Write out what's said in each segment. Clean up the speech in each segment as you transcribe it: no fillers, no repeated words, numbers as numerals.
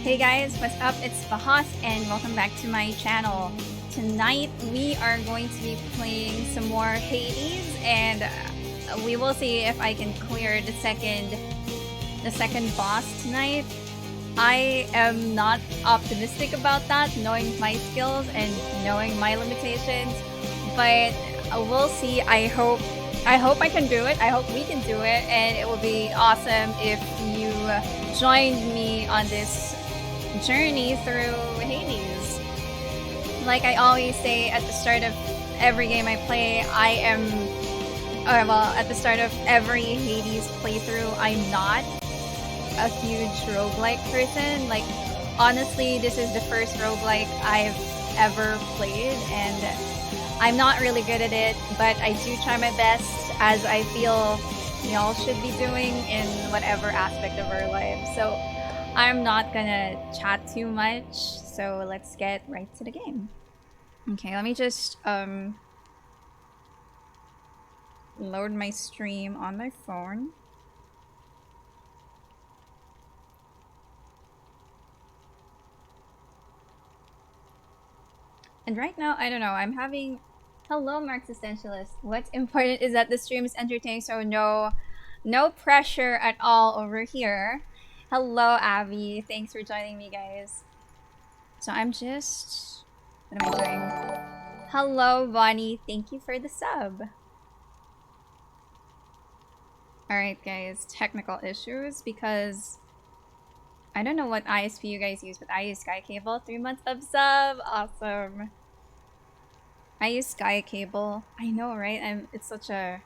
Hey guys, what's up? It's Bahoth and welcome back to my channel. Tonight we are going to be playing some more Hades and we will see if I can clear the second boss tonight. I am not optimistic about that, knowing my skills and knowing my limitations, but we'll see. I hope I can do it. I hope we can do it, and it will be awesome if you joined me on this journey through Hades. Like I always say at the start of every game I play, at the start of every Hades playthrough, I'm not a huge roguelike person. Like, honestly, this is the first roguelike I've ever played, and I'm not really good at it, but I do try my best, as I feel we all should be doing in whatever aspect of our lives. So I'm not gonna chat too much, so let's get right to the game. Okay, let me just load my stream on my phone. And right now, I don't know, I'm having... Hello, Mark Existentialist. What's important is that the stream is entertaining, so no pressure at all over here. Hello, Abby. Thanks for joining me, guys. So I'm just... What am I doing? Hello, Bonnie. Thank you for the sub. Alright, guys. Technical issues because... I don't know what ISP you guys use, but I use Sky Cable. 3 months of sub. Awesome. I use Sky Cable. I know, right? It's such a...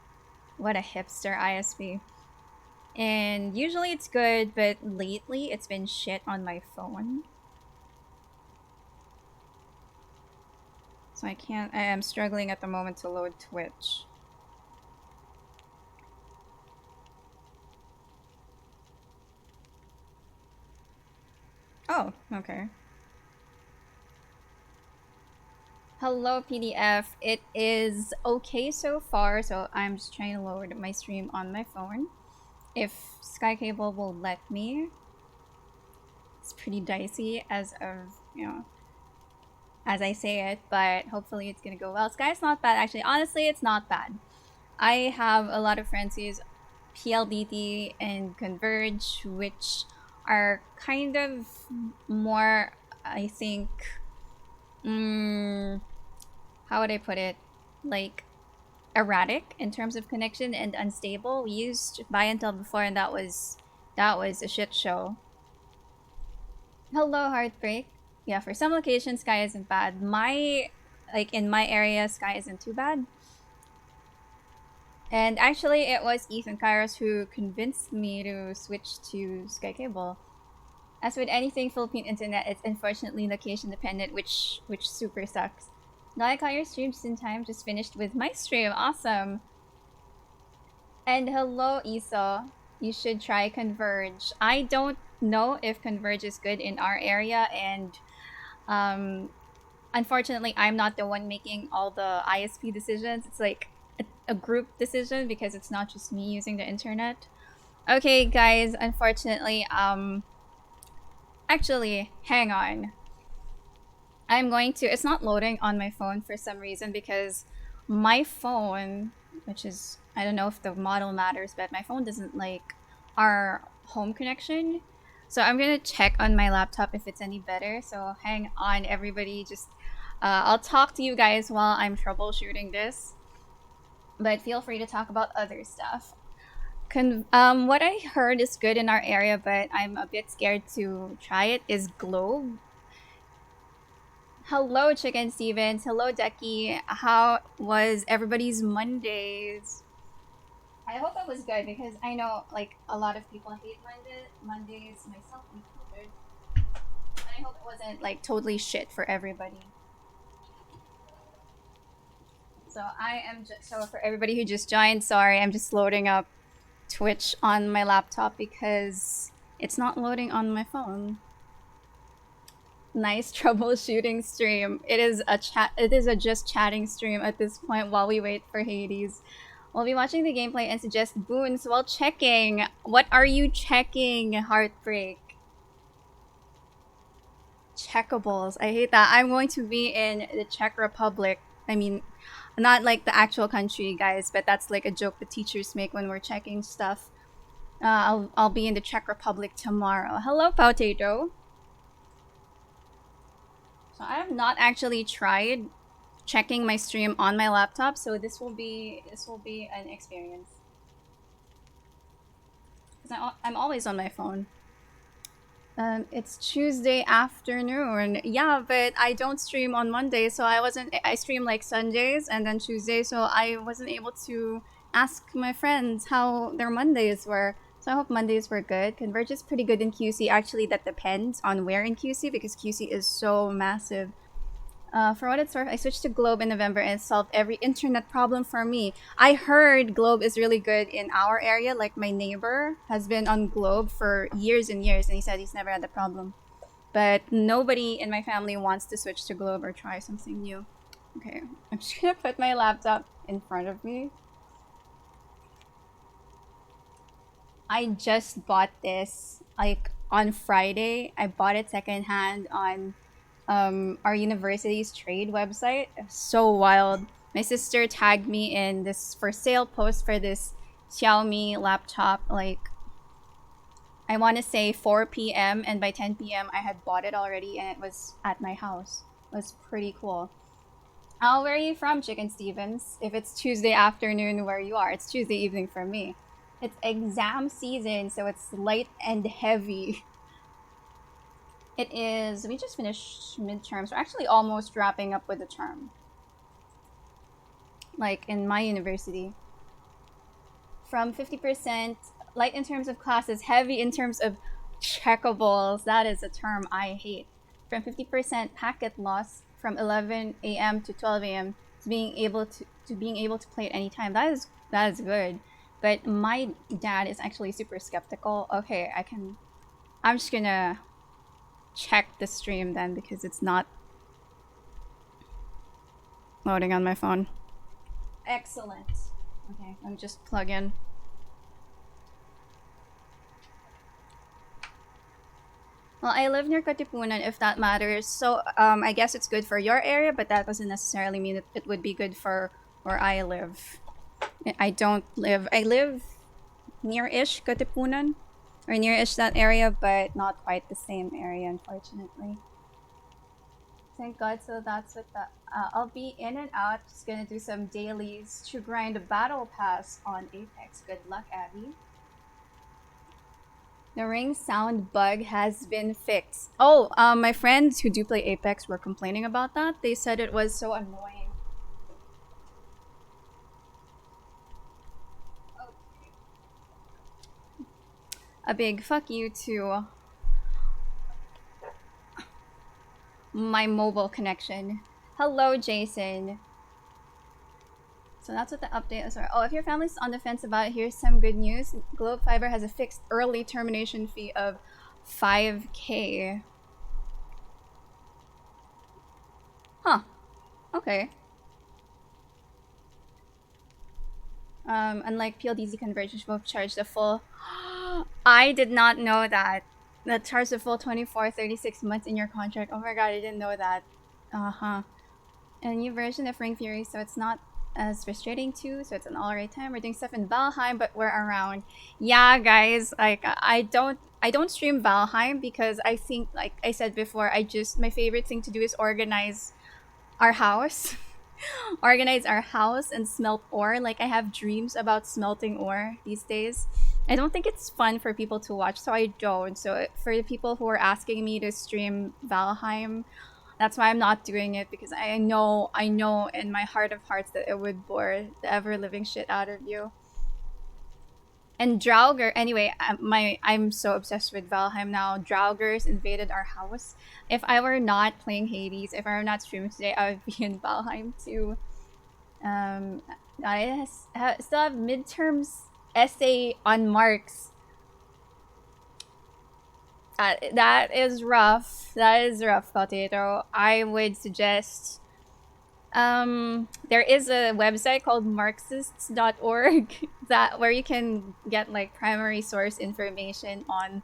What a hipster ISP. And usually it's good, but lately it's been shit on my phone. So I am struggling at the moment to load Twitch. Oh, okay. Hello, PDF. It is okay so far, so I'm just trying to load my stream on my phone. If Sky Cable will let me. It's pretty dicey as of, as I say it, but hopefully it's gonna go well. Sky's not bad, actually. Honestly, it's not bad. I have a lot of friends who use PLDT and Converge, which are kind of more, I think, how would I put it? Like, erratic in terms of connection and unstable. We used Buy Intel before, and that was a shit show. Hello, Heartbreak. Yeah, for some locations, Sky isn't bad. In my area, Sky isn't too bad. And actually, it was Ethan Kairos who convinced me to switch to Sky Cable. As with anything Philippine internet, it's unfortunately location dependent, which super sucks. Now I caught your stream just in time, just finished with my stream. Awesome. And hello, Isa. You should try Converge. I don't know if Converge is good in our area, and unfortunately, I'm not the one making all the ISP decisions. It's like a group decision because it's not just me using the internet. Okay, guys, unfortunately, actually, hang on. It's not loading on my phone for some reason because my phone, which is, I don't know if the model matters, but my phone doesn't like our home connection. So I'm gonna check on my laptop if it's any better. So hang on, everybody. Just, I'll talk to you guys while I'm troubleshooting this. But feel free to talk about other stuff. What I heard is good in our area, but I'm a bit scared to try it, is Globe. Hello, Chicken Stevens. Hello, Decky. How was everybody's Mondays? I hope it was good because I know, like, a lot of people hate Mondays, myself included. And I hope it wasn't, like, totally shit for everybody. So for everybody who just joined, sorry, I'm just loading up Twitch on my laptop because it's not loading on my phone. Nice troubleshooting stream. It is a just chatting stream at this point while we wait for Hades. We'll be watching the gameplay and suggest boons while checking. What are you checking, Heartbreak? checkables. I hate that. I'm going to be in the Czech Republic. I mean, not like the actual country, guys, but that's like a joke the teachers make when we're checking stuff. I'll be in the Czech Republic tomorrow. Hello, Potato. So I have not actually tried checking my stream on my laptop, so this will be an experience. Because I'm always on my phone. It's Tuesday afternoon. Yeah, but I don't stream on Monday, so I stream like Sundays and then Tuesday, so I wasn't able to ask my friends how their Mondays were. So I hope Mondays were good. Converge is pretty good in QC. Actually, that depends on where in QC because QC is so massive. For what it's worth, I switched to Globe in November and it solved every internet problem for me. I heard Globe is really good in our area. Like my neighbor has been on Globe for years and years and he said he's never had the problem. But nobody in my family wants to switch to Globe or try something new. Okay, I'm just gonna put my laptop in front of me. I just bought this like on Friday. I bought it secondhand on our university's trade website. So wild. My sister tagged me in this for sale post for this Xiaomi laptop like I want to say 4 p.m. and by 10 p.m. I had bought it already and it was at my house. It was pretty cool. Oh, where are you from, Chicken Stevens? If it's Tuesday afternoon where you are, it's Tuesday evening for me. It's exam season, so it's light and heavy. It is, we just finished midterms. We're actually almost wrapping up with the term. Like in my university. From 50% light in terms of classes, heavy in terms of checkables. That is a term I hate. From 50% packet loss from 11 a.m. to 12 a.m. to being able to play at any time. That is good. But my dad is actually super skeptical. Okay, I'm just gonna check the stream then because it's not loading on my phone. Excellent. Okay, let me just plug in. Well, I live near Katipunan, if that matters. So, I guess it's good for your area, but that doesn't necessarily mean that it would be good for where I live. I live near-ish Katipunan, or near-ish that area, but not quite the same area, unfortunately. Thank God, so that's what I'll be in and out, just gonna do some dailies to grind a battle pass on Apex. Good luck, Abby. The ring sound bug has been fixed. Oh, my friends who do play Apex were complaining about that. They said it was so annoying. A big fuck you to my mobile connection. Hello, Jason. So that's what the update is. Oh, if your family's on the fence about it, here's some good news. Globe Fiber has a fixed early termination fee of 5K. Huh. Okay. Unlike PLDZ convergence, both charge the full. I did not know that. That charge the full 24, 36 months in your contract. Oh my god, I didn't know that. And a new version of Ring Fury, so it's not as frustrating too. So it's an alright time. We're doing stuff in Valheim, but we're around. Yeah, guys, like I don't stream Valheim because I think, like I said before, my favorite thing to do is organize our house. Organize our house and smelt ore. Like I have dreams about smelting ore these days. I don't think it's fun for people to watch, so I don't. So for the people who are asking me to stream Valheim, that's why I'm not doing it, because I know in my heart of hearts that it would bore the ever-living shit out of you. And Draugr, anyway, I'm so obsessed with Valheim now. Draugrs invaded our house. If I were not playing Hades, if I were not streaming today, I would be in Valheim too. I still have midterms essay on marks. That is rough. That is rough, Potato. I would suggest there is a website called marxists.org where you can get like primary source information on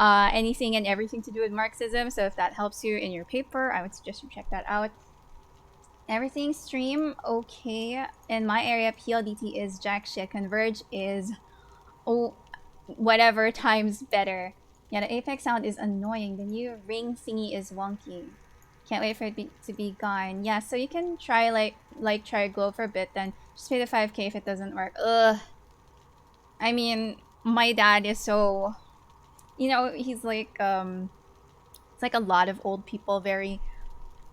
anything and everything to do with Marxism. So if that helps you in your paper, I would suggest you check that out. Everything stream okay. In my area, PLDT is jack shit. Converge is whatever times better. Yeah, the Apex sound is annoying. The new ring thingy is wonky. Can't wait for it to be gone. Yeah, so you can try try Glow for a bit, then just pay the 5k if it doesn't work. Ugh. I mean, my dad is so, you know, he's like it's like a lot of old people, very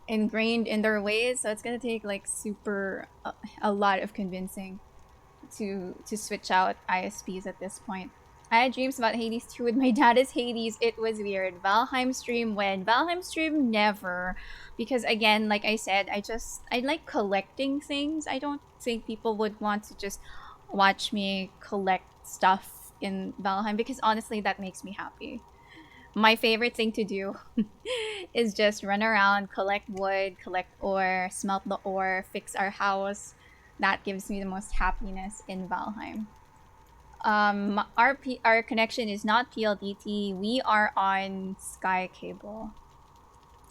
ingrained in their ways, so it's gonna take like a lot of convincing to switch out ISPs at this point. I had dreams about Hades too with my dad as Hades. It was weird. Valheim stream when? Valheim stream never. Because again, like I said, I like collecting things. I don't think people would want to just watch me collect stuff in Valheim because honestly that makes me happy. My favorite thing to do is just run around, collect wood, collect ore, smelt the ore, fix our house. That gives me the most happiness in Valheim. Our connection is not PLDT. We are on Sky Cable.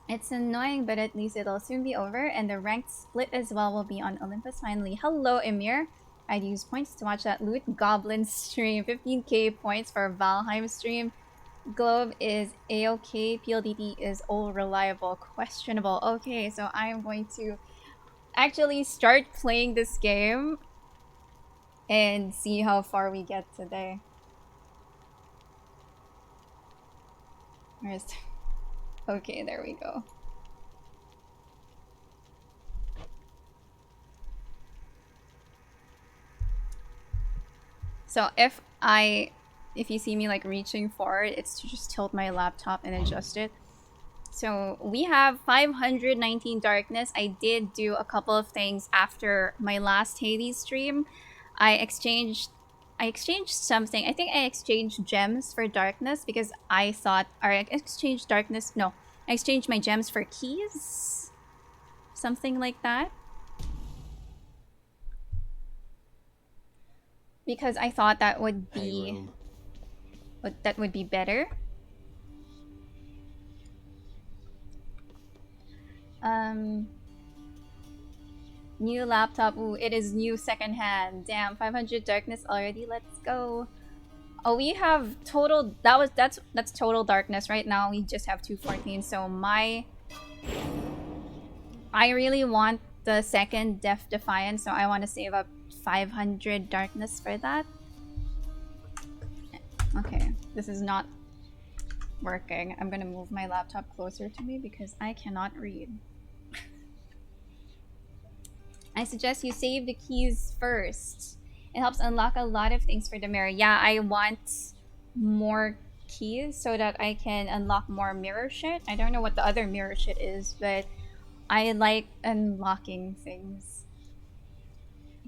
It's annoying, but at least it'll soon be over, and the ranked split as well will be on Olympus finally. Hello, Emir. I'd use points to watch that Loot Goblin stream. 15k points for Valheim stream. Globe is A-OK. PLDT is all reliable. Questionable. Okay, so I'm going to actually start playing this game and see how far we get today. Where's... Okay, there we go. So if you see me like reaching forward, it's to just tilt my laptop and adjust it. So we have 519 darkness. I did do a couple of things after my last Hades stream. I exchanged something. I think I exchanged gems for darkness because I thought, or I exchanged darkness. No, I exchanged my gems for keys. Something like that. Because I thought that would be, that would be better. New laptop. Ooh, it is new secondhand. Damn, 500 darkness already. Let's go. Oh, we have total. That's total darkness. Right now, we just have 214. So I really want the second Death Defiance, so I want to save up 500 darkness for that. Okay, this is not working. I'm gonna move my laptop closer to me because I cannot read. I suggest you save the keys first. It helps unlock a lot of things for the mirror. Yeah, I want more keys so that I can unlock more mirror shit. I don't know what the other mirror shit is, but I like unlocking things.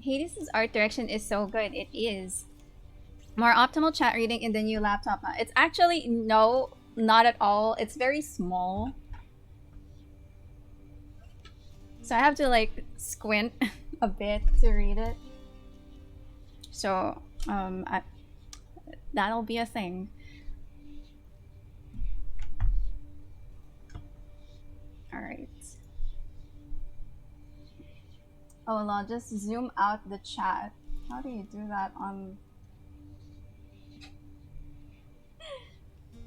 Hades' art direction is so good. It is. More optimal chat reading in the new laptop. It's actually, no, not at all. It's very small. So I have to like squint a bit to read it. So that'll be a thing. Alright. Oh, well, I'll just zoom out the chat. How do you do that on...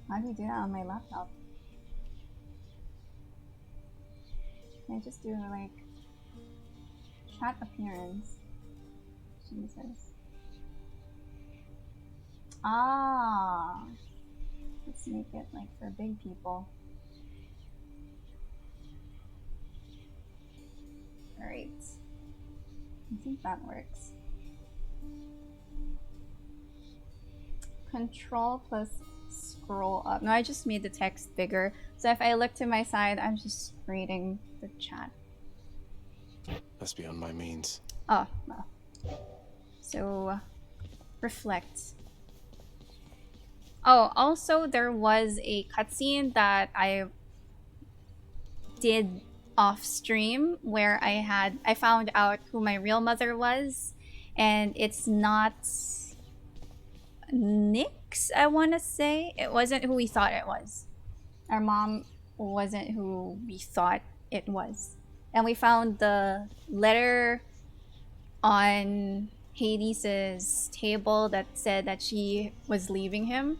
How do you do that on my laptop? Can I just do like chat appearance? Jesus. Ah, let's make it like for big people. Alright. I think that works. Control plus scroll up. No, I just made the text bigger. So if I look to my side, I'm just reading the chat. That's beyond my means. Oh, well. So, reflect. Oh, also there was a cutscene that I did off stream where I found out who my real mother was, and it's not Nick? ex, I want to say. It wasn't who we thought it was. Our mom wasn't who we thought it was. And we found the letter on Hades's table that said that she was leaving him.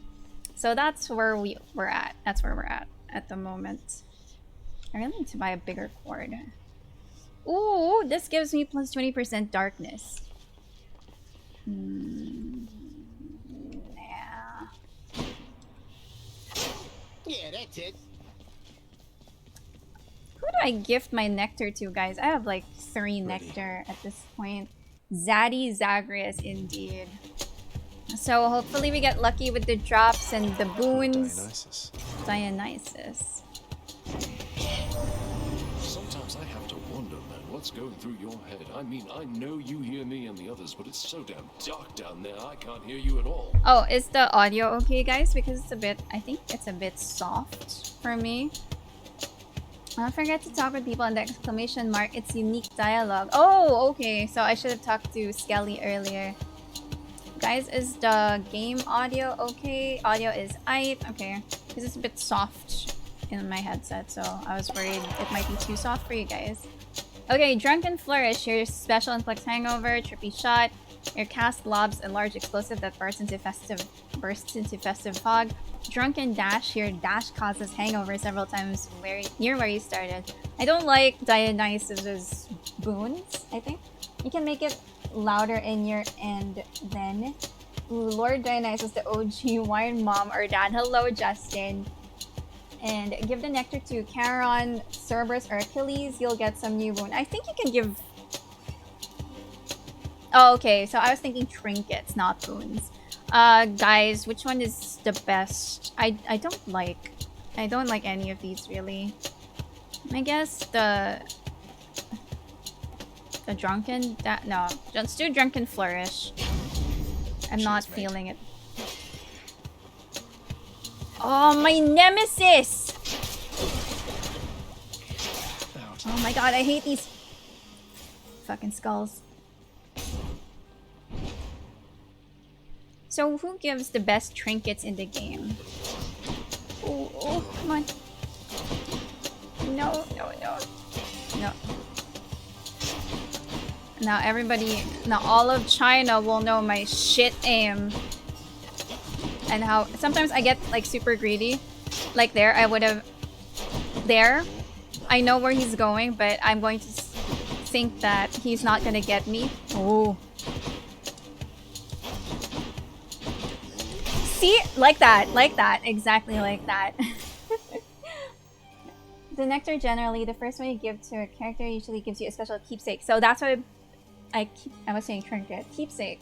So that's where we're at. That's where we're at the moment. I really need to buy a bigger cord. Ooh, this gives me plus 20% darkness. Yeah. Yeah, that's it. Who do I gift my nectar to, guys? I have like 3 nectar at this point. Zaddy Zagreus, indeed. So hopefully we get lucky with the drops and the boons. Dionysus. Dionysus. Sometimes I have to wonder, man, what's going through your head. I mean, I know you hear me and the others, but it's so damn dark down there, I can't hear you at all. Oh, is the audio okay, guys? Because it's a bit, I think it's a bit soft for me. Don't forget to talk with people on the exclamation mark. It's unique dialogue. Oh, okay. So I should have talked to Skelly earlier. Guys, is the game audio okay? Audio is aight. Okay. Because it's a bit soft in my headset, so I was worried it might be too soft for you guys. Okay, Drunken Flourish, your special inflicts hangover, trippy shot, your cast lobs a large explosive that bursts into festive fog. Drunken Dash, your dash causes hangover several times near where you started. I don't like Dionysus's boons, I think. You can make it louder in your end then. Ooh, Lord Dionysus, the OG wine mom or dad. Hello, Justin. And give the nectar to Charon, Cerberus, or Achilles. You'll get some new boon. I think you can give... Oh, okay. So I was thinking trinkets, not boons. Guys, which one is the best? I don't like any of these really. I guess the drunken no, let's do Drunken Flourish. I'm not feeling it. Oh, my nemesis! Oh my god, I hate these fucking skulls. So who gives the best trinkets in the game? Oh, come on. No. No. Now all of China will know my shit aim. And how sometimes I get like super greedy. Like there, I know where he's going, but I'm going to think that he's not gonna get me. Oh. See? Like that, exactly like that. The nectar generally, the first one you give to a character usually gives you a special keepsake. So that's why I was saying trinket. Keepsake.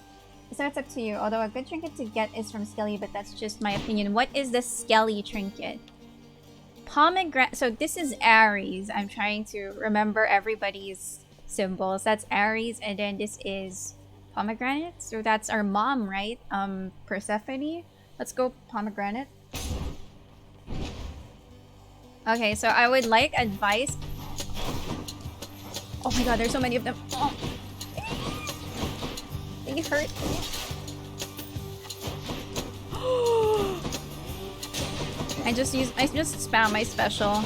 So it's up to you. Although a good trinket to get is from Skelly, but that's just my opinion. What is the Skelly trinket? Pomegranate. So this is Aries. I'm trying to remember everybody's symbols. That's Aries, and then this is pomegranate. So that's our mom, right? Persephone. Let's go pomegranate. Okay, so I would like advice. Oh my god, there's so many of them. Oh. They hurt. I just spam my special.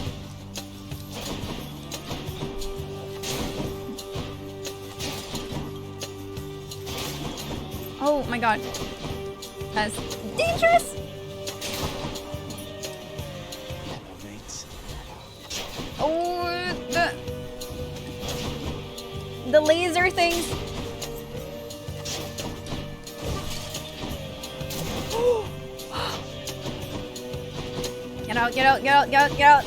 Oh my god. That's dangerous! Oh, the laser things. Get out, get out, get out, get out, get out.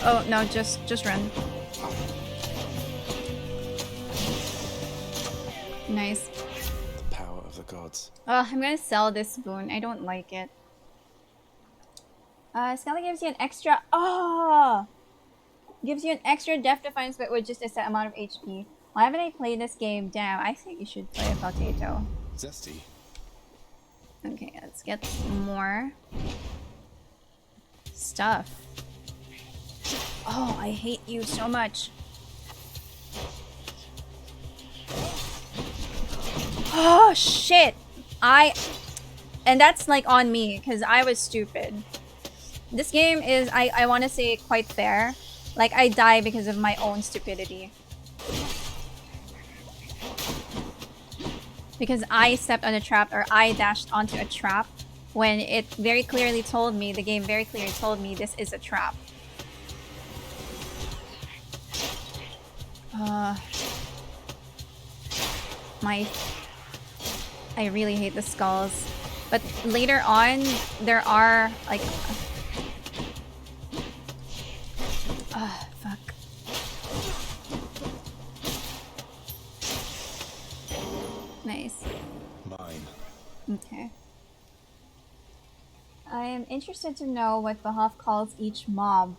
Oh no, just run. Nice. The power of the gods. Oh, I'm gonna sell this boon. I don't like it. Skelly gives you an extra... Oh! Gives you an extra Death Defiance, but with just a set amount of HP. Why haven't I played this game? Damn, I think you should play a potato. Zesty. Okay, let's get more stuff. Oh, I hate you so much. Oh shit! And that's like on me because I was stupid. This game is, I want to say, quite fair. Like, I die because of my own stupidity. Because I stepped on a trap, or I dashed onto a trap when it very clearly told me, the game very clearly told me this is a trap. I really hate the skulls. But later on, there are, like... fuck. Nice. Mine. Okay. I am interested to know what Bahoth calls each mob.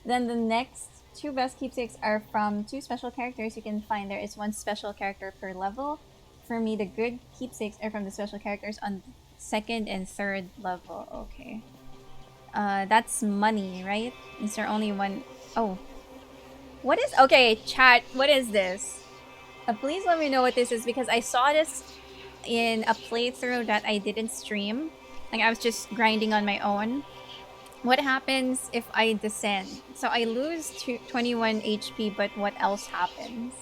Then the next two best keepsakes are from two special characters you can find. There is one special character per level. For me, the good keepsakes are from the special characters on second and third level. Okay. That's money, right? Is there only one? Oh. What is... Okay, chat, what is this? Please let me know what this is because I saw this in a playthrough that I didn't stream. Like, I was just grinding on my own. What happens if I descend? So I lose 21 HP, but what else happens?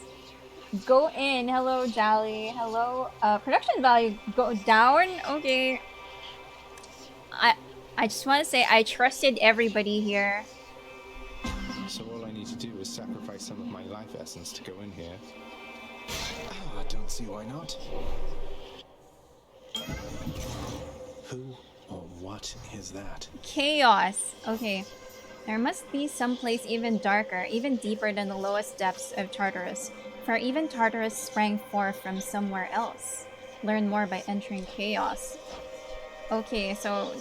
Go in. Hello, Jolly. Hello. Production value go down? Okay. I just want to say I trusted everybody here. So all I need to do is sacrifice some of my life essence to go in here. Oh, I don't see why not. Who or what is that? Chaos. Okay. There must be some place even darker, even deeper than the lowest depths of Tartarus. For even Tartarus sprang forth from somewhere else. Learn more by entering Chaos. Okay, so...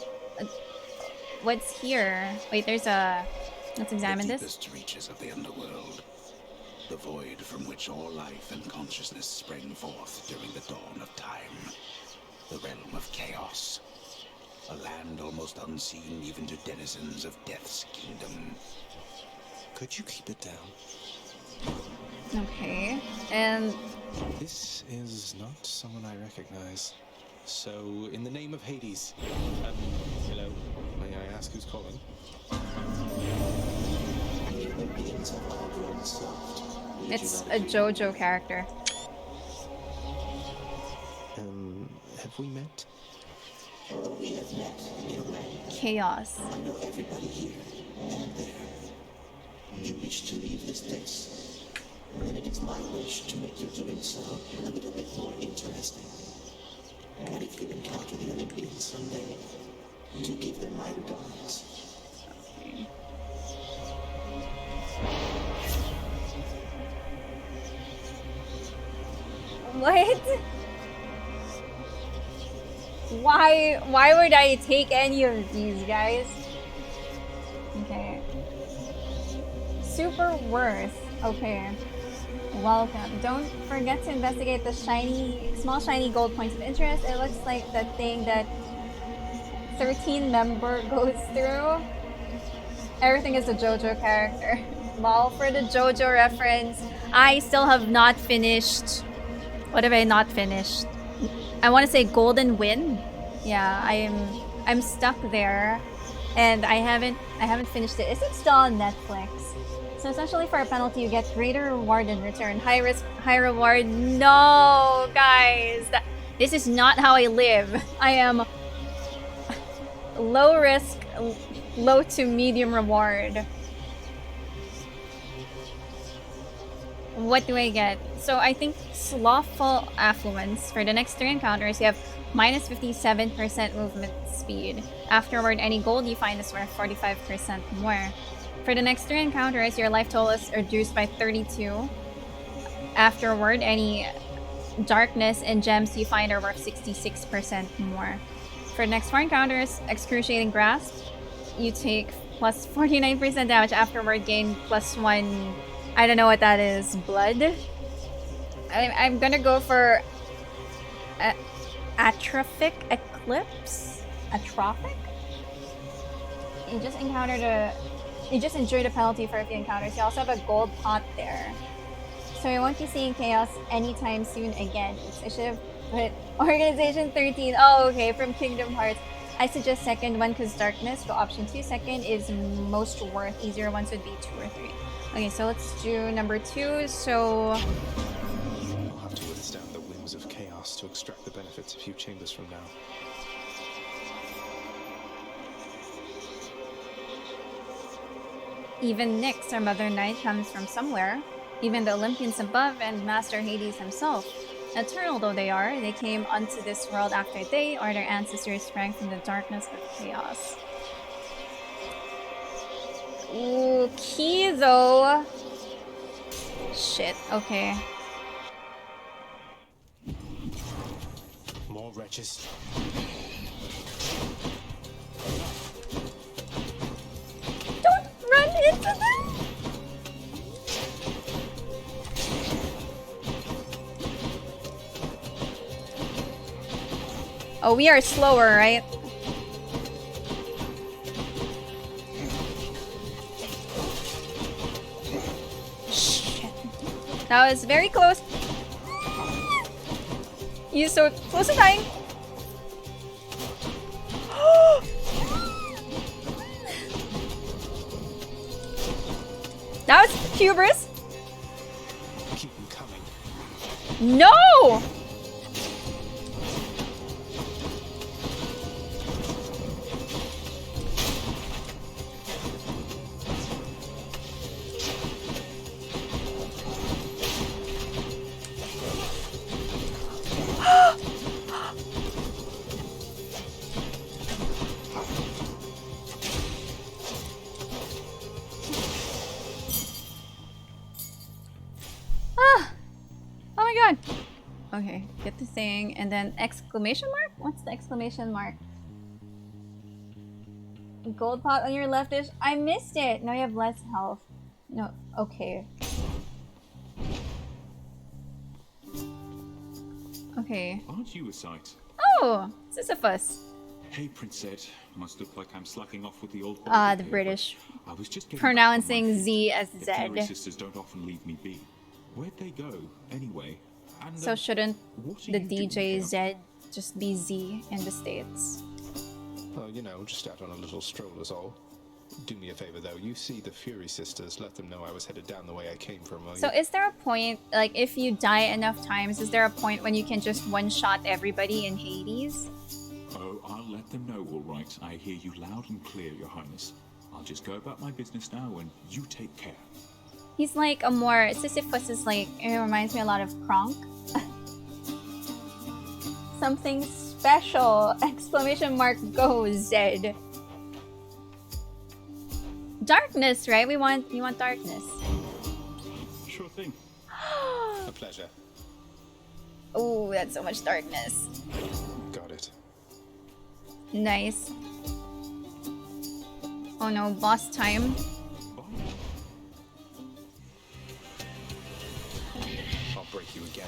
what's here? Wait, there's a... Let's examine this. The deepest reaches of the underworld. The void from which all life and consciousness sprang forth during the dawn of time. The realm of chaos. A land almost unseen even to denizens of Death's kingdom. Could you keep it down? Okay, and... This is not someone I recognize. So, in the name of Hades... hello, may I ask who's calling? It's a JoJo character. Have we met? Chaos. You wish to leave this place, and it is my wish to make your doing so a little bit more interesting. And if you encounter the Olympians someday, do give them my regards. What? Why would I take any of these, guys? Okay. Super worth. Okay. Welcome. Don't forget to investigate the small shiny gold points of interest. It looks like the thing that 13 member goes through. Everything is a JoJo character. Lol, for the JoJo reference. I still have not finished. What have I not finished? I want to say Golden Wind. Yeah, I'm stuck there, and I haven't finished it. Is it still on Netflix? So essentially, for a penalty, you get greater reward in return. High risk, high reward. No, guys, this is not how I live. I am low risk, low to medium reward. What do I get? So I think Slothful Affluence. For the next 3 encounters, you have minus 57% movement speed. Afterward, any gold you find is worth 45% more. For the next 3 encounters, your life total is reduced by 32. Afterward, any darkness and gems you find are worth 66% more. For the next 4 encounters, Excruciating Grasp, you take plus 49% damage. Afterward, gain plus 1... I don't know what that is. Blood? I'm gonna go for Atrophic Eclipse? Atrophic? You just enjoyed a penalty for a few encounters. You also have a gold pot there. So I won't be seeing chaos anytime soon again. Oops, I should have put Organization 13. Oh, okay, from Kingdom Hearts. I suggest second one because darkness for option 2. Second is most worth. Easier ones would be 2 or 3. Okay, so let's do number 2. So I'll have to withstand the whims of chaos to extract the benefits a few chambers from now. even Nyx, our Mother Knight, comes from somewhere. Even the Olympians above and Master Hades himself. Eternal though they are, they came unto this world after they or their ancestors sprang from the darkness of chaos. Ooh, key though. Shit, okay. More wretches. Don't run into them! Oh, we are slower, right? Shit. That was very close. You're so close to dying. That was hubris. Keep them coming. No! Ah! Oh my god! Okay, get the thing, and then exclamation mark? What's the exclamation mark? Gold pot on your left-ish? I missed it! Now you have less health. No, okay. Okay. Aren't you a sight? Oh! Sisyphus. Hey, Princette. Must look like I'm slacking off with the old. Ah, the British. I was just getting Pronouncing back on my feet. Z as The Z. Fury sisters don't often leave me be. Where'd they go, anyway? And So shouldn't what are the you doing DJ here? Z just be Z in the States? Well, you know, just out on a little stroll is all. Do me a favor, though. You see the Fury sisters. Let them know I was headed down the way I came from, will you? So is there a point, like if you die enough times, is there a point when you can just one-shot everybody in Hades? Oh, I'll let them know, all right. I hear you loud and clear, Your Highness. I'll just go about my business now, and you take care. He's like a more... Sisyphus is like... It reminds me a lot of Kronk. Something special! Exclamation mark go, Zed. Darkness, right? We want darkness. Sure thing. A pleasure. Oh, that's so much darkness. Got it. Nice. Oh no, boss time. I'll break you again.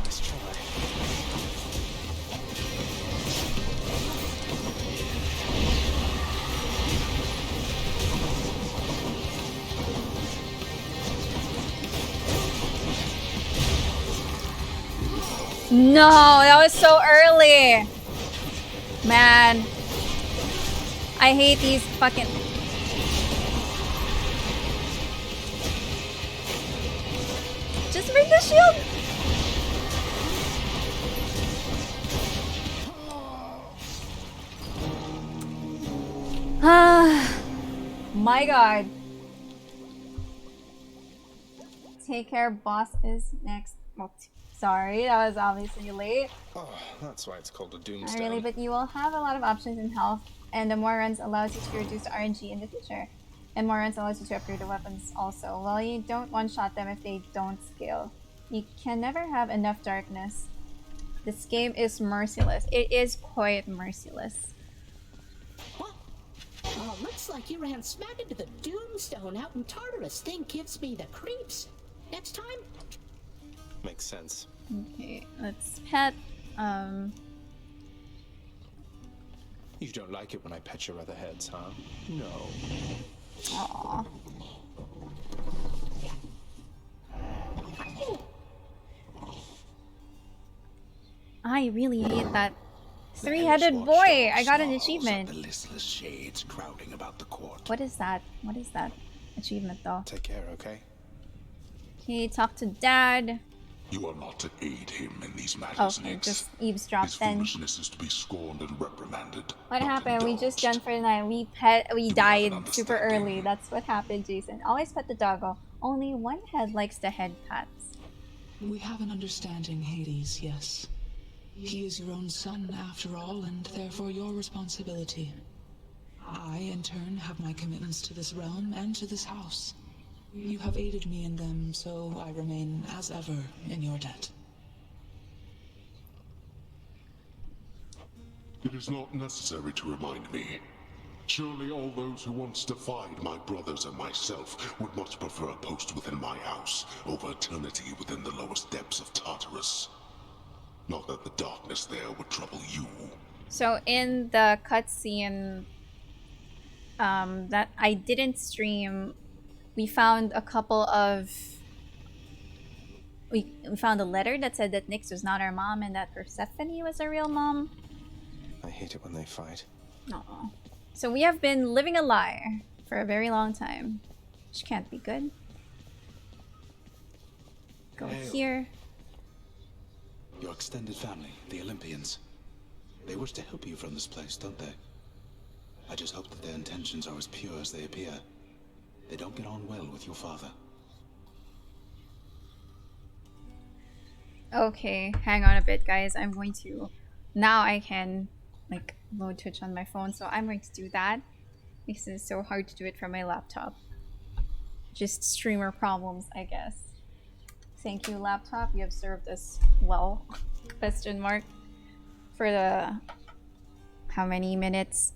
Nice try. No, that was so early. Man. I hate these fucking... Just bring the shield! Ah, my god. Take care, boss is next. Oh, sorry, that was obviously late. Oh, that's why it's called a Not doomstone. really, but you will have a lot of options in health, and the more runs allows you to reduce RNG in the future. And more runs allows you to upgrade the weapons also. Well, you don't one-shot them if they don't scale. You can never have enough darkness. This game is merciless. It is quite merciless. What? Oh, looks like you ran smack into the Doomstone out in Tartarus. Thing gives me the creeps. Next time? Makes sense. Okay, let's pet. You don't like it when I pet your other heads, huh? No. Aww. I really hate that three-headed boy. I got an achievement. The listless shades crowding about the court. What is that? What is that achievement though? Take care, okay? Okay, talk to Dad. You are not to aid him in these matters, Okay, Nix. just eavesdrop His then. foolishness is to be scorned and reprimanded. What not happened? We just indulged. jumped for the night. We we have died an super understanding? early. That's what happened, Jason. Always pet the doggo. Only one head likes the head pats. We have an understanding, Hades, yes. He is your own son, after all, and therefore your responsibility. I, in turn, have my commitments to this realm and to this house. You have aided me in them, so I remain, as ever, in your debt. It is not necessary to remind me. Surely all those who once defied my brothers and myself would much prefer a post within my house over eternity within the lowest depths of Tartarus. Not that the darkness there would trouble you. So in the cutscene that I didn't stream, we found a couple of... We found a letter that said that Nyx was not our mom and that Persephone was a real mom. I hate it when they fight. Aww. So we have been living a lie for a very long time, which can't be good. Go Hail. here. Your extended family, the Olympians. They wish to help you from this place, don't they? I just hope that their intentions are as pure as they appear. They don't get on well with your father. Okay, hang on a bit, guys. I'm going to... Now I can, like, load Twitch on my phone, so I'm going to do that. Because it's so hard to do it from my laptop. Just streamer problems, I guess. Thank you, laptop. You have served us well. Question mark. For the... How many minutes?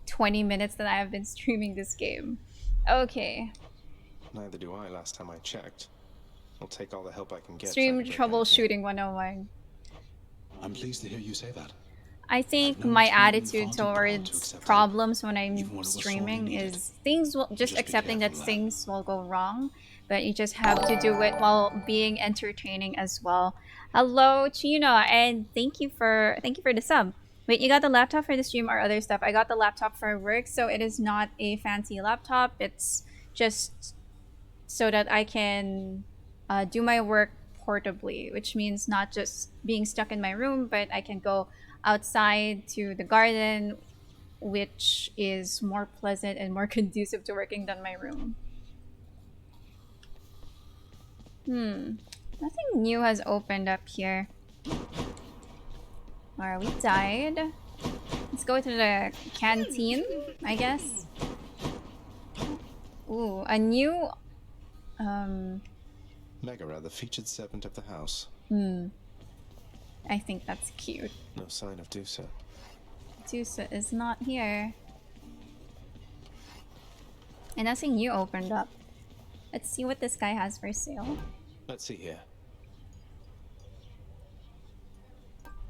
20 minutes that I have been streaming this game. Okay. Neither do I last time I checked. I'll take all the help I can get. Stream trying to break out of here. troubleshooting 101. I'm pleased to hear you say that. I think I've known my too many attitude fond and proud to towards accept problems when even I'm when it was streaming sorely needed. is things will just Just be accepting that careful, lad. things will go wrong, but you just have to do it while being entertaining as well. Hello, Chino, and thank you for the sub. Wait, you got the laptop for the stream or other stuff? I got the laptop for work, so it is not a fancy laptop. It's just so that I can do my work portably, which means not just being stuck in my room, but I can go outside to the garden, which is more pleasant and more conducive to working than my room. Nothing new has opened up here. Alright, we died. Let's go to the canteen, I guess. Ooh, a new... Megara, the featured servant of the house. I think that's cute. No sign of Dusa. Tusa is not here. And nothing new opened up. Let's see what this guy has for sale. Let's see here.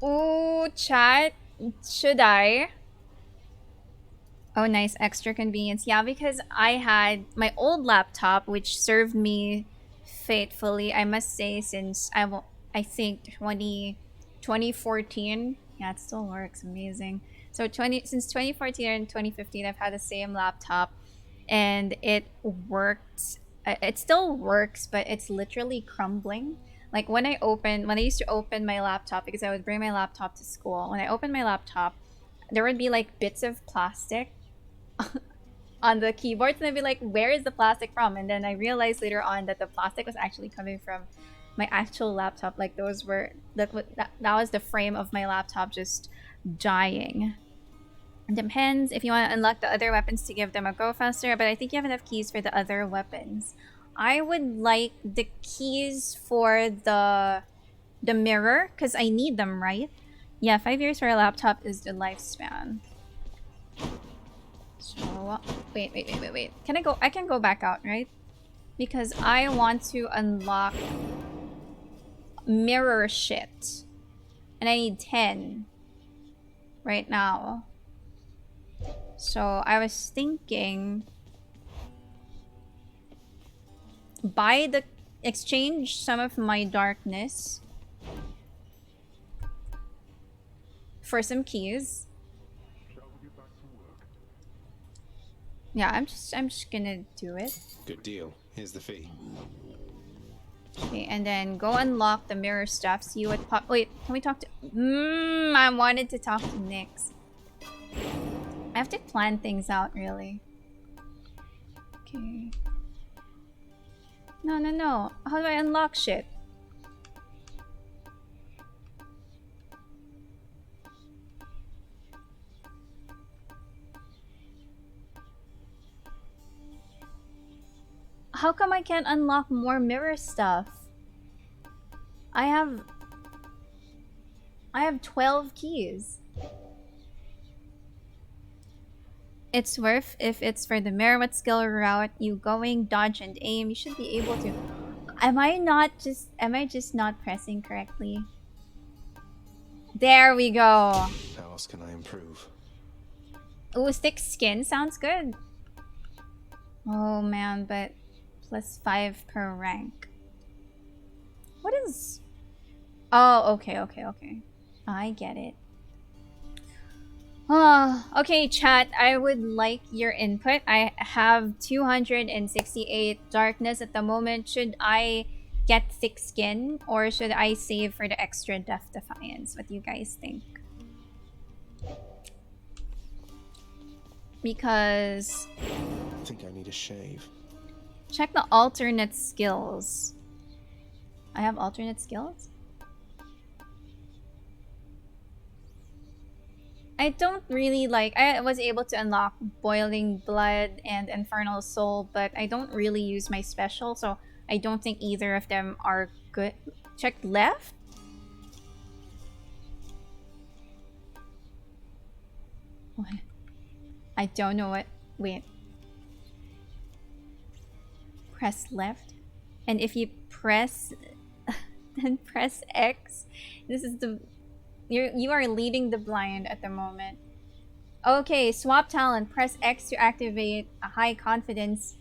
Ooh, chat. Should I? Oh, nice. Extra convenience. Yeah, because I had my old laptop, which served me faithfully, I must say, since I think 2014. Yeah, it still works. Amazing. So since 2014 and 2015, I've had the same laptop, and it worked. It still works, but it's literally crumbling. Like when I used to open my laptop, because I would bring my laptop to school. When I opened my laptop, there would be like bits of plastic on the keyboards, and I'd be like, where is the plastic from? And then I realized later on that the plastic was actually coming from my actual laptop. Like those were that was the frame of my laptop just dying. It depends if you want to unlock the other weapons to give them a go faster, but I think you have enough keys for the other weapons. I would like the keys for the mirror, because I need them, right? Yeah, 5 years for a laptop is the lifespan. So, wait. Can I go? I can go back out, right? Because I want to unlock mirror shit. And I need 10 right now. So I was thinking exchange some of my darkness for some keys. Yeah, I'm just gonna do it. Good deal. Here's the fee. Okay, and then go unlock the mirror stuff. See what pop. Wait, can we talk to? I wanted to talk to Nyx. I have to plan things out, really. Okay. No. How do I unlock shit? How come I can't unlock more mirror stuff? I have 12 keys. It's worth if it's for the mirror. What skill route you going? Dodge and aim. You should be able to. Am I just not pressing correctly? There we go. How else can I improve? Ooh, thick skin sounds good. Oh man, but +5 per rank. What is... Oh, okay. I get it. Okay, chat, I would like your input. I have 268 darkness at the moment. Should I get thick skin or should I save for the extra Death Defiance? What do you guys think? Because... I think I need a shave. Check the alternate skills. I have alternate skills? I don't really like... I was able to unlock Boiling Blood and Infernal Soul, but I don't really use my special, so I don't think either of them are good. Check left? What? I don't know what... Wait. Press left? And if you press... then press X? This is the... You are leading the blind at the moment. Okay, swap talent. Press X to activate a high confidence.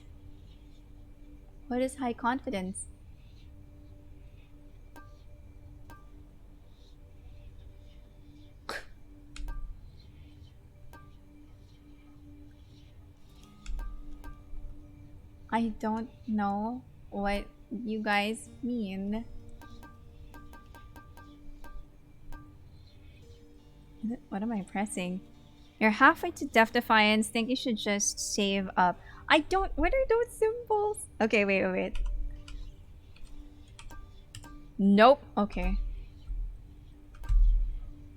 What is high confidence? I don't know what you guys mean. What am I pressing? You're halfway to Death Defiance. Think you should just save up. I don't... What are those symbols? Okay, wait. Nope. Okay.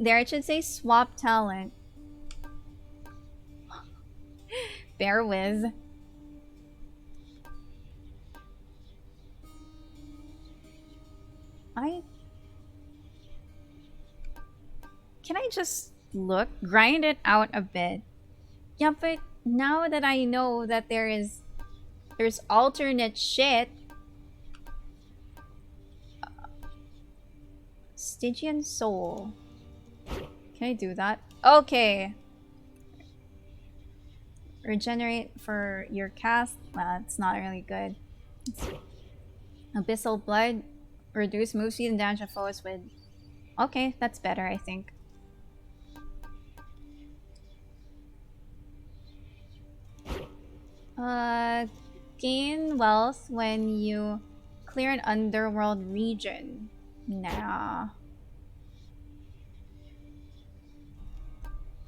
There, it should say swap talent. Bear with. Can I just look? Grind it out a bit. Yeah, but now that I know that there's alternate shit. Stygian Soul. Can I do that? Okay. Regenerate for your cast. Well, it's not really good. Abyssal Blood. Reduce move speed and damage of foes with... Okay, that's better, I think. Gain wealth when you clear an underworld region. Nah.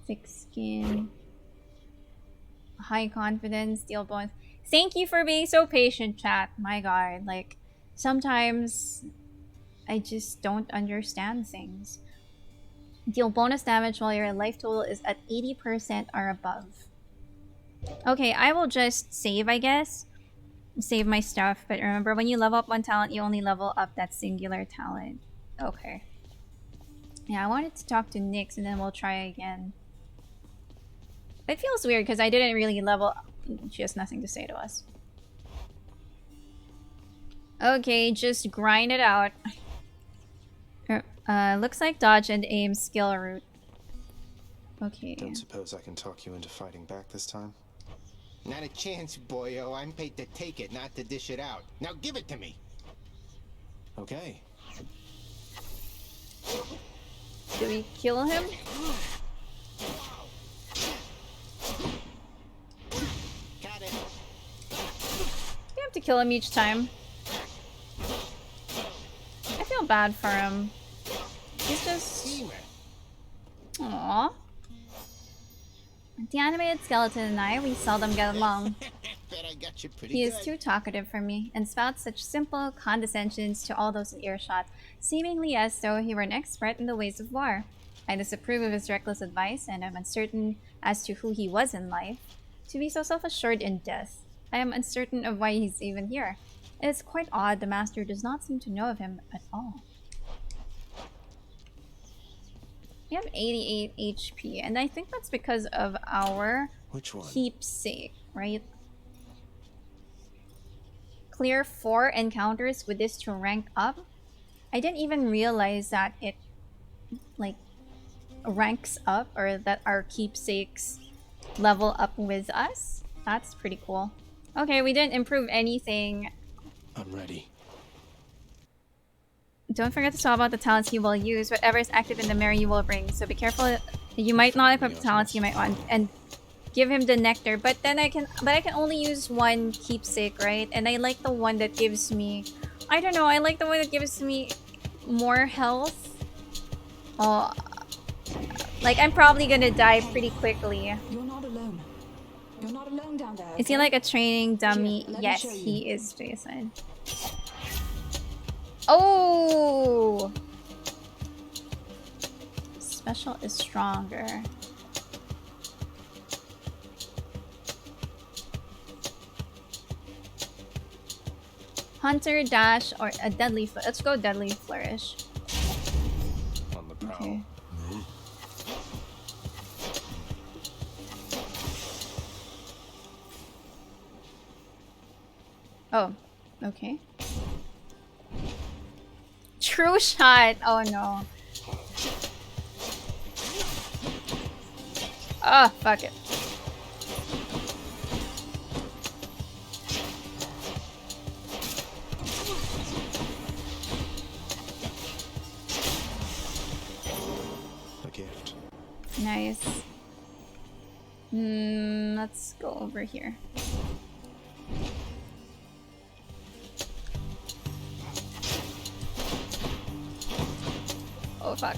Thick skin. High confidence, deal bonus. Thank you for being so patient, chat. My god, like, sometimes I just don't understand things. Deal bonus damage while your life total is at 80% or above. Okay, I will just save, I guess. Save my stuff, but remember, when you level up one talent, you only level up that singular talent. Okay. Yeah, I wanted to talk to Nyx, and then we'll try again. It feels weird, because I didn't really level up. She has nothing to say to us. Okay, just grind it out. Looks like dodge and aim skill route. Okay. Don't suppose I can talk you into fighting back this time? Not a chance, boyo. I'm paid to take it, not to dish it out. Now give it to me. Okay. Do we kill him? Got it. We have to kill him each time. I feel bad for him. He's just... Aww. The animated skeleton and I, we seldom get along. Bet I got you pretty He good. is too talkative for me, and spouts such simple condescensions to all those in earshot, seemingly as though he were an expert in the ways of war. I disapprove of his reckless advice, and am uncertain as to who he was in life. To be so self-assured in death, I am uncertain of why he's even here. It is quite odd the master does not seem to know of him at all. We have 88 HP, and I think that's because of our Which one? keepsake, right? Clear 4 encounters with this to rank up. I didn't even realize that it, like, ranks up, or that our keepsakes level up with us. That's pretty cool. Okay, we didn't improve anything. I'm ready. Don't forget to swap out the talents you will use. Whatever is active in the mirror you will bring. So be careful. You might not equip the talents you might want. And give him the nectar. But then I can only use one keepsake, right? And I like the one that gives me... I don't know. I like the one that gives me more health. Oh, like, I'm probably gonna die pretty quickly. You're not alone. You're not alone down there. Is he like a training dummy? Here, let me Yes, show you. he is, Jason. Oh! Special is stronger. Hunter, dash, or a deadly flourish. Let's go deadly flourish. On the prowl. Okay. Oh, okay. True shot. Oh no. Ah, fuck it. A gift. Nice. Let's go over here. Oh fuck.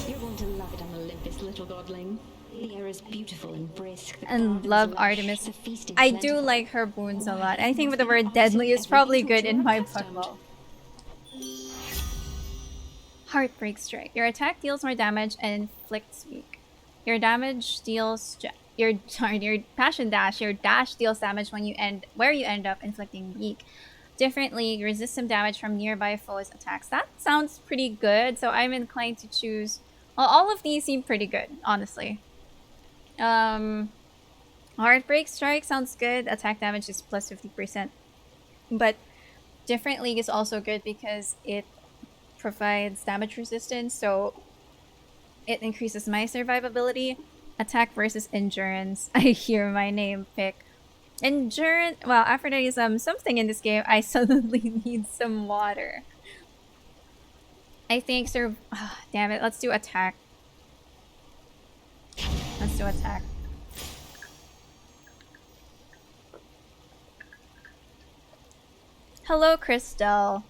You're going to love it on Olympus, little godling. The air is beautiful and brisk. the And gardens love lush, Artemis. the feasting I do plentiful. like her boons a lot. I think with the word deadly is probably good in my book. Heartbreak Strike. Your attack deals more damage and inflicts weak. Your damage deals your passion dash. Your dash deals damage when you end up inflicting weak. Differently, you resist some damage from nearby foes' attacks. That sounds pretty good, so I'm inclined to choose. Well, all of these seem pretty good, honestly. Heartbreak Strike sounds good. Attack damage is plus 50%. But Different League is also good because it provides damage resistance, so it increases my survivability. Attack versus endurance. I hear my name pick. Endurance. Well, after there is something in this game, I suddenly need some water. I think damn it. Let's do attack. Let's do attack. Hello, Crystal.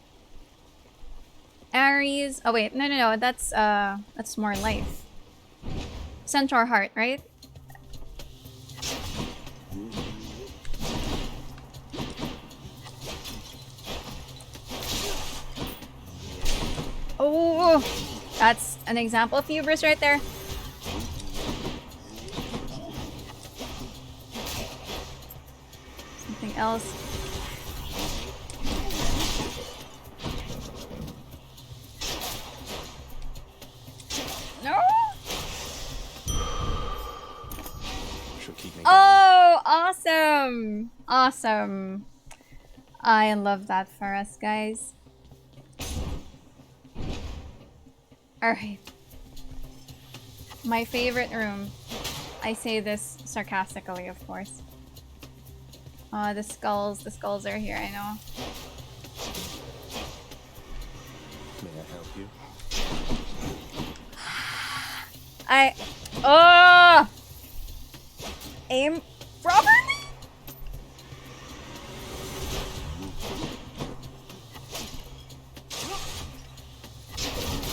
Aries. Oh wait, no. That's more life. Centaur Heart, right? Oh, that's an example of hubris right there. else. No. Oh, awesome! Awesome. I love that for us, guys. Alright. My favorite room. I say this sarcastically, of course. The skulls are here, I know. May I help you? Oh! Aim properly?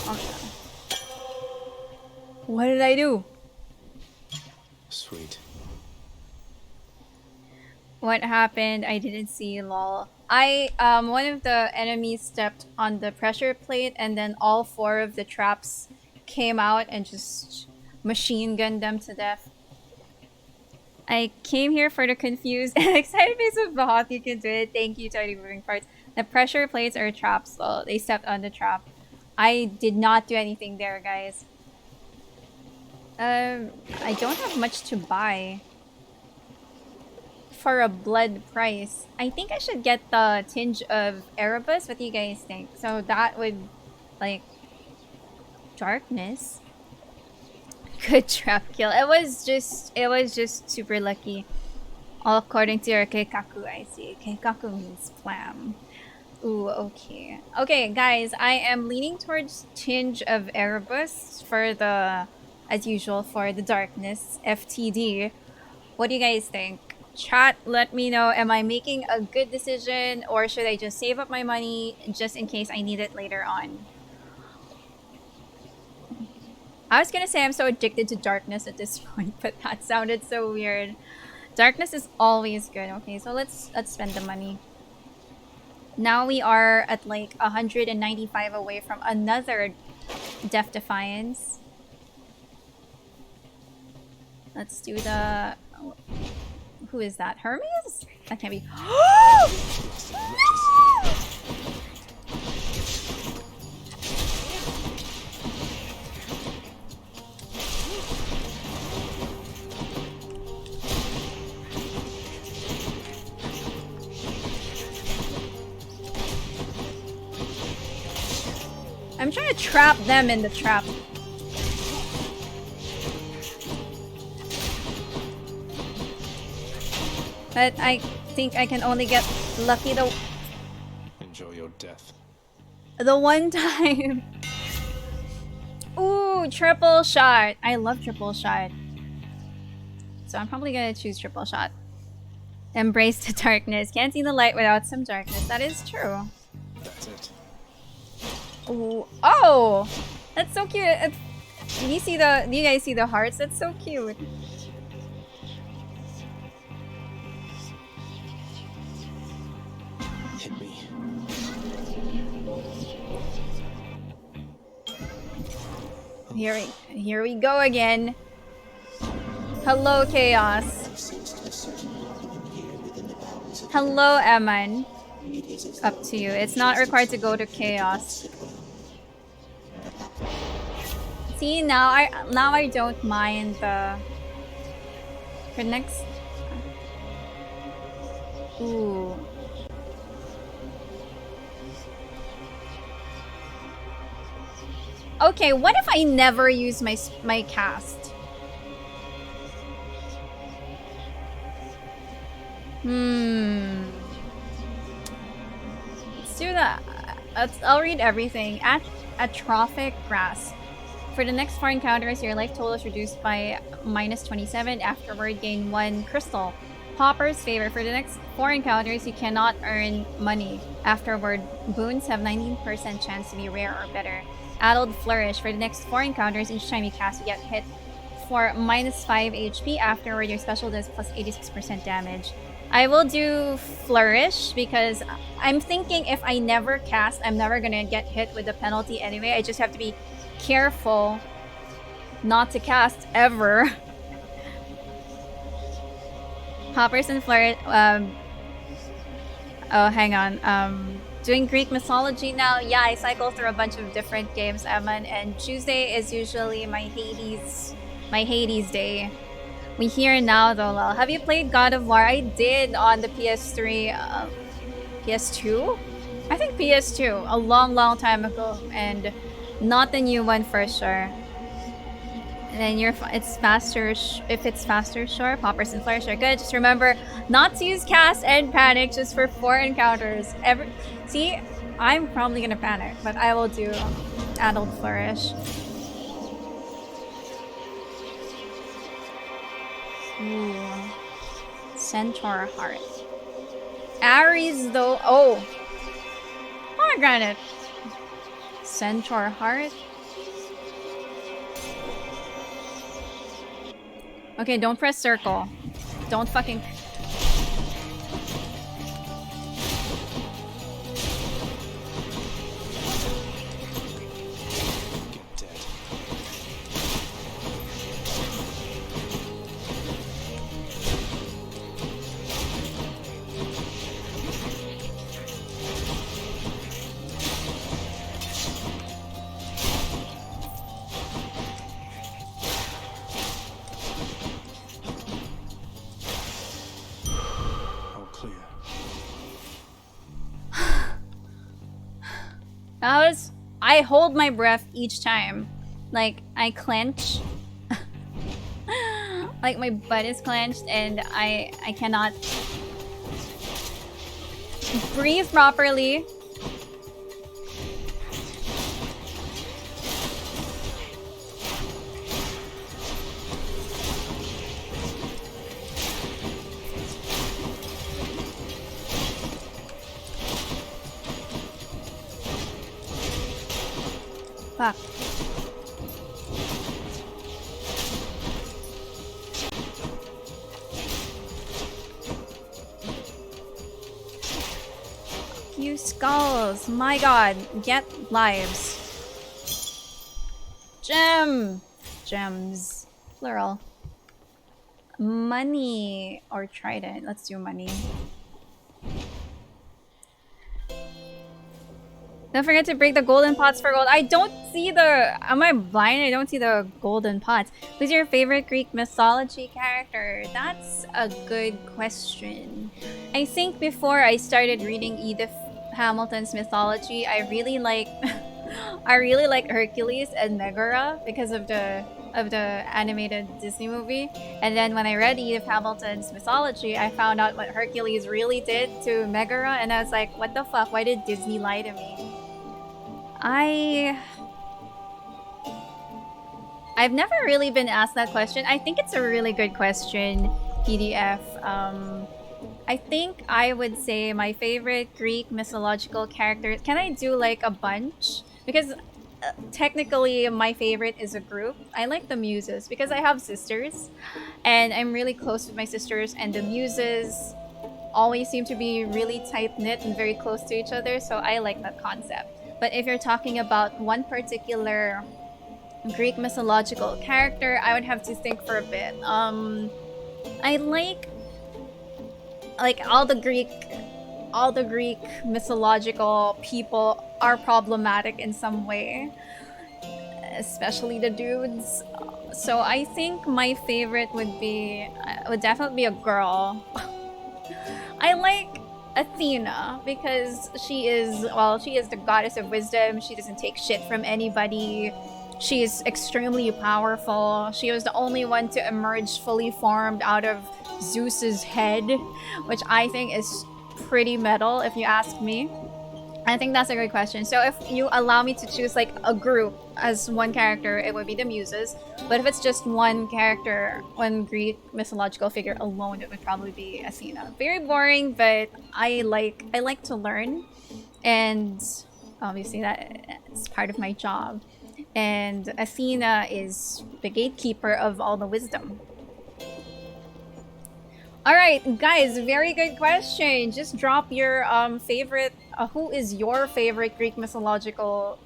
Okay. What did I do? Sweet. What happened? I didn't see, lol. One of the enemies stepped on the pressure plate and then all 4 of the traps came out and just machine gunned them to death. I came here for the confused and excited face of Bahoth. You can do it. Thank you, Tiny Moving Parts. The pressure plates are traps. Well, they stepped on the trap. I did not do anything there, guys. I don't have much to buy for a blood price. I think I should get the tinge of Erebus. What do you guys think? So that would, like, darkness. Good trap kill. It was just super lucky. All according to your Keikaku, I see. Keikaku means plan. Ooh, okay. Okay, guys, I am leaning towards tinge of Erebus for the, as usual, for the darkness, FTD. What do you guys think? Chat, let me know. Am I making a good decision or should I just save up my money just in case I need it later on? I was gonna say I'm so addicted to darkness at this point, but that sounded so weird. Darkness is always good. Okay, so let's spend the money. Now we are at like 195 away from another Death Defiance. Let's do the... Who is that? Hermes? That can't be... I'm trying to trap them in the trap. But I think I can only get lucky Enjoy your death. the one time. Ooh, triple shot. I love triple shot. So I'm probably gonna choose triple shot. Embrace the darkness. Can't see the light without some darkness. That is true. That's it. Ooh. Oh! That's so cute. Do you guys see the hearts? That's so cute. Hit me. Here we go again. Hello, Chaos. Hello, Eman. Up to you. It's not required to go to Chaos. See, now I don't mind the... For next... Ooh. Okay, what if I never use my cast? Let's do that. I'll read everything. Atrophic grass. For the next 4 encounters, your life total is reduced by -27. Afterward, gain 1 crystal. Pauper's favor. For the next 4 encounters, you cannot earn money. Afterward, boons have 19% chance to be rare or better. Addled Flourish. For the next 4 encounters, each time you cast, you get hit for -5 HP. Afterward, your special does plus 86% damage. I will do Flourish because I'm thinking if I never cast, I'm never gonna get hit with the penalty anyway. I just have to be careful not to cast ever. Hoppers and Flourish. Oh, hang on. Doing Greek mythology now. Yeah, I cycle through a bunch of different games, Eman, and Tuesday is usually my Hades day. We hear now though, lol. Have you played God of War? I did on the PS3, PS2? I think PS2, a long time ago, and not the new one for sure. And then it's faster, if it's faster, sure. Poppers and flares are good. Just remember not to use cast and panic just for 4 encounters. See, I'm probably gonna panic, but I will do adult flourish. Ooh. Centaur heart. Ares though. Oh. Pomegranate. Centaur heart. Okay, don't press circle. Don't fucking... Get dead. All clear. That was... I hold my breath each time. Like, I clench. Like, my butt is clenched and I cannot breathe properly. Fuck. You skulls. My god. Get lives. Gem. Gems. Plural. Money. Or trident. Let's do money. Don't forget to break the golden pots for gold. I don't see the... Am I blind? I don't see the golden pots. Who's your favorite Greek mythology character? That's a good question. I think before I started reading Edith Hamilton's mythology, I really like... I really like Hercules and Megara because of the animated Disney movie. And then when I read Edith Hamilton's mythology, I found out what Hercules really did to Megara, and I was like, what the fuck? Why did Disney lie to me? I've never really been asked that question. I think it's a really good question, PDF. I think I would say my favorite Greek mythological characters. Can I do like a bunch? Because technically my favorite is a group. I like the Muses because I have sisters and I'm really close with my sisters, and the Muses always seem to be really tight-knit and very close to each other, so I like that concept. But if you're talking about one particular Greek mythological character, I would have to think for a bit. I like all the Greek mythological people are problematic in some way, especially the dudes. So I think my favorite would definitely be a girl. I like Athena because she is the goddess of wisdom. She doesn't take shit from anybody. She is extremely powerful. She was the only one to emerge fully formed out of Zeus's head, which I think is pretty metal if you ask me. I think that's a great question. So if you allow me to choose like a group as one character, it would be the Muses. But if it's just one character, one Greek mythological figure alone, it would probably be Athena. Very boring, but I like to learn, and obviously that's part of my job. And Athena is the gatekeeper of all the wisdom. Alright, guys, very good question. Just drop your favorite... who is your favorite Greek mythological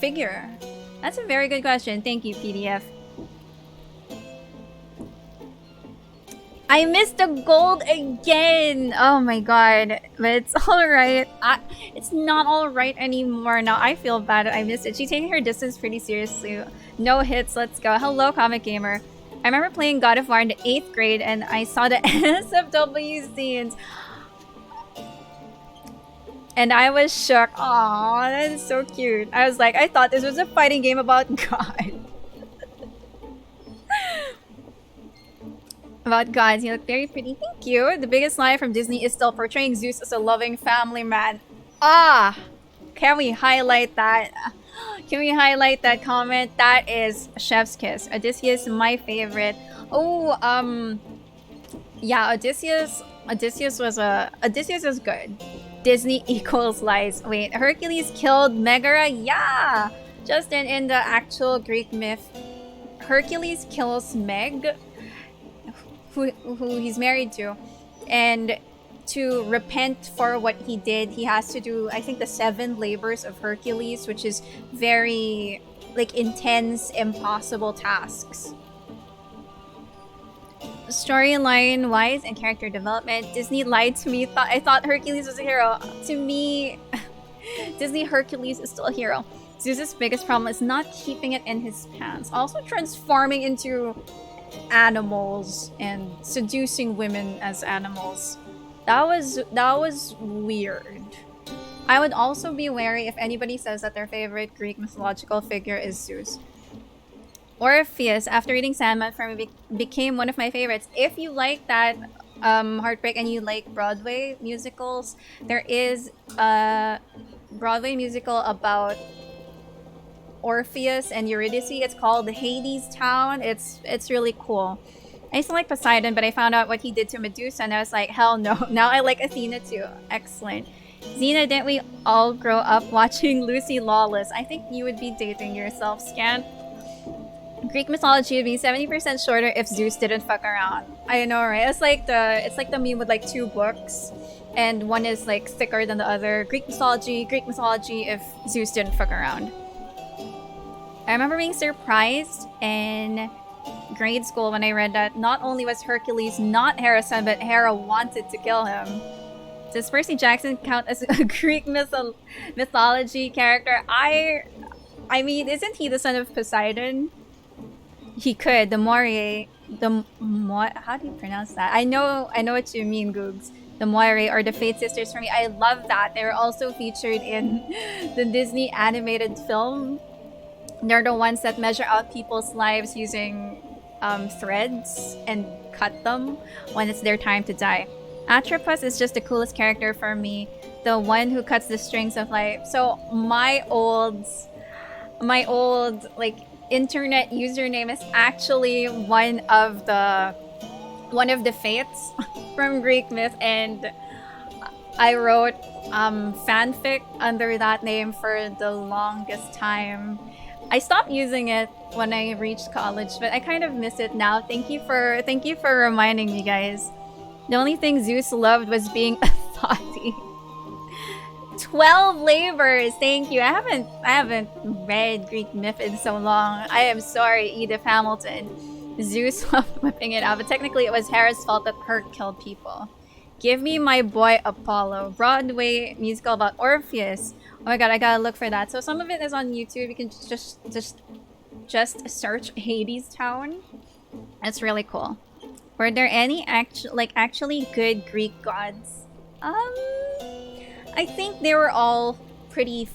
figure? That's a very good question. Thank you, PDF. I missed the gold again! Oh my god. But it's alright. It's not alright anymore now. I feel bad I missed it. She's taking her distance pretty seriously. No hits, let's go. Hello, Comic Gamer. I remember playing God of War in the 8th grade and I saw the SFW scenes. And I was shook. Aww, that is so cute. I was like, I thought this was a fighting game about God. About gods, you look very pretty. Thank you. The biggest lie from Disney is still portraying Zeus as a loving family man. Ah! Can we highlight that? Can we highlight that comment? That is chef's kiss. Odysseus, my favorite. Oh, yeah, Odysseus was good. Disney equals lies. Wait, Hercules killed Megara? Yeah! Justin, in the actual Greek myth, Hercules kills Meg, who he's married to, and to repent for what he did, he has to do, I think, the 7 labors of Hercules, which is very, like, intense, impossible tasks. Storyline wise and character development, Disney lied to me. I thought Hercules was a hero. To me, Disney Hercules is still a hero. Zeus's biggest problem is not keeping it in his pants, also transforming into animals and seducing women as animals. That was weird. I would also be wary if anybody says that their favorite Greek mythological figure is Zeus. Orpheus, after reading Sandman for me, became one of my favorites. If you like that Heartbreak and you like Broadway musicals, there is a Broadway musical about Orpheus and Eurydice. It's called Hades Town. It's really cool. I used to like Poseidon, but I found out what he did to Medusa and I was like, hell no. Now I like Athena too. Excellent. Xena, didn't we all grow up watching Lucy Lawless? I think you would be dating yourself, Scan. Greek mythology would be 70% shorter if Zeus didn't fuck around. I know, right? It's like the meme with like 2 books and one is like thicker than the other. Greek mythology if Zeus didn't fuck around. I remember being surprised in grade school when I read that not only was Hercules not Hera's son, but Hera wanted to kill him. Does Percy Jackson count as a Greek mythology character? I mean, isn't he the son of Poseidon? He could. The Moirae, how do you pronounce that? I know what you mean, Googs. The Moirae or the Fate Sisters for me. I love that. They were also featured in the Disney animated film. They're the ones that measure out people's lives using threads and cut them when it's their time to die. Atropus is just the coolest character for me. The one who cuts the strings of life. So my old like internet username is actually one of the fates from Greek myth, and I wrote fanfic under that name for the longest time. I stopped using it when I reached college, but I kind of miss it now. Thank you for reminding me, guys. The only thing Zeus loved was being a thotty. 12 labors, thank you. I haven't read Greek myth in so long. I am sorry, Edith Hamilton. Zeus loved whipping it out, but technically it was Hera's fault that Herc killed people. Give me my boy Apollo. Broadway musical about Orpheus. Oh my god, I gotta look for that. So some of it is on YouTube. You can just search Hades Town. It's really cool. Were there any actually good Greek gods? I think they were all pretty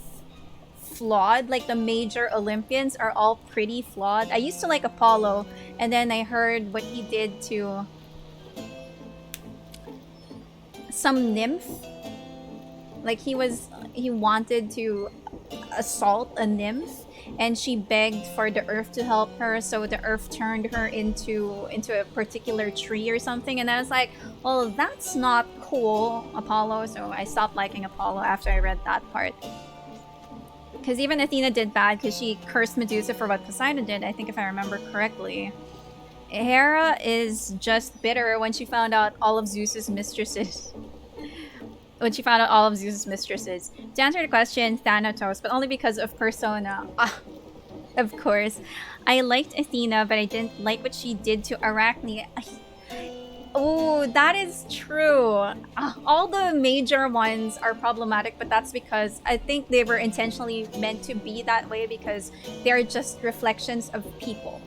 flawed. Like the major Olympians are all pretty flawed. I used to like Apollo, and then I heard what he did to some nymph. Like he wanted to assault a nymph, and she begged for the earth to help her, so the earth turned her into a particular tree or something. And I was like, well, that's not cool, Apollo. So I stopped liking Apollo after I read that part. Because even Athena did bad because she cursed Medusa for what Poseidon did, I think, if I remember correctly. Hera is just bitter when she found out all of Zeus's mistresses. To answer the question, Thanatos, but only because of Persona. Ah, of course. I liked Athena, but I didn't like what she did to Arachne. Oh, that is true. All the major ones are problematic, but that's because I think they were intentionally meant to be that way because they're just reflections of people.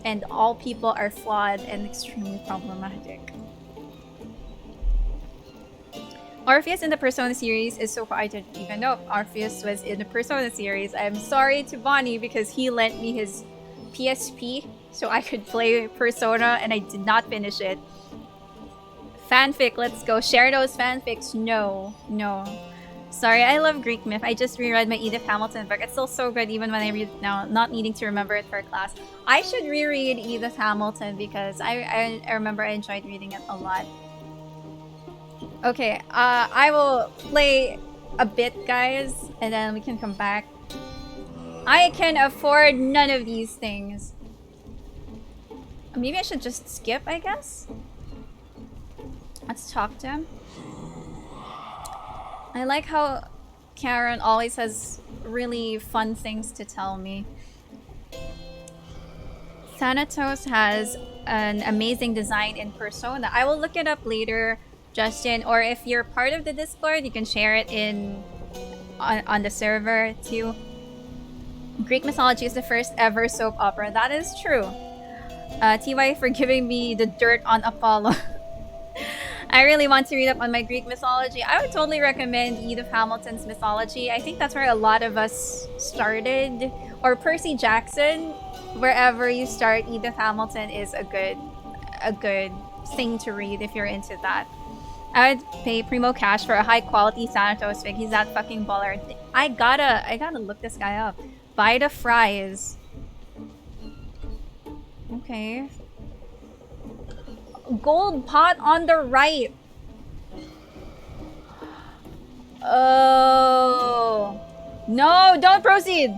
And all people are flawed and extremely problematic. Orpheus in the Persona series is so far. I didn't even know Orpheus was in the Persona series. I'm sorry to Bonnie because he lent me his PSP so I could play Persona and I did not finish it. Fanfic, let's go. Share those fanfics. No. Sorry, I love Greek myth. I just reread my Edith Hamilton book. It's still so good even when I read it now, not needing to remember it for class. I should reread Edith Hamilton because I remember I enjoyed reading it a lot. Okay, I will play a bit, guys, and then we can come back. I can afford none of these things. Maybe I should just skip, I guess? Let's talk to him. I like how Karen always has really fun things to tell me. Thanatos has an amazing design in Persona. I will look it up later, Justin, or if you're part of the Discord, you can share it on the server too. Greek mythology is the first ever soap opera. That is true. TY for giving me the dirt on Apollo. I really want to read up on my Greek mythology. I would totally recommend Edith Hamilton's mythology. I think that's where a lot of us started. Or Percy Jackson. Wherever you start, Edith Hamilton is a good thing to read if you're into that. I would pay Primo cash for a high quality Thanatos fig. He's that fucking baller. I gotta look this guy up. Buy the fries. Okay. Gold pot on the right. Oh. No, don't proceed.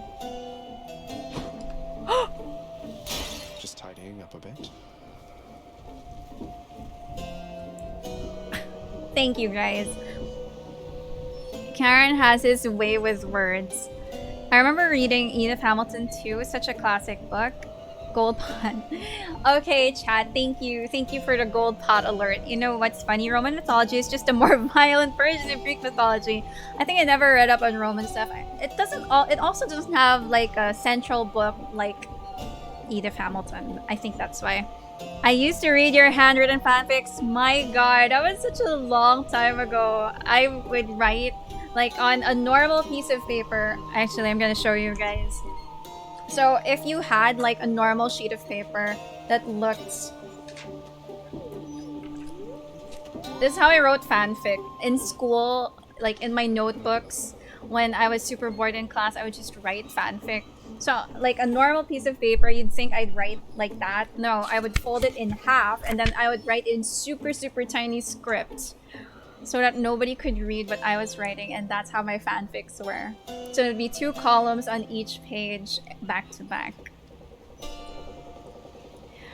Just tidying up a bit. Thank you, guys. Karen has his way with words. I remember reading Edith Hamilton 2, such a classic book. Gold pot. Okay, chat, thank you. Thank you for the gold pot alert. You know what's funny? Roman mythology is just a more violent version of Greek mythology. I think I never read up on Roman stuff. It also doesn't have like a central book like Edith Hamilton. I think that's why. I used to read your handwritten fanfics. My god, that was such a long time ago. I would write like on a normal piece of paper. Actually, I'm gonna show you guys. So if you had like a normal sheet of paper that looked... This is how I wrote fanfic. In school, like in my notebooks, when I was super bored in class, I would just write fanfic. So like a normal piece of paper, you'd think I'd write like that. No, I would fold it in half and then I would write in super tiny script so that nobody could read what I was writing, and that's how my fanfics were. So it would be 2 columns on each page, back to back.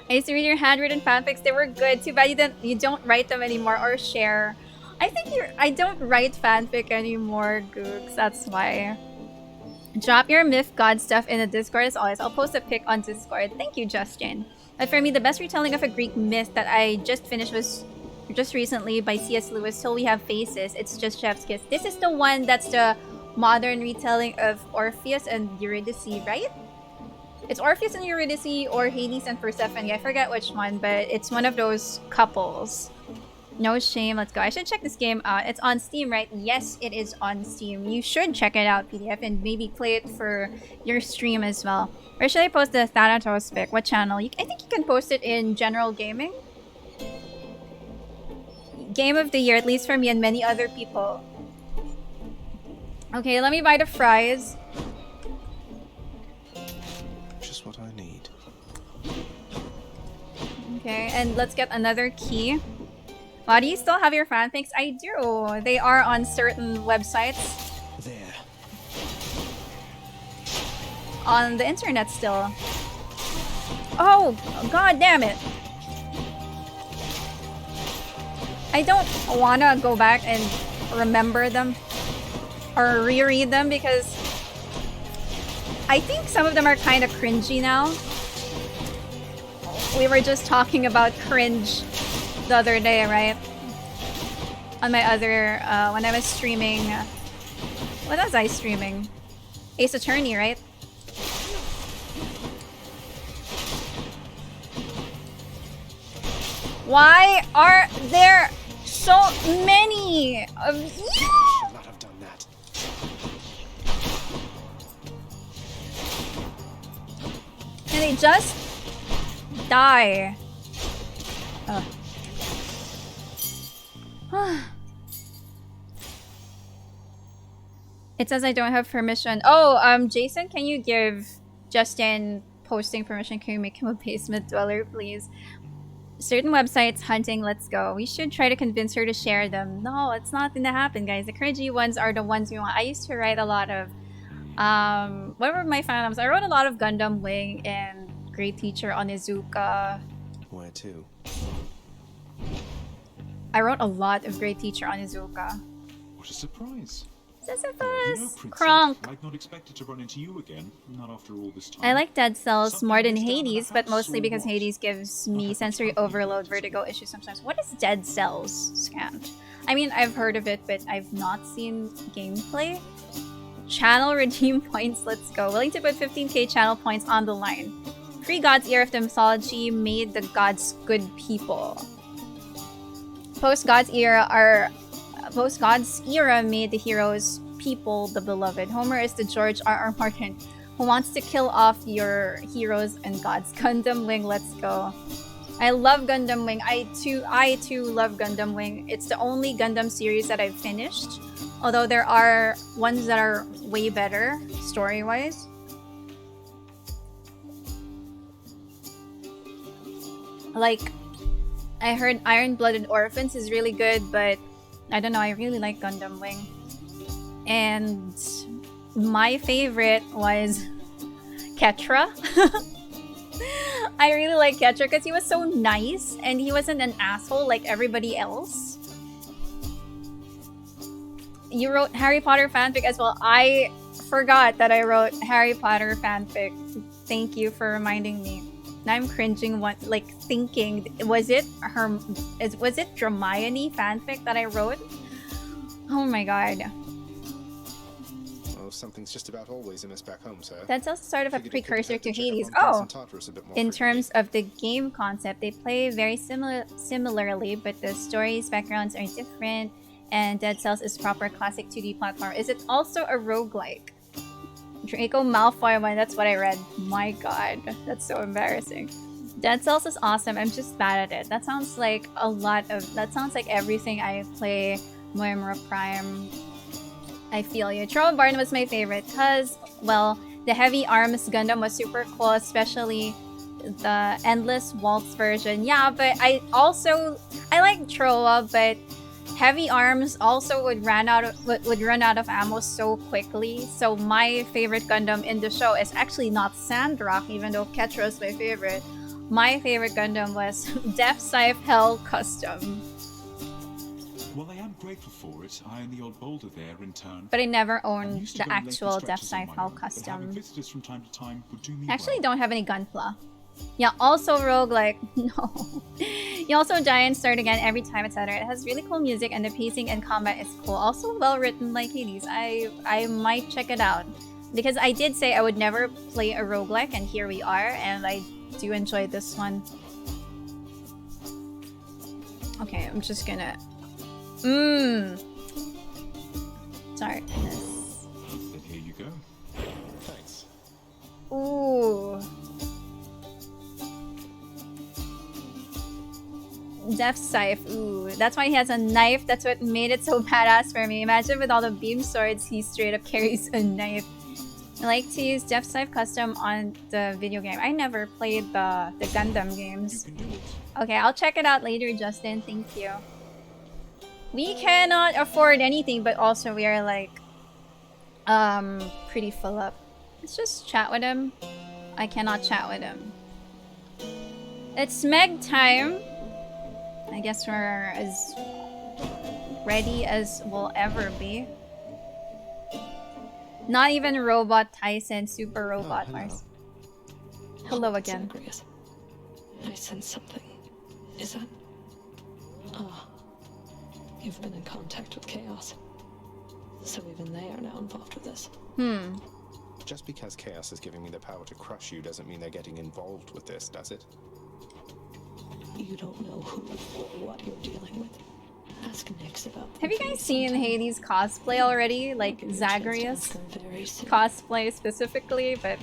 I used to read your handwritten fanfics. They were good. Too bad you don't write them anymore or share. I don't write fanfic anymore, Googs. That's why. Drop your myth god stuff in the Discord as always. I'll post a pic on Discord. Thank you, Justin. But for me, the best retelling of a Greek myth that I just finished was just recently by C.S. Lewis, Till We Have Faces. It's just Chef's Kiss. This is the one that's the modern retelling of Orpheus and Eurydice, right? It's Orpheus and Eurydice or Hades and Persephone. I forget which one, but it's one of those couples. No shame, let's go. I should check this game out. It's on Steam, right? Yes, it is on Steam. You should check it out, PDF, and maybe play it for your stream as well. Where should I post the Thanatos pic? What channel? I think you can post it in General Gaming. Game of the year, at least for me and many other people. Okay, let me buy the fries. Just what I need. Okay, and let's get another key. Wow, do you still have your fanfics? I do. They are on certain websites. There. On the internet still. Oh, god damn it. I don't wanna go back and remember them or reread them because I think some of them are kind of cringy now. We were just talking about cringe the other day, right? On my other, when I was streaming, what was I streaming? Ace Attorney, right? Why are there so many of you? Should not have done that. Can they just die? It says I don't have permission. Oh, Jason, can you give Justin posting permission? Can you make him a basement dweller, please? Certain websites hunting, let's go. We should try to convince her to share them. No, it's not gonna happen, guys. The cringy ones are the ones we want. I used to write a lot of, what were my fandoms? I wrote a lot of Gundam Wing and Great Teacher Onizuka. Where to? I wrote a lot of Great Teacher Onizuka. What a surprise. Sisyphus! Princess, Kronk! I'd not expected to run into you again, not after all this time. I like Dead Cells more than Something is Hades, down but the house, mostly or because what? Hades gives me sensory overload, vertigo issues sometimes. What is Dead Cells, Scant? I mean, I've heard of it, but I've not seen gameplay. Channel redeem points, let's go. Willing to put 15k channel points on the line. Pre-God's era of the mythology made the gods good people. Post-God's era made the heroes people the beloved. Homer is the George R.R. Martin who wants to kill off your heroes and gods. Gundam Wing, let's go. I love Gundam Wing. I too love Gundam Wing. It's the only Gundam series that I've finished. Although there are ones that are way better story-wise. Like, I heard Iron-Blooded Orphans is really good, but I don't know, I really like Gundam Wing. And my favorite was Ketra. I really like Ketra because he was so nice and he wasn't an asshole like everybody else. You wrote Harry Potter fanfic as well. I forgot that I wrote Harry Potter fanfic. Thank you for reminding me. Now I'm cringing, thinking, was it Hermione fanfic that I wrote? Oh my god. Well, something's just about always a miss back home, sir. That's also sort of a precursor to Hades. In In terms of the game concept, they play very similarly, but the stories, backgrounds are different, and Dead Cells is proper classic 2D platform. Is it also a roguelike? Draco Malfoy one, that's what I read. My god, that's so embarrassing. Dead Cells is awesome, I'm just bad at it. That sounds like everything I play Moemura Prime. I feel you. Troll Barn was my favorite because, well, the Heavy Arms Gundam was super cool, especially the Endless Waltz version. Yeah, but I like Troa, but Heavy Arms also would run out of ammo so quickly. So my favorite Gundam in the show is actually not Sandrock, even though Ketra is my favorite. My favorite Gundam was Def Scythe Hell Custom. Well, I am grateful for it. I and the old boulder there in turn. But I never I'm owned used to the going lengthy actual Def stretches on Scythe my Hell own, but having Custom. visitors from time to time would do me I actually well. don't have any Gunpla. Yeah, also roguelike. No. You also die and start again every time, etc. It has really cool music and the pacing and combat is cool. Also well written like Hades. I might check it out. Because I did say I would never play a roguelike, and here we are, and I do enjoy this one. Okay, I'm just gonna... Sorry. Then here you go. Thanks. Ooh. Def Scythe. Ooh. That's why he has a knife. That's what made it so badass for me. Imagine with all the beam swords, he straight up carries a knife. I like to use Def Scythe Custom on the video game. I never played the Gundam games. You can do it. Okay, I'll check it out later, Justin. Thank you. We cannot afford anything, but also we are like, pretty full up. Let's just chat with him. I cannot chat with him. It's Meg time. I guess we're as ready as we'll ever be. Not even Robot Tyson, Super Robot Mars. Hello again. Zagreus. I sense something. Is that... Ah, you've been in contact with Chaos. So even they are now involved with this. Just because Chaos is giving me the power to crush you doesn't mean they're getting involved with this, does it? You don't know who or what you're dealing with. Ask Nyx about. Have you guys seen Hades cosplay already? Like Zagreus cosplay specifically, but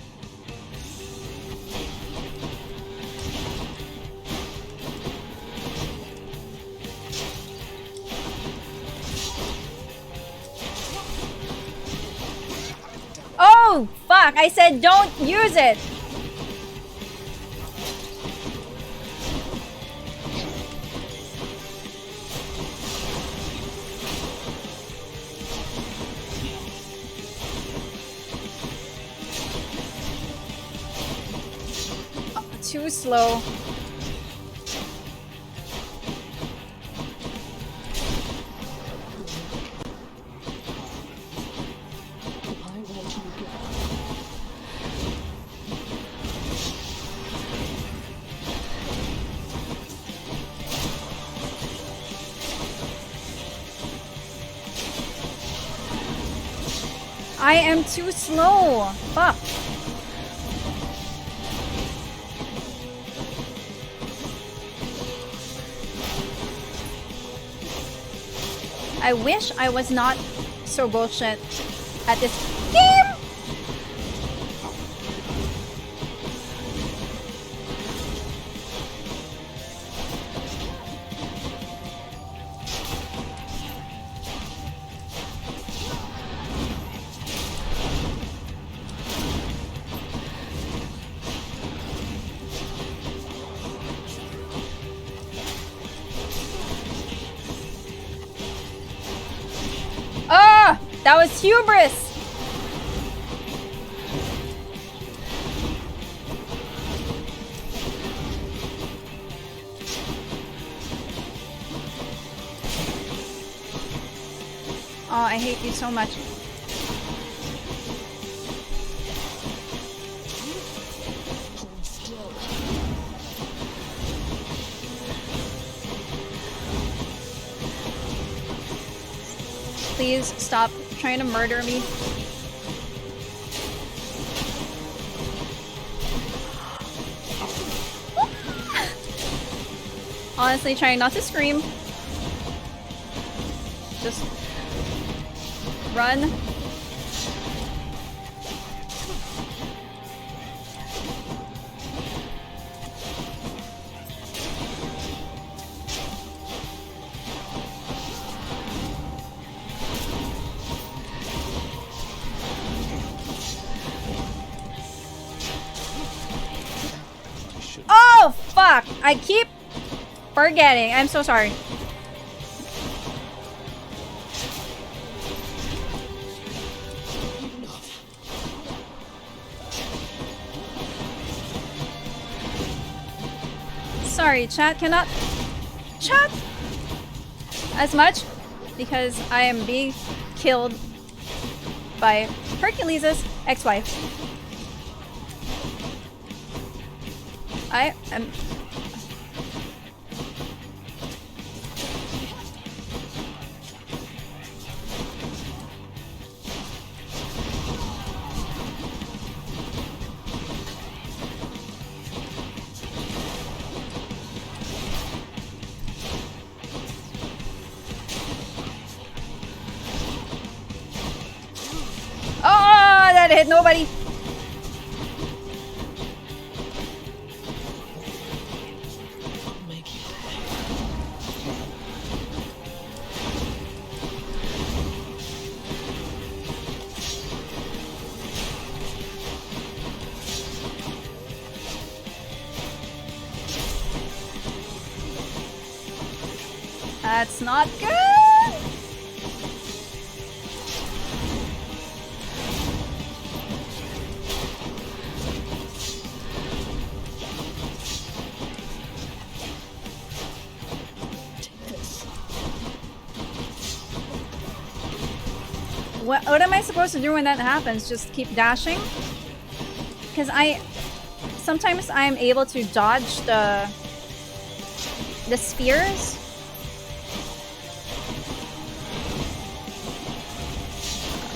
oh fuck, I said don't use it. Too slow. I am too slow. Fuck. I wish I was not so bullshit at this game. That was hubris! Oh, I hate you so much. Please stop trying to murder me. Honestly, trying not to scream. Just run. Oh, fuck! I keep forgetting. I'm so sorry. Sorry, chat cannot chat as much because I am being killed by Hercules' ex-wife. I am... Oh, that hit nobody. That's not good. What am I supposed to do when that happens? Just keep dashing? Because sometimes I'm able to dodge the spheres,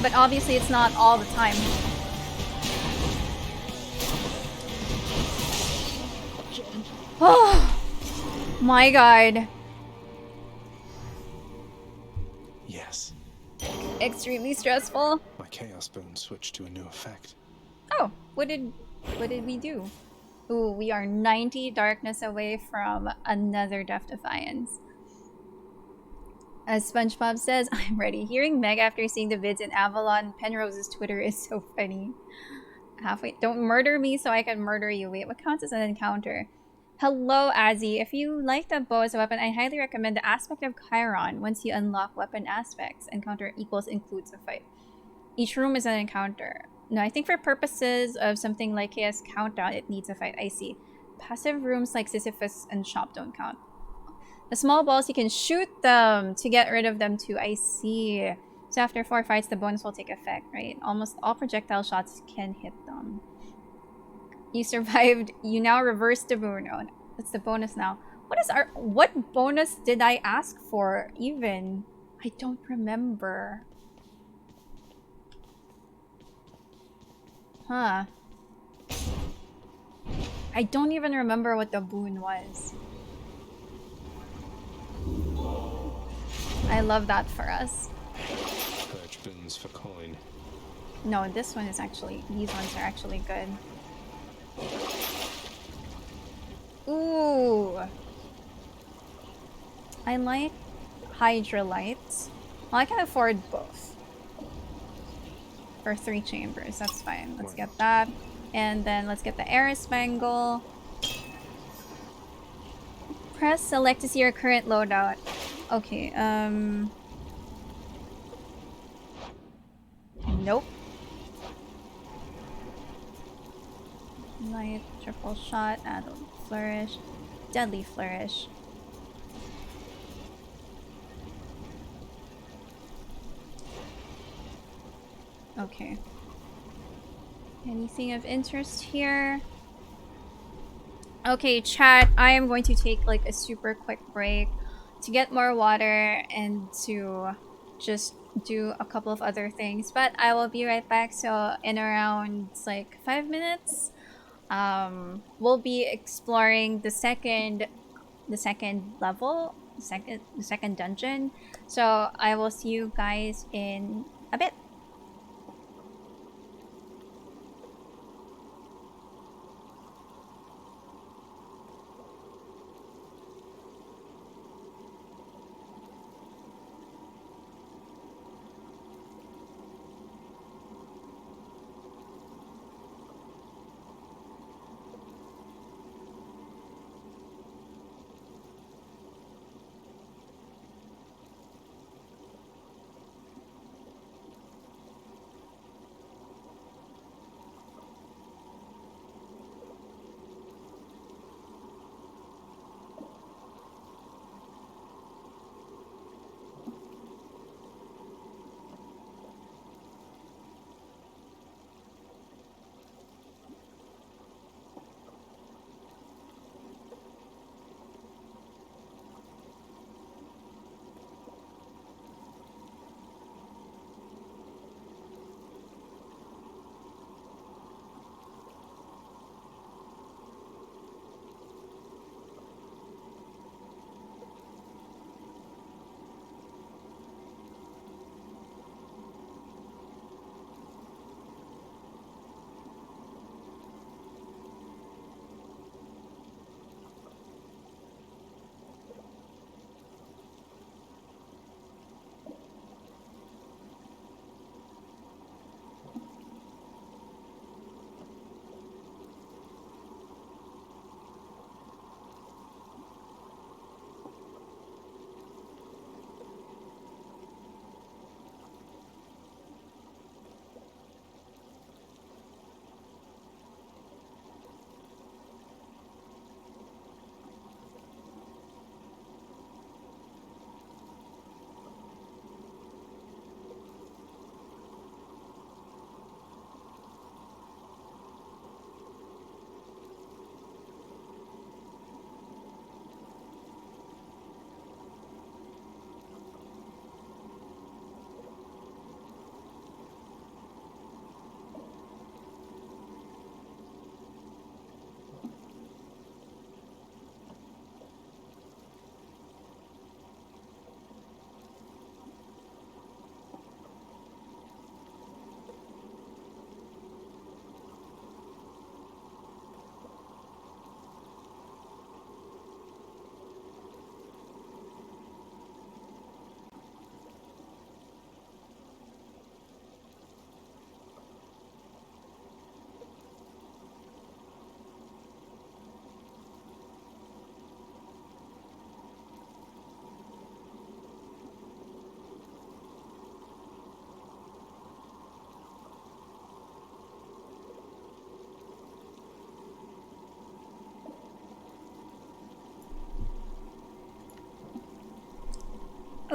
but obviously it's not all the time. Oh my god. Yes. Extremely stressful. My Chaos Bone switched to a new effect. Oh, what did we do? Ooh, we are 90 darkness away from another Death Defiance. As SpongeBob says, I'm ready. Hearing Meg after seeing the vids in Avalon Penrose's Twitter is so funny. Halfway. Don't murder me so I can murder you. Wait, what counts as an encounter? Hello, Azzy. If you like the bow as a weapon, I highly recommend the aspect of Chiron. Once you unlock weapon aspects, encounter equals includes a fight. Each room is an encounter. No, I think for purposes of something like Chaos Countdown, it needs a fight. I see. Passive rooms like Sisyphus and Shop don't count. The small balls, you can shoot them to get rid of them too. I see. So after 4 fights, the bonus will take effect, right? Almost all projectile shots can hit them. You survived. You now reverse the boon. Oh, no. That's the bonus now. What bonus did I ask for even? I don't remember. Huh. I don't even remember what the boon was. I love that for us. Purge boons for coin. No, this one is actually... These ones are actually good. Ooh. I like Hydrolytes. Well, I can afford both. For 3 chambers, that's fine. Let's get that. And then let's get the Aerospangle. Press select to see your current loadout. Okay, nope. Light, triple shot, adult flourish, deadly flourish. Okay. Anything of interest here? Okay, chat, I am going to take like a super quick break to get more water and to just do a couple of other things, but I will be right back. So in around like 5 minutes, we'll be exploring the second level, the second dungeon. So I will see you guys in a bit.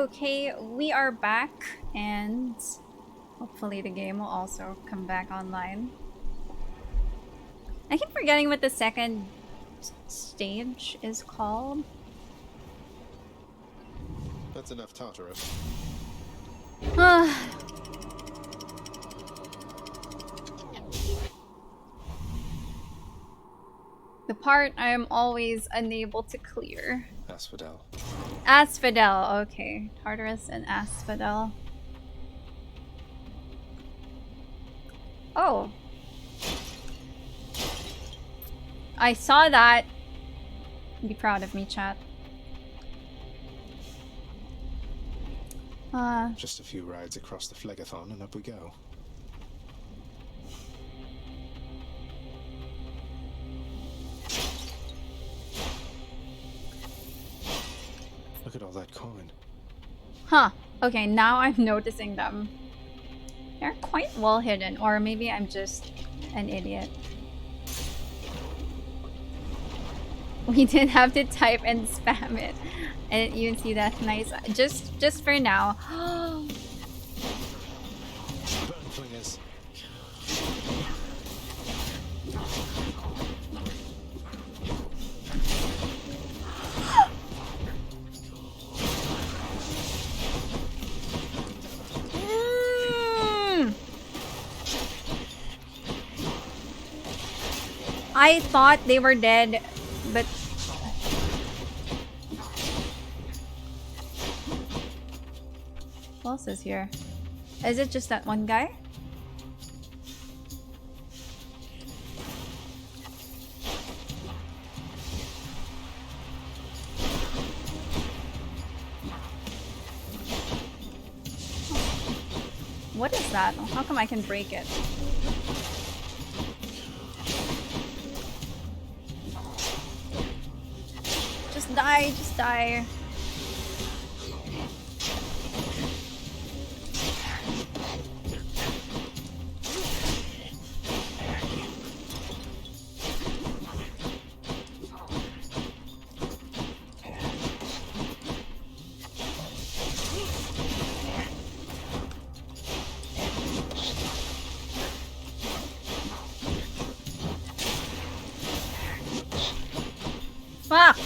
Okay, we are back, and hopefully the game will also come back online. I keep forgetting what the second stage is called. That's enough Tartarus. The part I am always unable to clear. Asphodel. Asphodel, okay. Tartarus and Asphodel. Oh. I saw that. Be proud of me, chat. Just a few rides across the Phlegathon and up we go. Look at all that coin. Huh. Okay, now I'm noticing them. They're quite well hidden, or maybe I'm just an idiot. We didn't have to type and spam it. I didn't even see that. Nice. Just for now. Burn flingers. I thought they were dead, but who else is here? Is it just that one guy? What is that? How come I can break it? Just die, just die. Ah!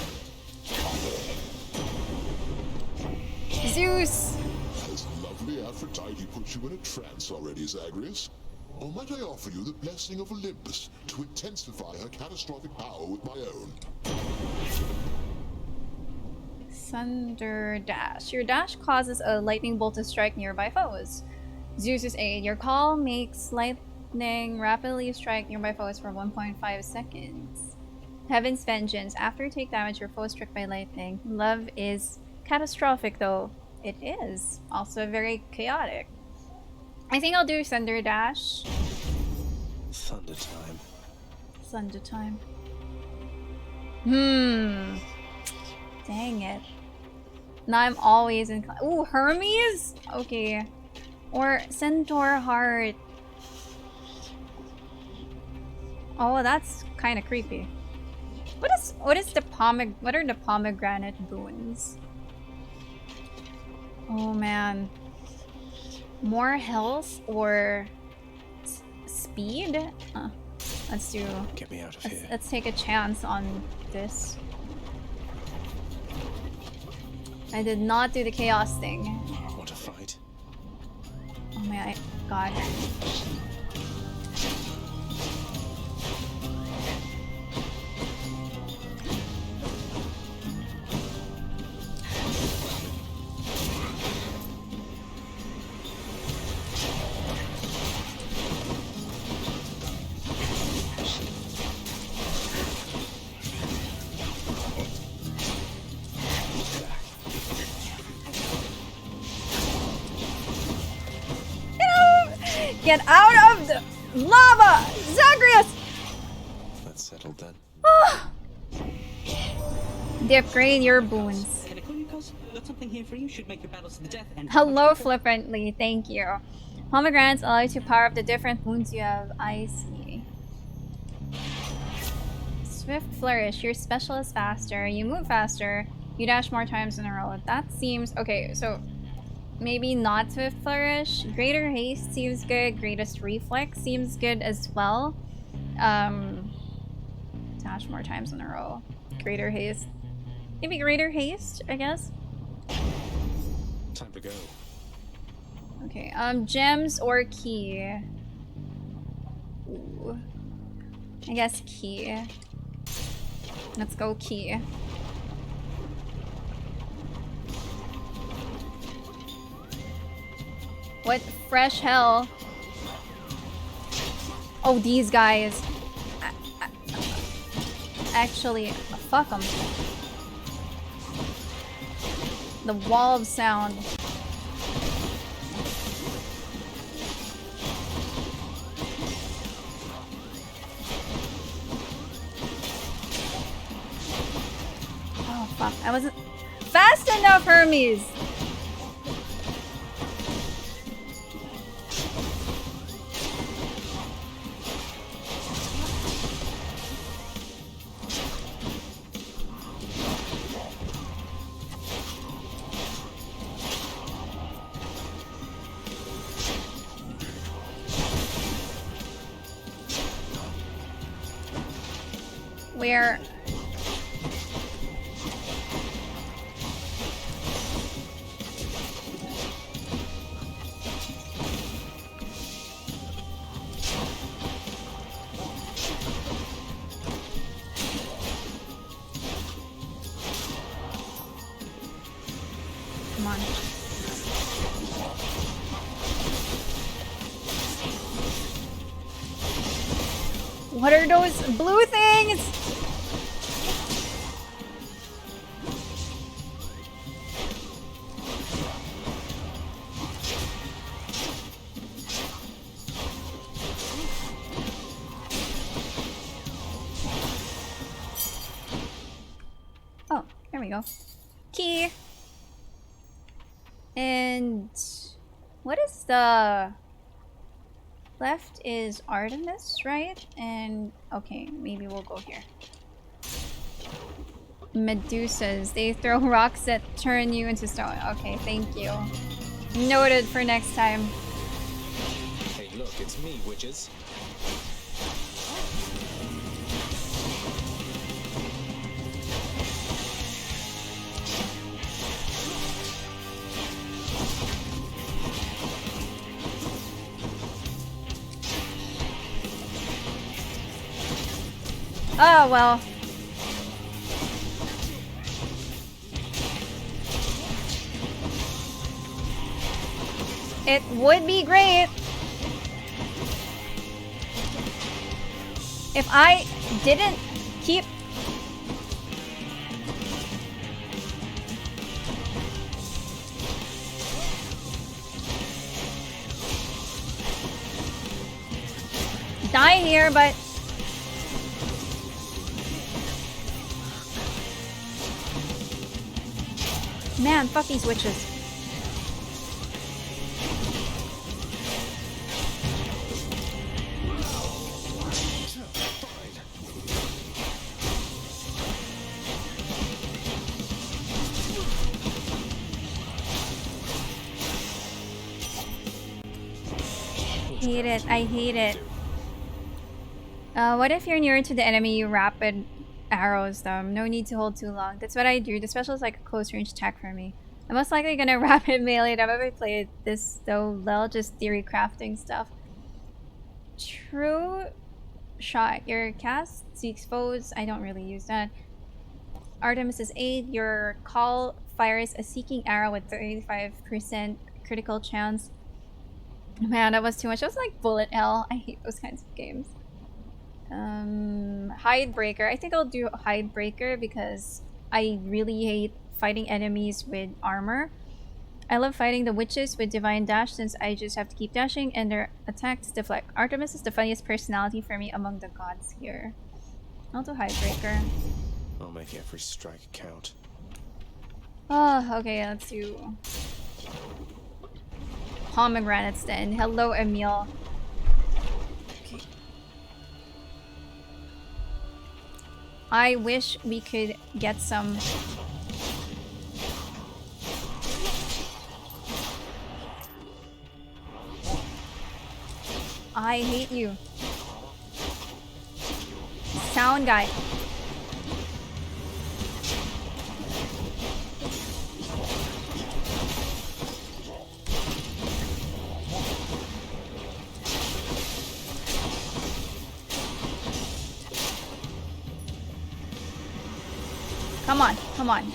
Zeus! Has lovely Aphrodite put you in a trance already, Zagreus? Or might I offer you the blessing of Olympus to intensify her catastrophic power with my own? Thunder Dash. Your dash causes a lightning bolt to strike nearby foes. Zeus's aid. Your call makes lightning rapidly strike nearby foes for 1.5 seconds. Heaven's Vengeance. After you take damage, your foe is struck by lightning. Love is catastrophic, though. It is. Also very chaotic. I think I'll do Thunder Dash. Thunder time. Thunder time. Dang it. Now I'm always in. Ooh, Hermes? Okay. Or Centaur Heart. Oh, that's kind of creepy. What are the pomegranate boons? Oh man. More health or speed? Let's do. Get me out of here. Let's take a chance on this. I did not do the chaos thing. What a fight. Oh my god. Get out of the lava! Zagreus! That's settled then. They upgrade your boons. Can I call you, cuz? Got something here for you. Should make your battles to the death and Hello, flippantly. Thank you. Pomegranates allow you to power up the different boons you have. I see. Swift Flourish. Your special is faster. You move faster. You dash more times in a row. That seems... Okay, so... Maybe not Swift Flourish. Greater Haste seems good. Greatest Reflex seems good as well. Dash more times in a row. Greater Haste. Maybe Greater Haste, I guess. Time to go. Okay, gems or key? Ooh. I guess key. Let's go key. What fresh hell? Oh, these guys. Actually, fuck them. The wall of sound. Oh, fuck. I wasn't fast enough, Hermes! Where? Come on. What are those blue things? Oh, there we go. Key. And what is the left is Artemis, right? And okay, maybe we'll go here. Medusas. They throw rocks that turn you into stone. Okay, thank you. Noted for next time. Hey, look, it's me, witches. Oh, well. It would be great if I didn't keep die here, but man, fuck these witches. Hate it. I hate it. What if you're near to the enemy, you rapid arrows them? No need to hold too long. That's what I do. The special is like a close range attack for me. I'm most likely gonna rapid melee. I've ever played this though. Lel, just theory crafting stuff. True shot. Your cast seeks foes. I don't really use that. Artemis's aid. Your call fires a seeking arrow with 35% critical chance. Man, that was too much. That was like bullet hell. I hate those kinds of games. Hidebreaker. I think I'll do Hidebreaker because I really hate fighting enemies with armor. I love fighting the witches with Divine Dash since I just have to keep dashing and their attacks deflect. Artemis is the funniest personality for me among the gods here. I'll do Hidebreaker. I'll make every strike count. Oh, okay, let's do pomegranates then. Hello, Emil. Okay. I wish we could get some I hate you. Sound guy. Come on, come on.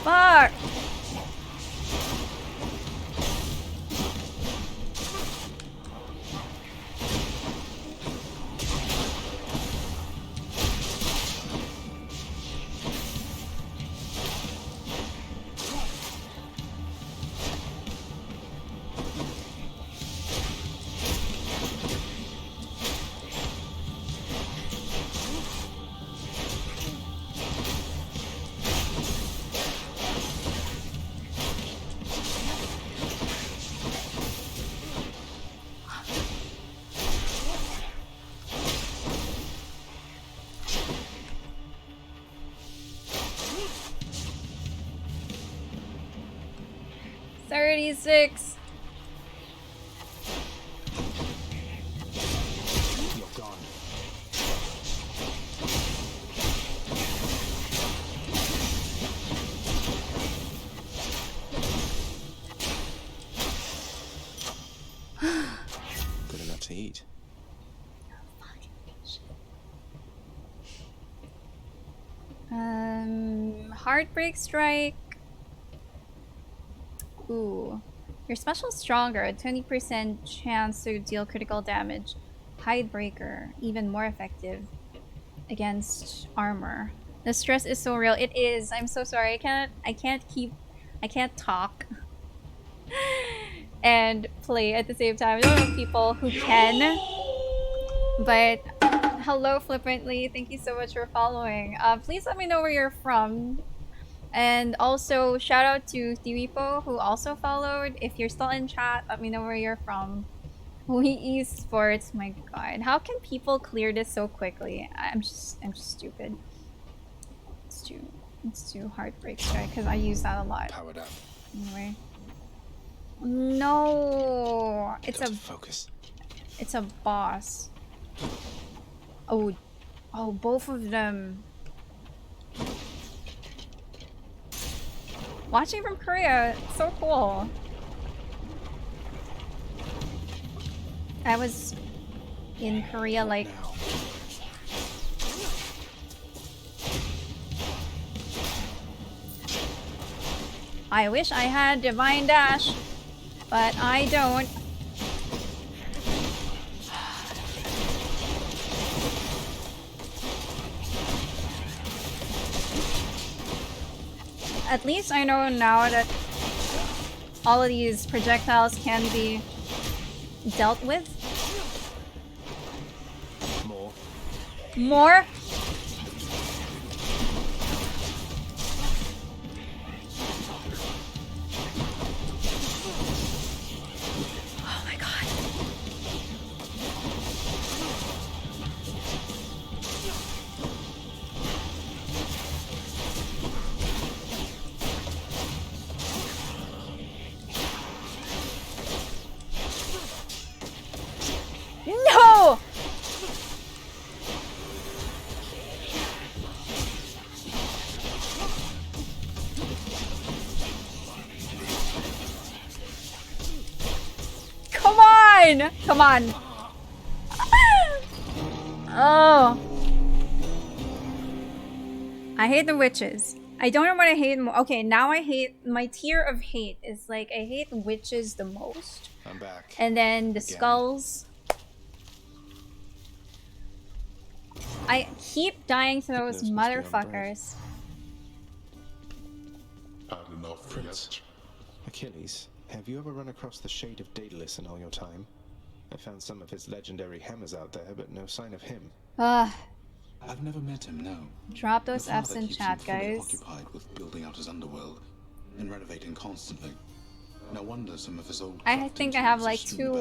Fuck! "36." You're gone. Good enough to eat. Heartbreak Strike. Ooh. Your special stronger, 20% chance to deal critical damage. Hidebreaker, even more effective against armor. The stress is so real. It is. I'm so sorry. I can't talk and play at the same time. I don't know people who can, but hello Flippantly. Thank you so much for following. Please let me know where you're from. And also, shout out to Thiwipo, who also followed. If you're still in chat, let me know where you're from. We esports, my god. How can people clear this so quickly? I'm just stupid. It's too Heartbreak Strike, because I use that a lot. Powered up. Anyway. No! Focus. It's a boss. Oh, both of them. Watching from Korea, so cool. I was in Korea like I wish I had Divine Dash, but I don't. At least I know now that all of these projectiles can be dealt with. More? Oh my god. No! Come on! Come on. Oh. I hate the witches. I don't know what I hate more. Okay, now I hate, my tier of hate is like, I hate witches the most. I'm back. And then the skulls. I keep dying to those motherfuckers. Had enough yet? Achilles, have you ever run across the shade of Daedalus in all your time? I found some of his legendary hammers out there, but no sign of him. I've never met him, no. Drop those The father F's in keeps chat, him fully guys. occupied with building out his underworld. and renovating constantly. No wonder some of his old I think I have like two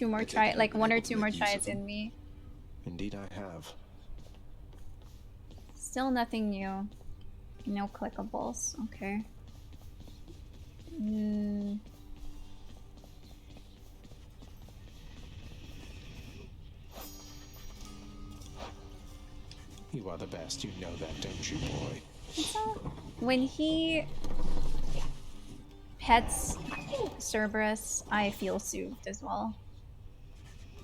more tries, like one or two more tries in me. Indeed I have. Still nothing new. No clickables. Okay. You are the best, you know that, don't you, boy? When he pets Cerberus, I feel soothed as well.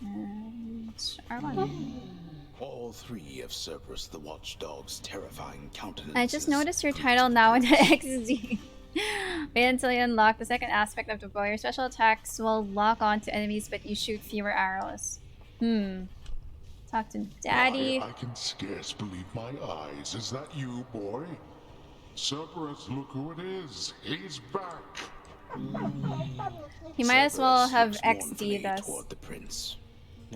And Armand. All three of Cerberus the Watchdog's terrifying countenance. I just noticed your title now in the XD. Wait until you unlock the second aspect of the bow. Your special attacks will lock on to enemies, but you shoot fewer arrows. Talk to Daddy. I can scarce believe my eyes. Is that you, boy? Cerberus, look who it is. He's back. He might as well have XD'd us. The prince.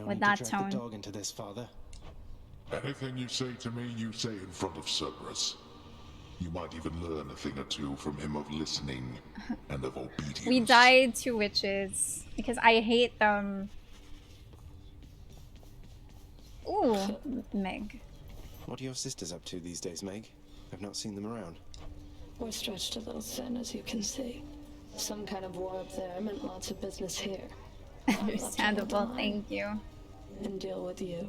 With that tone. The dog into this, father. Anything you say to me, you say in front of Cerberus. You might even learn a thing or two from him of listening and of obedience. We died to witches because I hate them. Ooh, Meg. What are your sisters up to these days, Meg? I've not seen them around. We're stretched a little thin, as you can see. Some kind of war up there meant lots of business here. Understandable, thank you. And deal with you.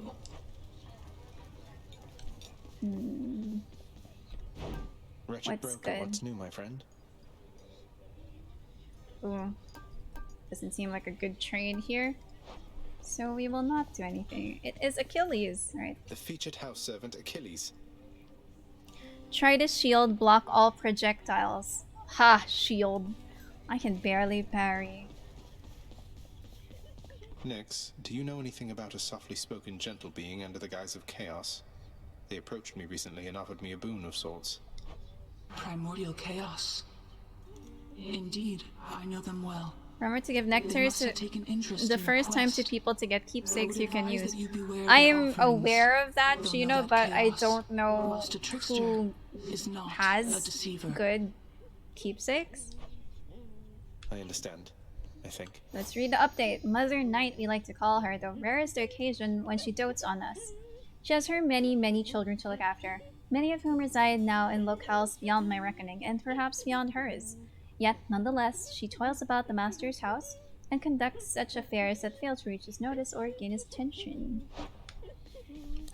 Wretched broker, what's new, my friend? Ooh. Doesn't seem like a good trade here. So we will not do anything. It is Achilles, right? The featured house servant Achilles. Try to shield, block all projectiles. Ha, shield. I can barely parry. Nyx, do you know anything about a softly spoken gentle being under the guise of chaos? They approached me recently and offered me a boon of sorts. Primordial chaos. Indeed, I know them well. Remember to give nectars the first time to people to get keepsakes you can use. I am aware of that, Gino, but I don't know who has good keepsakes. I understand, I think. Let's read the update. Mother Night, we like to call her, the rarest occasion when she dotes on us. She has her many, many children to look after, many of whom reside now in locales beyond my reckoning, and perhaps beyond hers. Yet, nonetheless, she toils about the master's house and conducts such affairs that fail to reach his notice or gain his attention.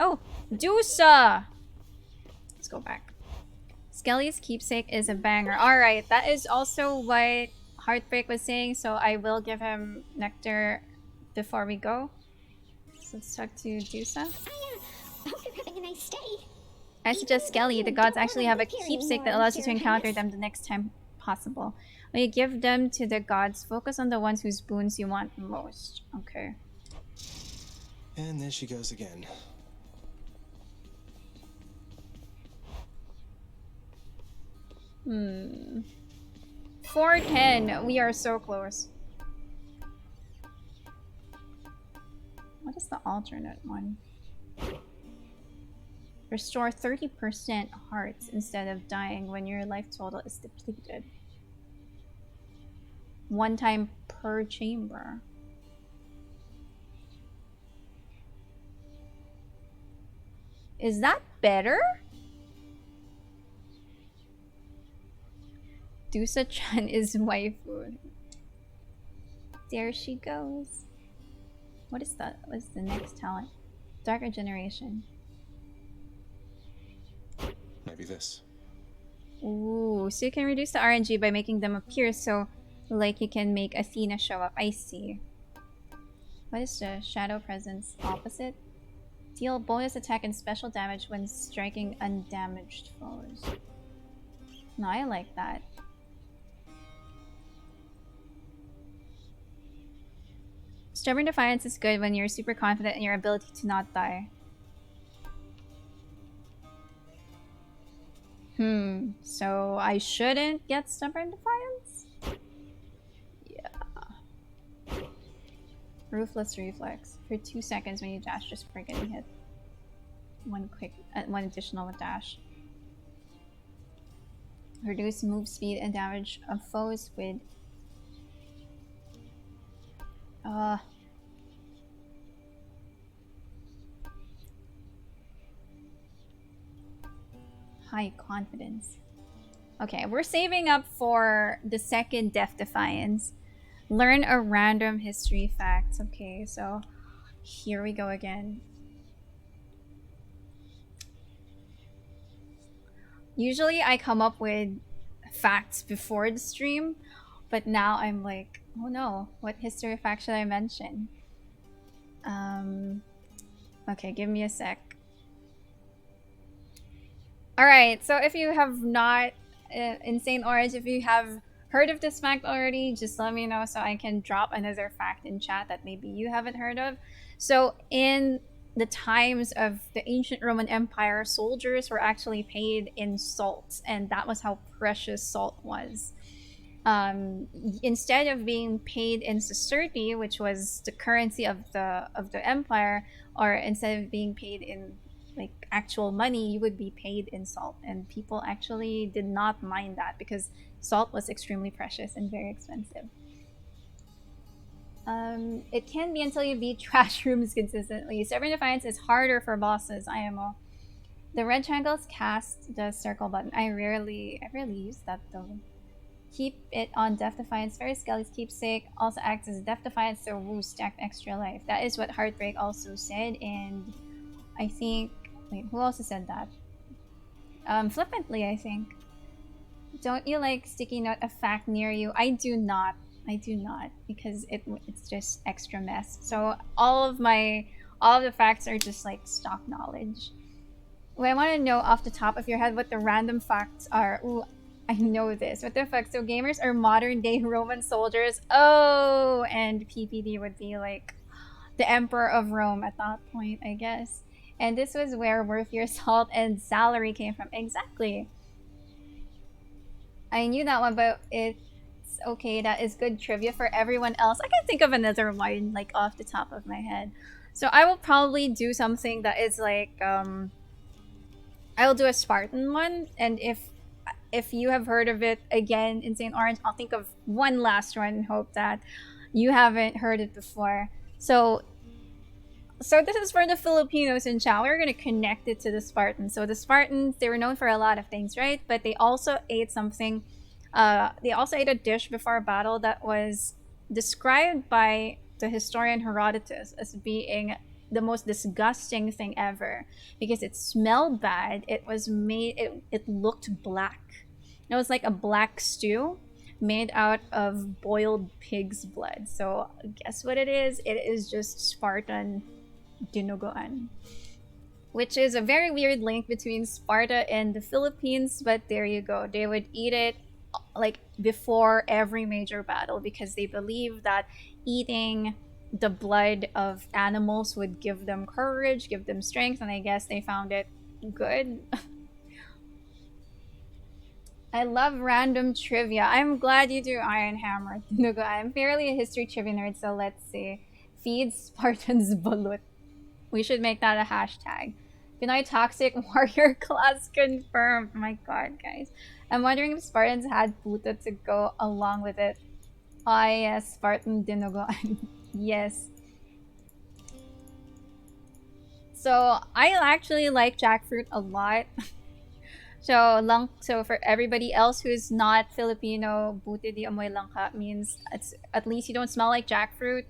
Oh, Dusa! Let's go back. Skelly's keepsake is a banger. Alright, that is also what Heartbreak was saying, so I will give him nectar before we go. So let's talk to Dusa. I hope you're having a nice day. I suggest Skelly. The gods actually have a keepsake that allows you to encounter them the next time possible. When you give them to the gods, focus on the ones whose boons you want most. Okay. And there she goes again. Hmm. 410. We are so close. What is the alternate one? Restore 30% hearts instead of dying when your life total is depleted. One time per chamber. Is that better? Dusa-chan is waifu. There she goes. What is that? What's the next talent? Darker Generation. Maybe this. Ooh, so you can reduce the RNG by making them appear, so like you can make Athena show up. I see. What is the Shadow Presence opposite? Deal bonus attack and special damage when striking undamaged foes. No, I like that. Stubborn Defiance is good when you're super confident in your ability to not die. So I shouldn't get Stubborn Defiance? Yeah. Ruthless Reflex. For 2 seconds when you dash, just for getting hit. One additional with dash. Reduce move speed and damage of foes with high confidence. Okay, we're saving up for the second Death Defiance. Learn a random history fact. Okay, so here we go again. Usually I come up with facts before the stream, but now I'm like, oh no, what history fact should I mention? Okay, give me a sec. Alright, so if you have not, Insane Orange, if you have heard of this fact already, just let me know so I can drop another fact in chat that maybe you haven't heard of. So in the times of the ancient Roman Empire, soldiers were actually paid in salt, and that was how precious salt was. Instead of being paid in sesterti, which was the currency of the empire, or instead of being paid in like actual money, you would be paid in salt, and people actually did not mind that because salt was extremely precious and very expensive. It can be until you beat trash rooms consistently. Stubborn Defiance is harder for bosses, IMO. The red triangles cast the circle button. I rarely use that though. Keep it on Death Defiance first. Skelly's keepsake also acts as Death Defiance, so woo, stacked extra life. That is what Heartbreak also said, and I think... Wait, who also said that? Flippantly, I think. Don't you like sticky note a fact near you? I do not. I do not, because it's just extra mess. So all of the facts are just like stock knowledge. Well, I want to know off the top of your head what the random facts are. Ooh, I know this. What the fuck? So gamers are modern day Roman soldiers. Oh, and PPD would be like the Emperor of Rome at that point, I guess. And this was where worth your salt and salary came from. Exactly. I knew that one, but it's okay. That is good trivia for everyone else. I can think of another one, like, off the top of my head. So I will probably do something that is like, I will do a Spartan one, and if you have heard of it, again, Insane Orange, I'll think of one last one and hope that you haven't heard it before. So this is for the Filipinos in chat. We're going to connect it to the Spartans. So the Spartans, they were known for a lot of things, right? But they also ate something. They also ate a dish before a battle that was described by the historian Herodotus as being the most disgusting thing ever because it smelled bad. It was made, it looked black. It was like a black stew made out of boiled pig's blood. So guess what it is? It is just Spartan dinuguan, which is a very weird link between Sparta and the Philippines, but there you go. They would eat it like before every major battle because they believe that eating the blood of animals would give them courage, give them strength, and I guess they found it good. I love random trivia. I'm glad you do, Iron Hammer. I'm fairly a history trivia nerd, so let's see. Feed Spartans balut. We should make that a hashtag. Pinoy Toxic Warrior class confirmed. Oh my god, guys. I'm wondering if Spartans had puto to go along with it. Ah, yes, Spartan dinuguan. Yes. So, I actually like jackfruit a lot. So for everybody else who's not Filipino, buti di amoy langka means at least you don't smell like jackfruit.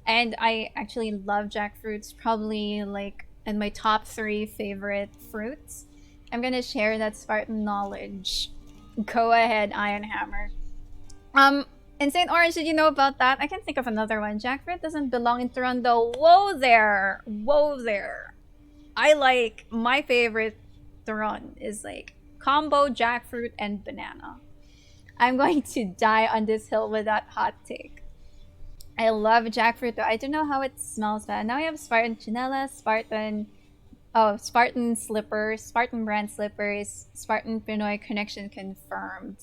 And I actually love jackfruits, probably like in my top 3 favorite fruits. I'm gonna share that Spartan knowledge. Go ahead, Iron Hammer. Insane Orange, did you know about that? I can think of another one. Jackfruit doesn't belong in Toronto. Whoa there! Whoa there! I like, my favorite Turon is like combo jackfruit and banana. I'm going to die on this hill with that hot take. I love jackfruit though. I don't know how it smells bad. Now we have Spartan Chinella, Spartan slippers, Spartan brand slippers, Spartan Pinoy connection confirmed.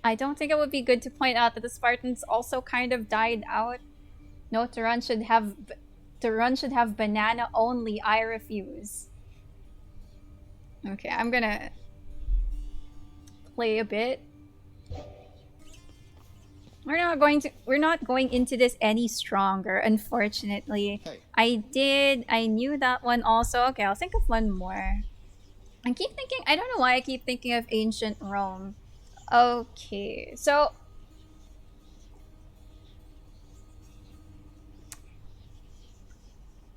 I don't think it would be good to point out that the Spartans also kind of died out. No, Turon should have banana only. I refuse. Okay, I'm gonna play a bit. We're not going into this any stronger, unfortunately. Hey. I knew that one also. Okay, I'll think of one more. I keep thinking, I don't know why I keep thinking of ancient Rome. Okay, so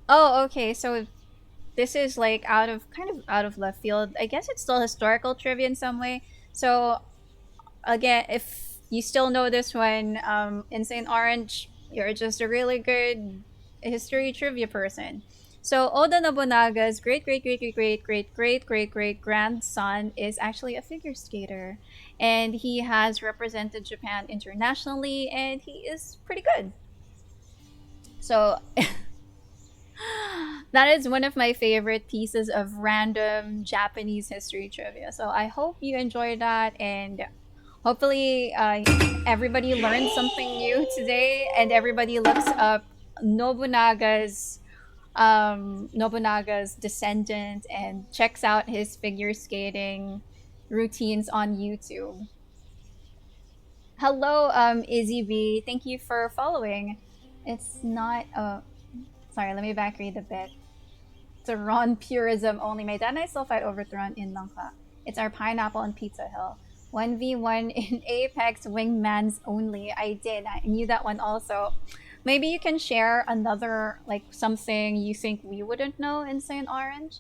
oh, okay, so this is like kind of out of left field. I guess it's still historical trivia in some way. So again, if you still know this one, Insane Orange, you're just a really good history trivia person. So Oda Nobunaga's great grandson is actually a figure skater, and he has represented Japan internationally, and he is pretty good. So that is one of my favorite pieces of random Japanese history trivia. So I hope you enjoyed that, and hopefully everybody learned something new today, and everybody looks up Nobunaga's Nobunaga's descendant and checks out his figure skating routines on YouTube. Hello, Izzy B. Thank you for following. It's not. Sorry. Let me back read a bit. Turon purism only. My dad and I still fight over Turon in Langka. It's our pineapple on Pizza Hill. 1v1 in Apex Wingmans only. I did. I knew that one also. Maybe you can share another, like, something you think we wouldn't know in Saint Orange?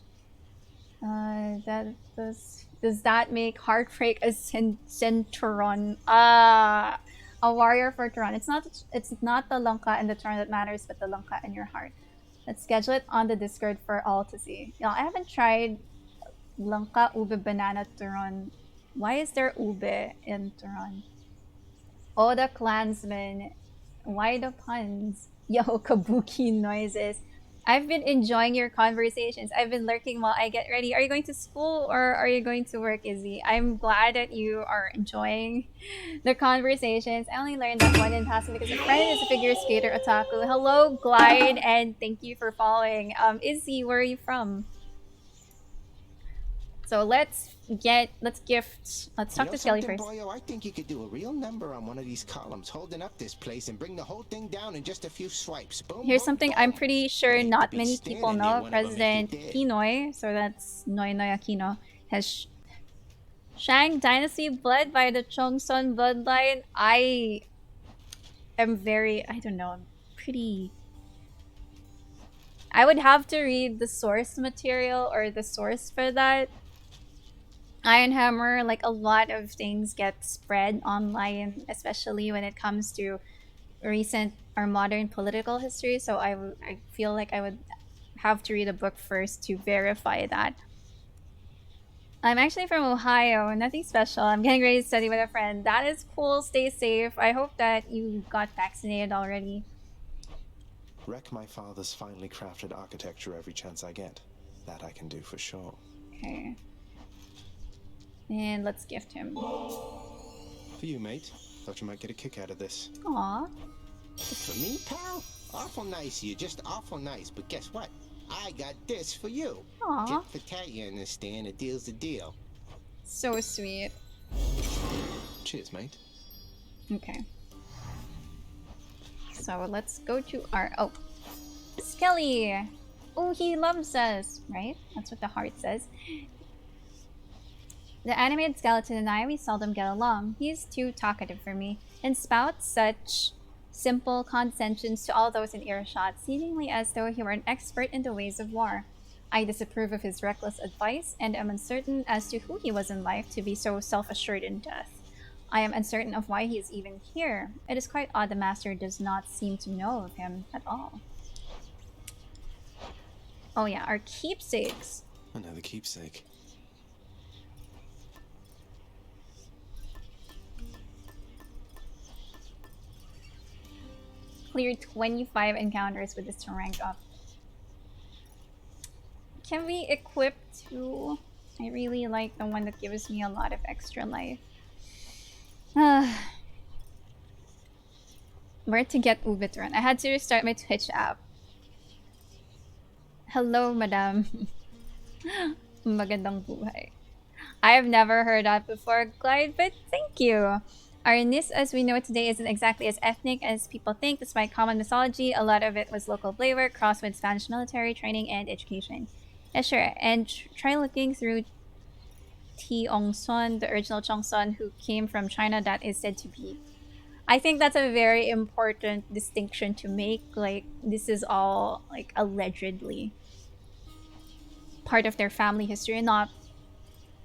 Does that make Heartbreak a Centuron? A warrior for Turon. It's not the Langka and the Turon that matters, but the Langka in your heart. Let's schedule it on the Discord for all to see. Yeah, I haven't tried Langka, Ube, Banana, Turon. Why is there Ube in Turon? Oh, the clansmen. Why the puns? Yo, kabuki noises. I've been enjoying your conversations. I've been lurking while I get ready. Are you going to school or are you going to work, Izzy? I'm glad that you are enjoying the conversations. I only learned that one in passing because a friend is a figure skater otaku. Hello, Glide, and thank you for following. Izzy, where are you from? So let's talk to Skelly first. Boyo, I think you could do a real number on one of these columns, holding up this place and bring the whole thing down in just a few swipes. Boom, Here's boom, something boom. I'm pretty sure not many standing people near know. one of 'em if you President did. Pinoy, so that's Noy Noy Aquino, has Shang Dynasty blood by the Chongson bloodline. I am I don't know, I would have to read the source material or the source for that. Iron Hammer, like a lot of things get spread online, especially when it comes to recent or modern political history. So I feel like I would have to read a book first to verify that. I'm actually from Ohio. Nothing special. I'm getting ready to study with a friend. That is cool. Stay safe. I hope that you got vaccinated already. Wreck my father's finely crafted architecture every chance I get. That I can do for sure. Okay. And let's gift him. For you, mate. Thought you might get a kick out of this. Aww. For me, pal? Awful nice of you, just awful nice. But guess what? I got this for you. Aww. Tit for tat, you understand? A deal's a deal. So sweet. Cheers, mate. Okay. So let's go to our... Oh. Skelly! Oh, he loves us, right? That's what the heart says. The animated skeleton and I, we seldom get along. He's too talkative for me, and spouts such simple condescensions to all those in earshot, seemingly as though he were an expert in the ways of war. I disapprove of his reckless advice, and am uncertain as to who he was in life to be so self-assured in death. I am uncertain of why he is even here. It is quite odd the master does not seem to know of him at all. Oh yeah, our keepsakes. Another keepsake. Cleared 25 encounters with this to rank up. Can we equip two? I really like the one that gives me a lot of extra life. Where to get Ubitron? I had to restart my Twitch app. Hello, madam. Magandang buhay. I have never heard that before, Glide, but thank you. Our NIS, as we know it today, isn't exactly as ethnic as people think. Despite common mythology, a lot of it was local flavor, crossed with Spanish military training and education. Yeah, sure. And try looking through Ti Ongson, the original Chongson, who came from China, that is said to be. I think that's a very important distinction to make. Like, this is all, like, allegedly part of their family history, not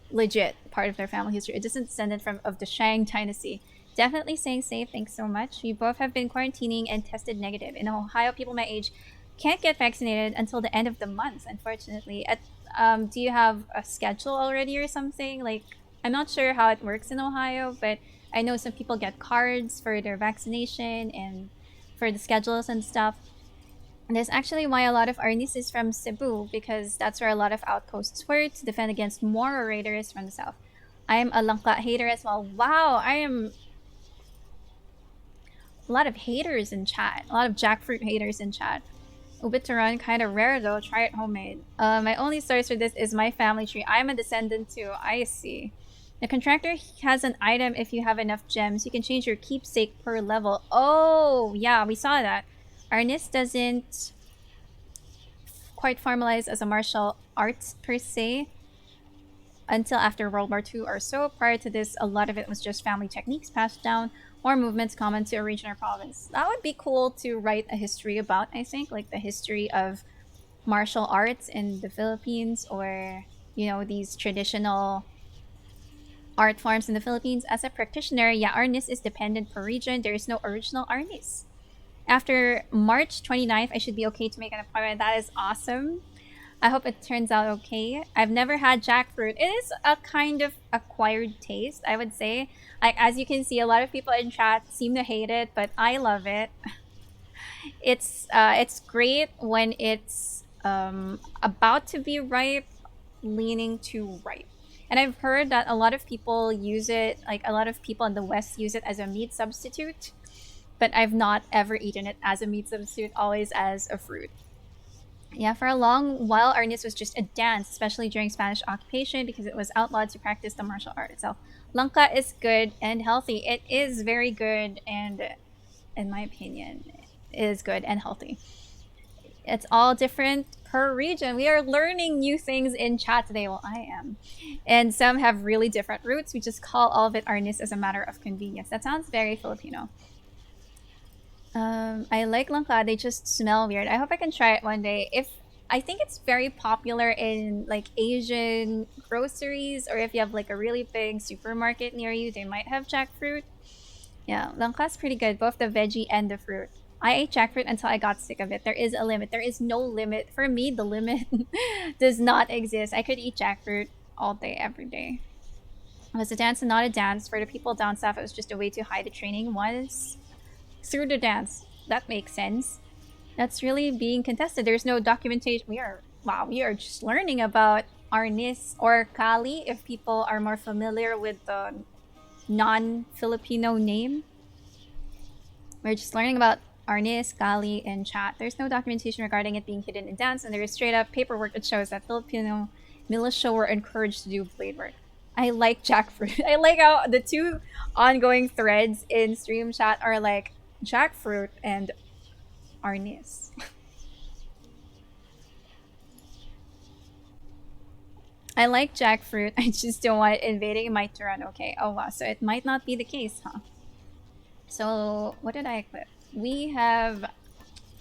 legit part of their family history. It isn't descended from of the Shang dynasty. Definitely staying safe. Thanks so much. We both have been quarantining and tested negative. In Ohio, people my age can't get vaccinated until the end of the month, unfortunately. Do you have a schedule already or something? Like, I'm not sure how it works in Ohio, but I know some people get cards for their vaccination and for the schedules and stuff. And that's actually why a lot of our niece is from Cebu, because that's where a lot of outposts were to defend against Moro raiders from the south. I am a Langka hater as well. Wow, I am a lot of haters in chat. A lot of jackfruit haters in chat. Ubitaran, kind of rare though. Try it homemade. My only source for this is my family tree. I am a descendant too. I see. The contractor has an item if you have enough gems. You can change your keepsake per level. Oh, yeah, we saw that. Our NIS doesn't quite formalize as a martial arts per se until after World War II or so. Prior to this, a lot of it was just family techniques passed down or movements common to a region or province. That would be cool to write a history about, I think, like the history of martial arts in the Philippines, or, you know, these traditional art forms in the Philippines. As a practitioner, yeah, our NIS is dependent per region. There is no original RNIS. After March 29th, I should be okay to make an appointment. That is awesome. I hope it turns out okay. I've never had jackfruit. It is a kind of acquired taste, I would say. Like, as you can see, a lot of people in chat seem to hate it, but I love it. It's great when it's about to be ripe, leaning to ripe. And I've heard that a lot of people use it, like a lot of people in the West use it as a meat substitute. But I've not ever eaten it as a meat substitute, always as a fruit. Yeah, for a long while, Arnis was just a dance, especially during Spanish occupation, because it was outlawed to practice the martial art itself. Langka is good and healthy. It is very good, and in my opinion, it is good and healthy. It's all different per region. We are learning new things in chat today. Well, I am. And some have really different roots. We just call all of it Arnis as a matter of convenience. That sounds very Filipino. I like langka. They just smell weird. I hope I can try it one day. I think it's very popular in like Asian groceries, or if you have like a really big supermarket near you, they might have jackfruit. Yeah, langka's pretty good, both the veggie and the fruit. I ate jackfruit until I got sick of it. There is a limit. There is no limit. For me, the limit does not exist. I could eat jackfruit all day, every day. It was a dance and not a dance. For the people down south, it was just a way to hide the training was through the dance. That makes sense. That's really being contested. There's no documentation. We are just learning about Arnis or Kali, if people are more familiar with the non-Filipino name. We're just learning about Arnis, Kali, in chat. There's no documentation regarding it being hidden in dance, and there is straight up paperwork that shows that Filipino militia were encouraged to do blade work. I like jackfruit. I like how the two ongoing threads in stream chat are like jackfruit and Arnis. I like jackfruit. I just don't want it invading my turn. Okay. Oh wow. So it might not be the case, huh? So what did I equip? We have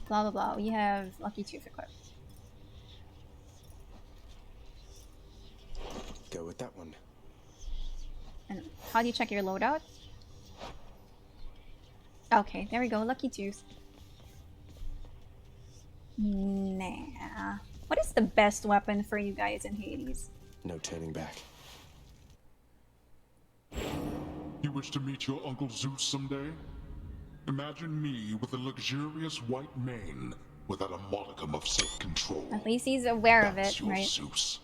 blah blah blah. We have Lucky Tooth equipped. Go with that one. And how do you check your loadout? Okay, there we go. Lucky Tooth. Nah. What is the best weapon for you guys in Hades? No turning back. You wish to meet your Uncle Zeus someday? Imagine me with a luxurious white mane without a modicum of self-control. At least he's aware of it, your right? Zeus.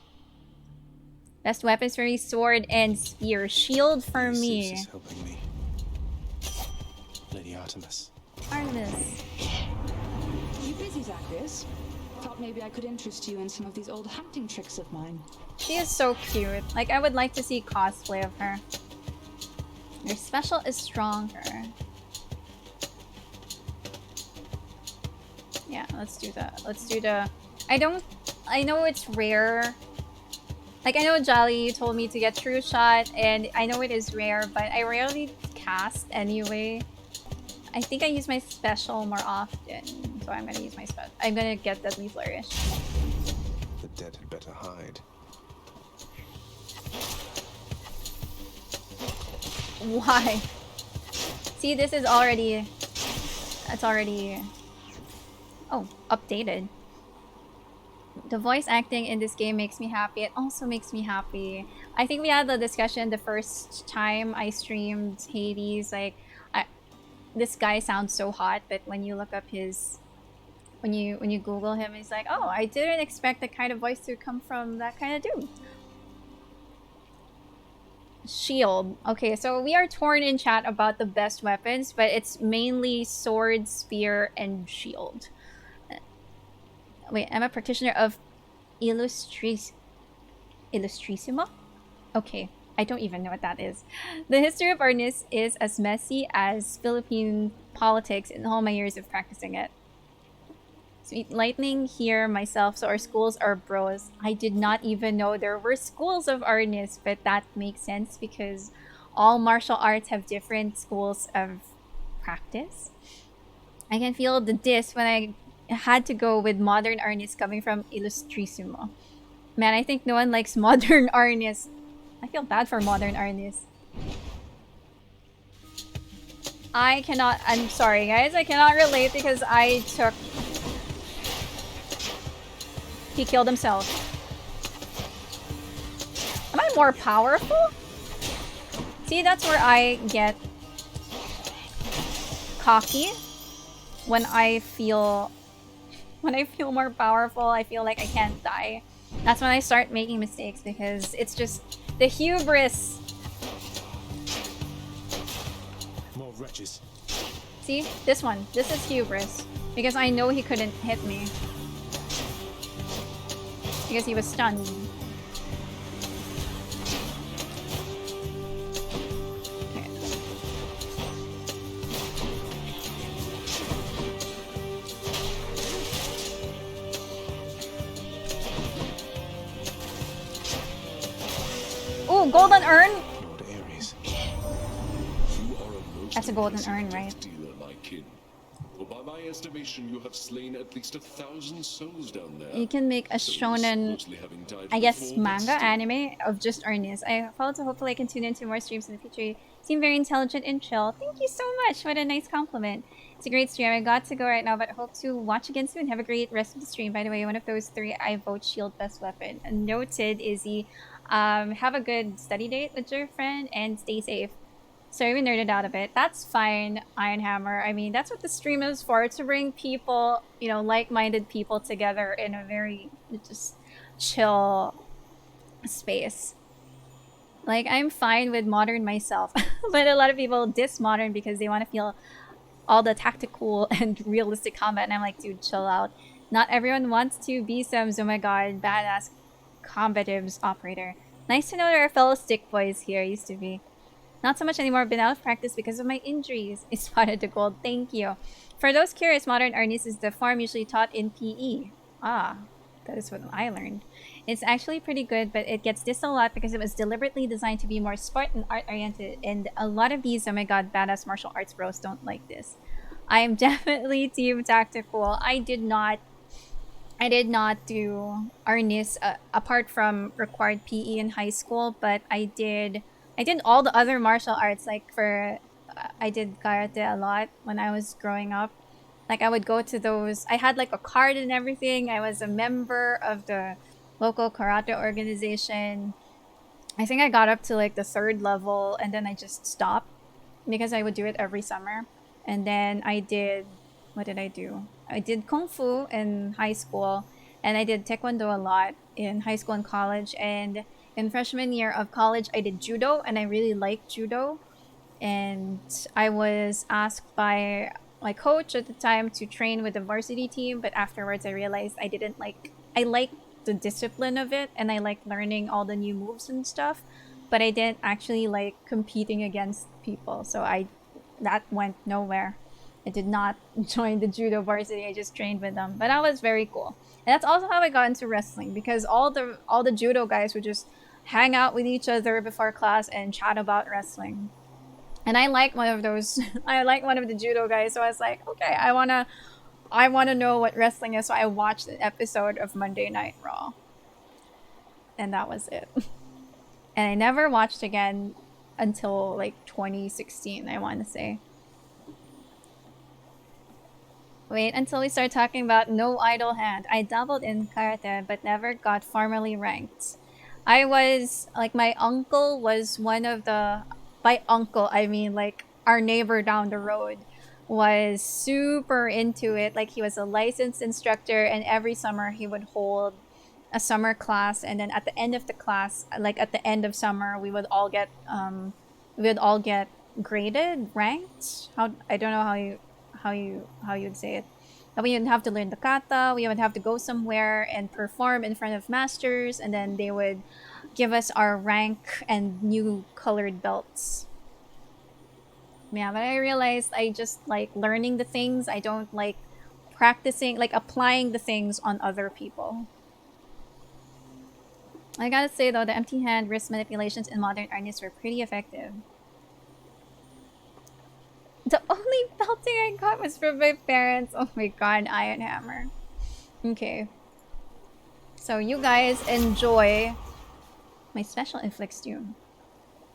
Best weapons for me, sword and spear. Shield for me. Zeus is helping me. Lady Artemis. Artemis. You busy, Zacharias? Thought maybe I could interest you in some of these old hunting tricks of mine. She is so cute. Like, I would like to see cosplay of her. Your special is stronger. Yeah, let's do that. Let's do the... I know it's rare. Like, I know Jolly told me to get True Shot, and I know it is rare, but I rarely cast anyway. I think I use my special more often, so I'm gonna use my special. I'm gonna get Deadly Flourish. The dead had better hide. Why? See, this is already... It's already... Oh, updated. The voice acting in this game makes me happy. It also makes me happy. I think we had the discussion the first time I streamed Hades. Like, this guy sounds so hot, but when you look up his... When you Google him, it's like, oh, I didn't expect that kind of voice to come from that kind of dude. Shield. Okay, so we are torn in chat about the best weapons, but it's mainly sword, spear, and shield. Wait, I'm a practitioner of Illustrissimo? Okay, I don't even know what that is. The history of Arnis is as messy as Philippine politics in all my years of practicing it. Sweet lightning here myself, so our schools are bros. I did not even know there were schools of Arnis, but that makes sense because all martial arts have different schools of practice. I can feel the diss when I had to go with modern Arnis coming from Illustrissimo. Man, I think no one likes modern Arnis. I feel bad for modern Arnis. I'm sorry guys, I cannot relate because I took... He killed himself. Am I more powerful? See, that's where I get cocky. When I feel more powerful, I feel like I can't die. That's when I start making mistakes because it's just the hubris. More wretches. See? This one. This is hubris. Because I know he couldn't hit me. Because he was stunned. Okay. Ooh, golden urn? Lord Ares. That's a golden urn, right? Dealer, my kin. For by my estimation, you have slain at least 1,000 souls down there. You can make a shonen, I guess, manga anime of just Ernest. I follow to hopefully I can tune into more streams in the future. You seem very intelligent and chill. Thank you so much. What a nice compliment. It's a great stream. I got to go right now, but hope to watch again soon. Have a great rest of the stream. By the way, one of those three, I vote shield best weapon. Noted, Izzy. Have a good study date with your friend and stay safe. Sorry we nerded out a bit. That's fine, Ironhammer. I mean, that's what the stream is for, to bring people, you know, like-minded people together in a very just chill space. Like, I'm fine with modern myself, but a lot of people diss modern because they want to feel all the tactical and realistic combat, and I'm like, dude, chill out. Not everyone wants to be some, oh my god, badass combatives operator. Nice to know there are fellow stick boys here, used to be. Not so much anymore, been out of practice because of my injuries. I spotted the gold, thank you. For those curious, modern Arnis is the form usually taught in PE. Ah, that is what I learned. It's actually pretty good, but it gets dissed a lot because it was deliberately designed to be more sport and art-oriented, and a lot of these, oh my god, badass martial arts bros don't like this. I am definitely team tactical. I did not do Arnis apart from required PE in high school, but I did all the other martial arts. Like I did karate a lot when I was growing up. Like I would go to those, I had like a card and everything. I was a member of the local karate organization. I think I got up to like the 3rd level and then I just stopped because I would do it every summer. And then I did, what did I do? I did Kung Fu in high school and I did Taekwondo a lot in high school and college. And in freshman year of college, I did Judo and I really liked Judo. And I was asked by my coach at the time to train with the varsity team, but afterwards I realized I didn't like. I liked the discipline of it, and I liked learning all the new moves and stuff, but I didn't actually like competing against people. So that went nowhere. I did not join the judo varsity. I just trained with them, but that was very cool. And that's also how I got into wrestling, because all the judo guys would just hang out with each other before class and chat about wrestling. And I like one of those. I like one of the judo guys, so I was like, okay, I wanna know what wrestling is. So I watched an episode of Monday Night Raw, and that was it. And I never watched again until like 2016, I want to say. Wait until we start talking about no idle hand. I dabbled in karate but never got formally ranked. I was like, my uncle was one of the, by uncle I mean like our neighbor down the road was super into it. Like, he was a licensed instructor, and every summer he would hold a summer class, and then at the end of the class, like at the end of summer, we would all get graded, ranked. I don't know how you'd say it. And we would have to learn the kata. We would have to go somewhere and perform in front of masters, and then they would give us our rank and new colored belts. Yeah, but I realized I just like learning the things. I don't like practicing, like applying the things on other people. I gotta say though, the empty hand wrist manipulations in modern arnis were pretty effective. The only belting I got was from my parents. Oh my god, Iron Hammer. Okay. So you guys enjoy my special inflicts doom.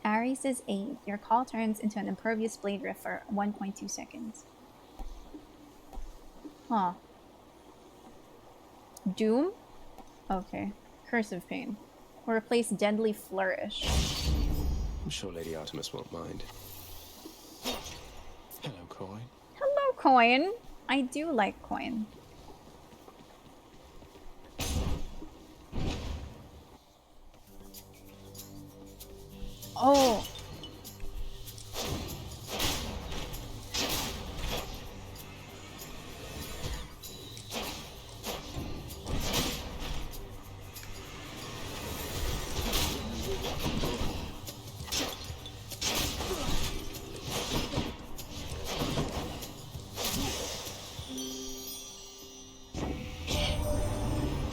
Ares' aid. Your call turns into an impervious blade rift for 1.2 seconds. Huh. Doom? Okay. Curse of Pain. Or replace Deadly Flourish. I'm sure Lady Artemis won't mind. Hello, Coin. Hello, Coin. I do like Coin. Oh.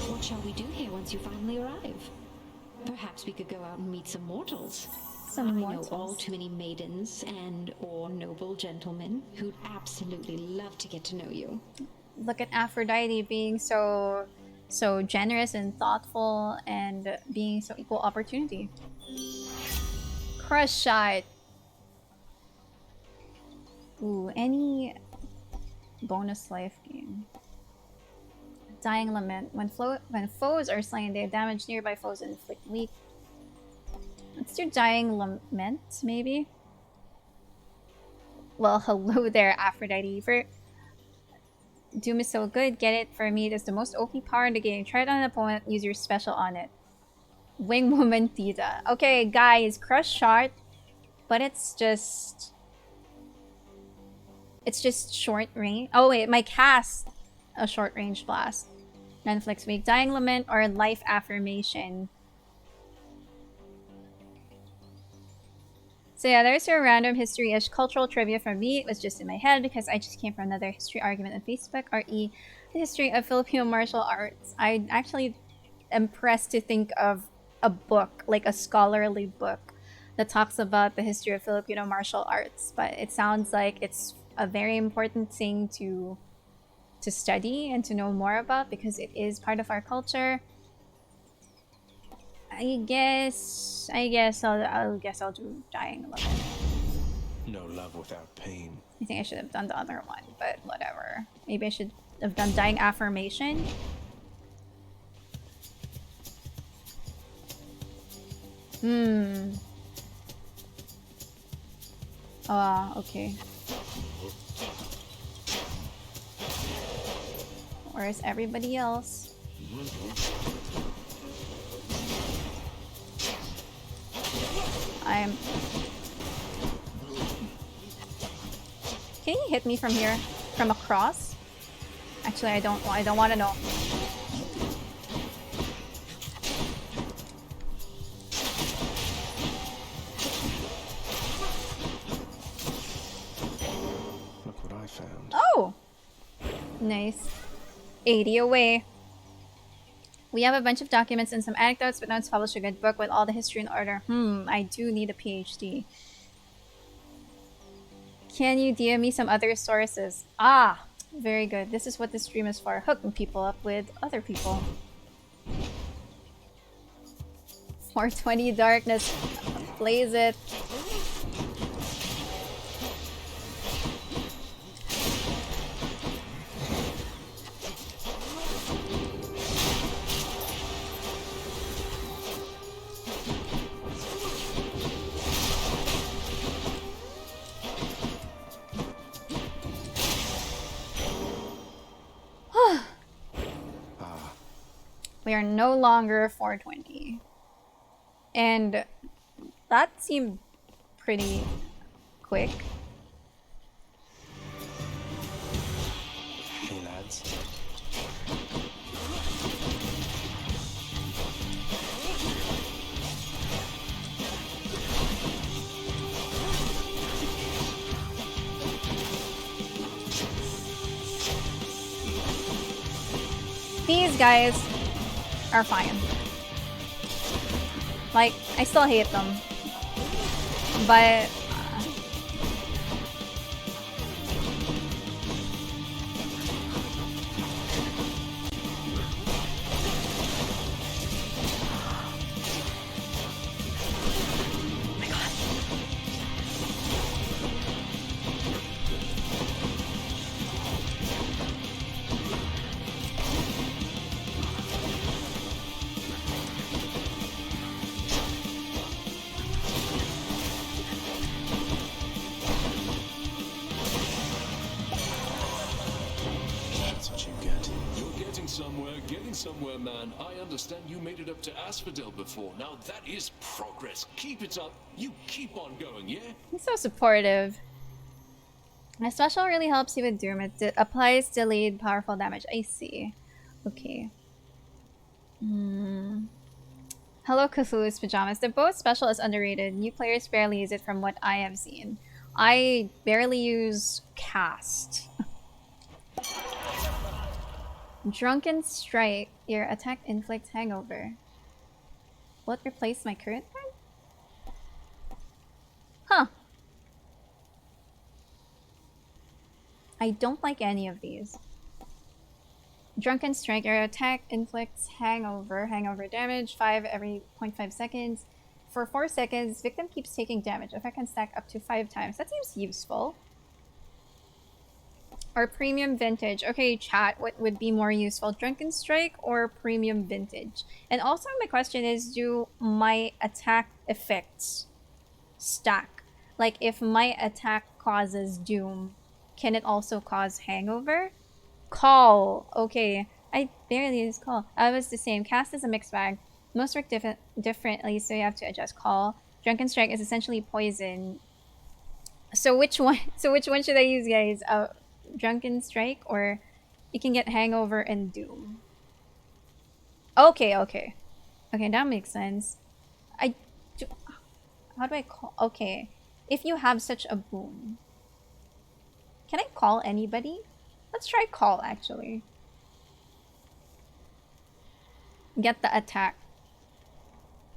What shall we do here once you finally arrive? Perhaps we could go out and meet some mortals. I know all too many maidens and or noble gentlemen who'd absolutely love to get to know you. Look at Aphrodite being so generous and thoughtful, and being so equal opportunity. Crush shot. Ooh, any bonus life gain. Dying Lament. When foes are slain, they damage nearby foes and inflict weak. Let's do Dying Lament, maybe? Well, hello there, Aphrodite. Doom is so good, get it? For me, it is the most OP power in the game. Try it on an opponent, use your special on it. Wing Woman Tita. Okay, guys, Crush Shot, but it's just short range. Oh wait, my cast a short range blast. Netflix week. Dying Lament or Life Affirmation. So yeah, there's your random history-ish cultural trivia from me. It was just in my head because I just came from another history argument on Facebook. RE, the history of Filipino martial arts. I actually am pressed to think of a book, like a scholarly book, that talks about the history of Filipino martial arts. But it sounds like it's a very important thing to study and to know more about, because it is part of our culture. I guess I'll do Dying Lament. No love without pain. I think I should have done the other one, but whatever. Maybe I should have done Dying Affirmation. Okay. Where's everybody else? Can you hit me from here? from across? Actually, I don't want to know. Look what I found. Oh! Nice. 80 away. We have a bunch of documents and some anecdotes, but no one's published a good book with all the history in order. I do need a PhD. Can you DM me some other sources? Ah! Very good. This is what this stream is for. Hooking people up with other people. 420 darkness. Blaze it. We are no longer 420. And that seemed pretty quick. Hey lads. These guys are fine. Like, I still hate them. But... somewhere, man. I understand you made it up to Asphodel before. Now that is progress. Keep it up. You keep on going, yeah? He's so supportive. My special really helps you with Doom. It applies delayed powerful damage. I see. Okay. Hello, Cthulhu's Pajamas. The Bahoth special is underrated. New players barely use it from what I have seen. I barely use Cast. Drunken Strike. Your attack inflicts hangover. Will it replace my current one? Huh. I don't like any of these. Drunken Strike. Your attack inflicts hangover damage 5 every 0.5 seconds. For 4 seconds, victim keeps taking damage. Effect can stack up to 5 times. That seems useful. Or Premium Vintage. Okay, chat, what would be more useful? Drunken Strike or Premium Vintage? And also my question is, do my attack effects stack? Like, if my attack causes Doom, can it also cause Hangover? Call. Okay, I barely use Call. I was the same. Cast is a mixed bag. Most work differently, so you have to adjust. Call. Drunken Strike is essentially poison. So which one? So which one should I use, guys? Drunken Strike, or you can get Hangover and Doom. Okay, okay, okay. That makes sense. How do I call? Okay, if you have such a boon, can I call anybody? Let's try call, actually. Get the attack.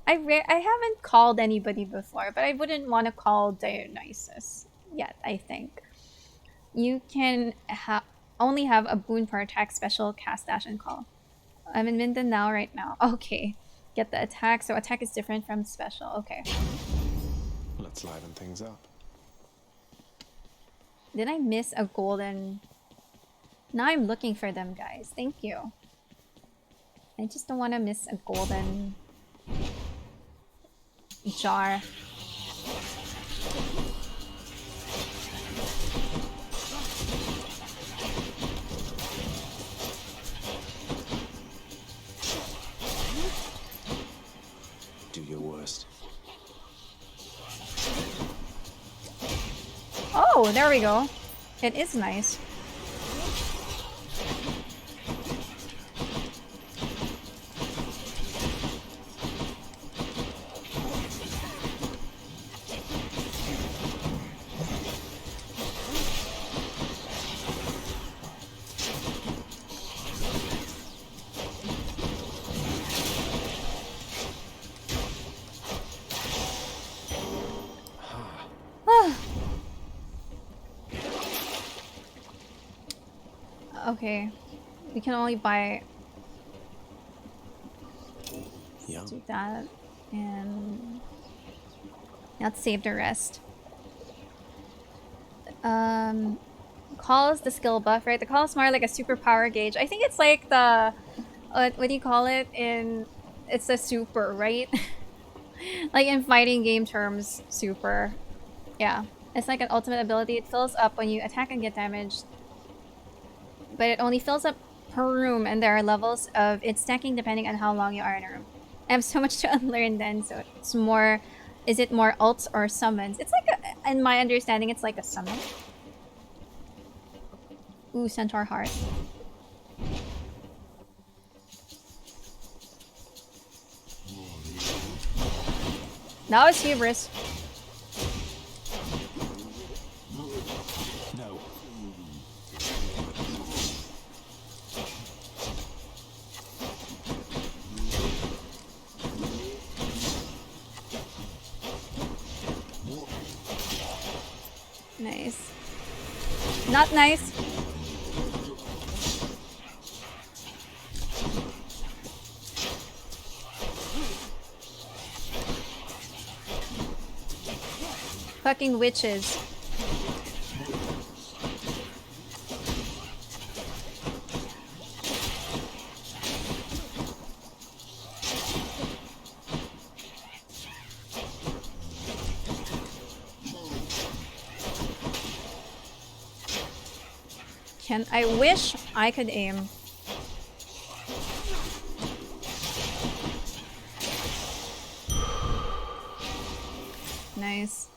I haven't called anybody before, but I wouldn't want to call Dionysus yet, I think. You can only have a boon per attack, special, cast, dash, and call. I'm in Mindanao right now. Okay. Get the attack. So attack is different from special. Okay. Let's liven things up. Did I miss a golden... Now I'm looking for them, guys. Thank you. I just don't want to miss a golden... jar. Do your worst. Oh, there we go. It is nice. Okay. We can only buy... Yeah. Do that. And... let's save the rest. Call is the skill buff, right? The call is more like a superpower gauge. I think it's like the... what do you call it? It's a super, right? Like in fighting game terms, super. Yeah. It's like an ultimate ability. It fills up when you attack and get damaged. But it only fills up per room, and there are levels of its stacking depending on how long you are in a room. I have so much to unlearn then, so it's more... Is it more ults or summons? It's like a... In my understanding, it's like a summon. Ooh, Centaur Heart. That was hubris. No. Nice. Not nice. Fucking witches. I wish I could aim. Nice.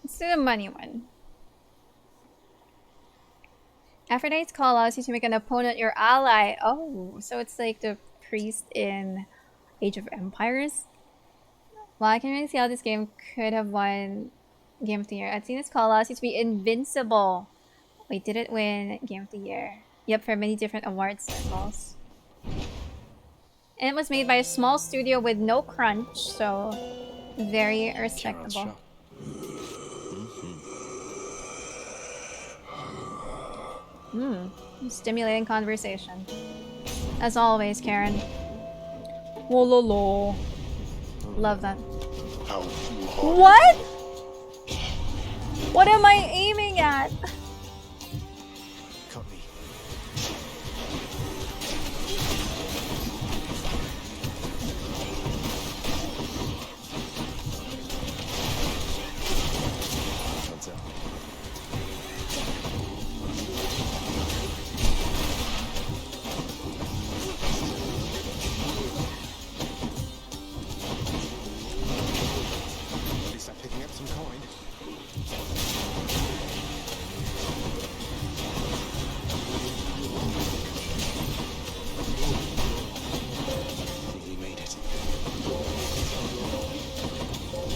Let's do the money one. Aphrodite's call allows you to make an opponent your ally. Oh, so it's like the priest in Age of Empires? Well, I can really see how this game could have won Game of the Year. Athena's call allows you to be invincible. Wait, did it win Game of the Year? Yep, for many different award circles. And it was made by a small studio with no crunch, so very respectable. Stimulating conversation. As always, Karen. Wololo. Love that. What? What am I aiming at? Cut me. That's it. At least I'm picking up some coin. Nearly made it.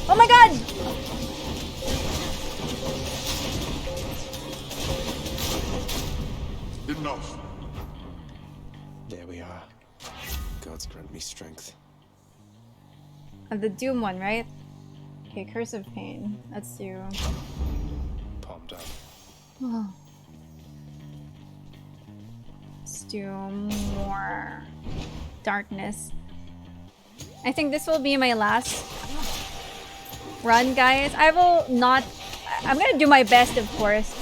Oh my god! Enough. There we are. Gods grant me strength. The Doom one, right? Okay, Curse of Pain. Let's do... Palmed up. Oh. Let's do more darkness. I think this will be my last run, guys. I will not... I'm gonna do my best, of course.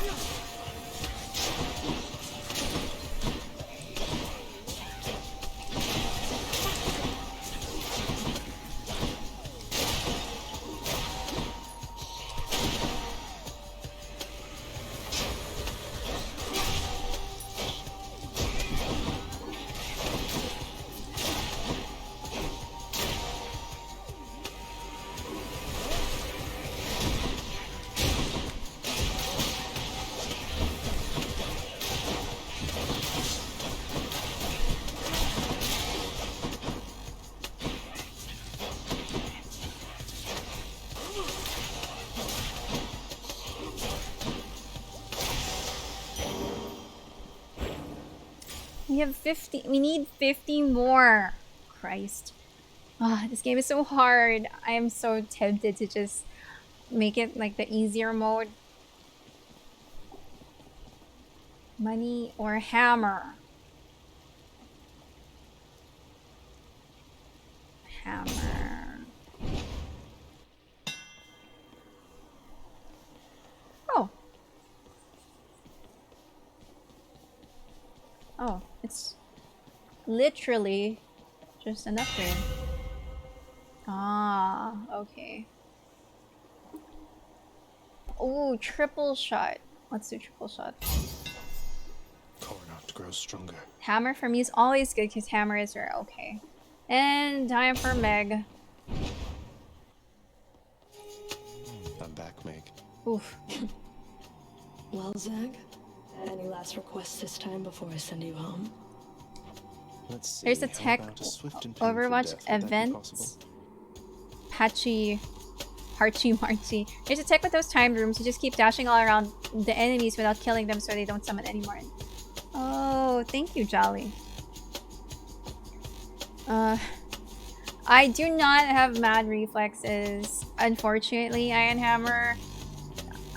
We have 50. We need 50 more. Christ. Ah, this game is so hard. I am so tempted to just make it like the easier mode. Money or hammer? Hammer. Oh. Oh, it's literally just an upgrade. Ah, okay. Ooh, triple shot. Let's do triple shot. Coronat grows stronger. Hammer for me is always good because hammer is rare. Okay. And time for Meg. I'm back, Meg. Oof. Well, Zag, any last requests this time before I send you home? Let's see. There's a how tech about a swift and painful Overwatch death? Would that be event. possible? Patchy. Harchy Marchy. There's a tech with those time rooms. You just keep dashing all around the enemies without killing them so they don't summon anymore. Oh, thank you, Jolly. I do not have mad reflexes. Unfortunately, Iron Hammer.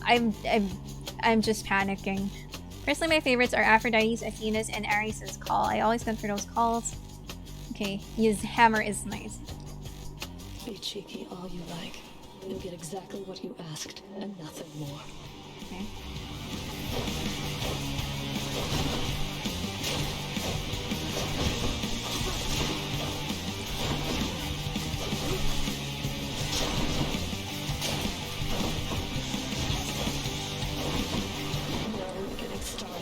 I'm just panicking. Personally, my favorites are Aphrodite's, Athena's, and Ares' call. I always go for those calls. Okay, his hammer is nice. Be cheeky all you like. You'll get exactly what you asked, and nothing more. Okay. We're getting started.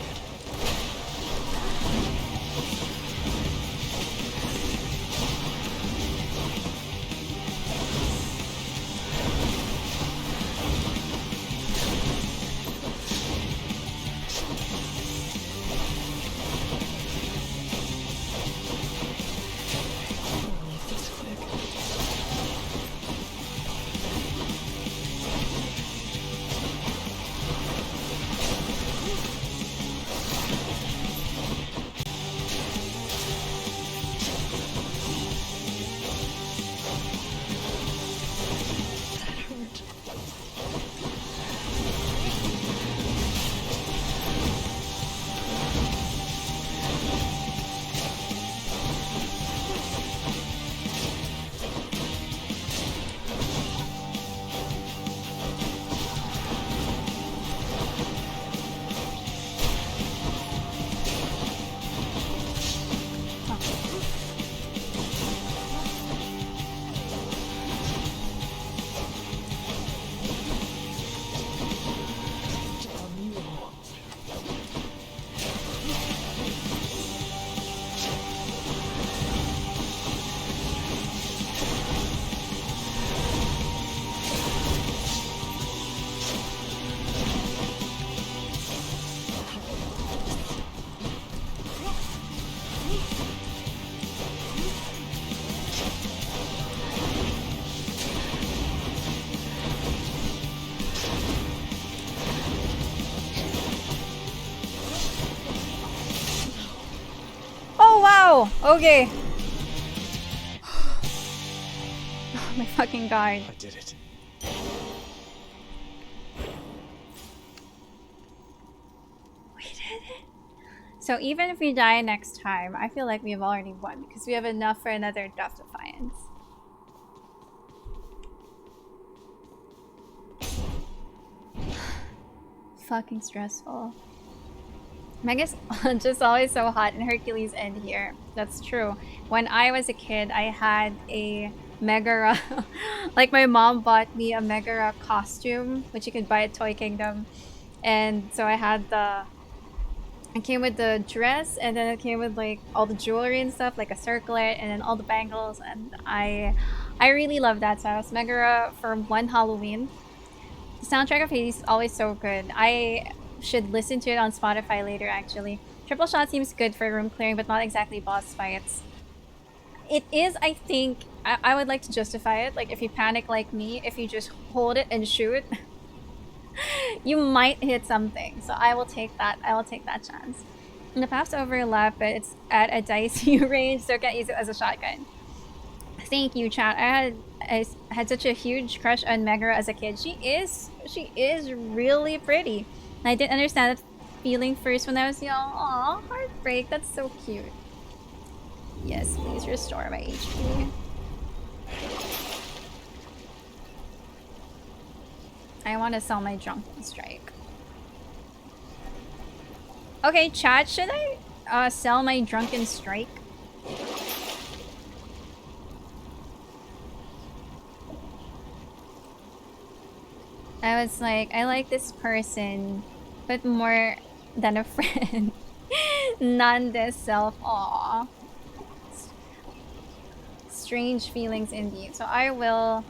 Oh wow! Okay. Oh my fucking god. I did it. We did it. So even if we die next time, I feel like we've already won because we have enough for another Death Defiance. Fucking stressful. Mega's just always so hot and Hercules end here. That's true. When I was a kid, I had a Megara. Like my mom bought me a Megara costume, which you could buy at Toy Kingdom. And so I had it came with the dress, and then it came with like all the jewelry and stuff, like a circlet, and then all the bangles. And I really love that. So I was Megara for one Halloween. The soundtrack of Hades is always so good. I should listen to it on Spotify later, actually. Triple shot seems good for room clearing, but not exactly boss fights. It is, I think, I would like to justify it. Like, if you panic like me, if you just hold it and shoot, you might hit something. So I will take that. I will take that chance. And the paths overlap, but it's at a dicey range, so can't use it as a shotgun. Thank you, chat. I had such a huge crush on Megara as a kid. She is really pretty. I didn't understand it feeling first when I was young. Aw, heartbreak. That's so cute. Yes, please restore my HP. I want to sell my Drunken Strike. Okay, chat, should I sell my Drunken Strike? I was like, I like this person, but more than a friend. None this self. Aww. Strange feelings indeed. So I will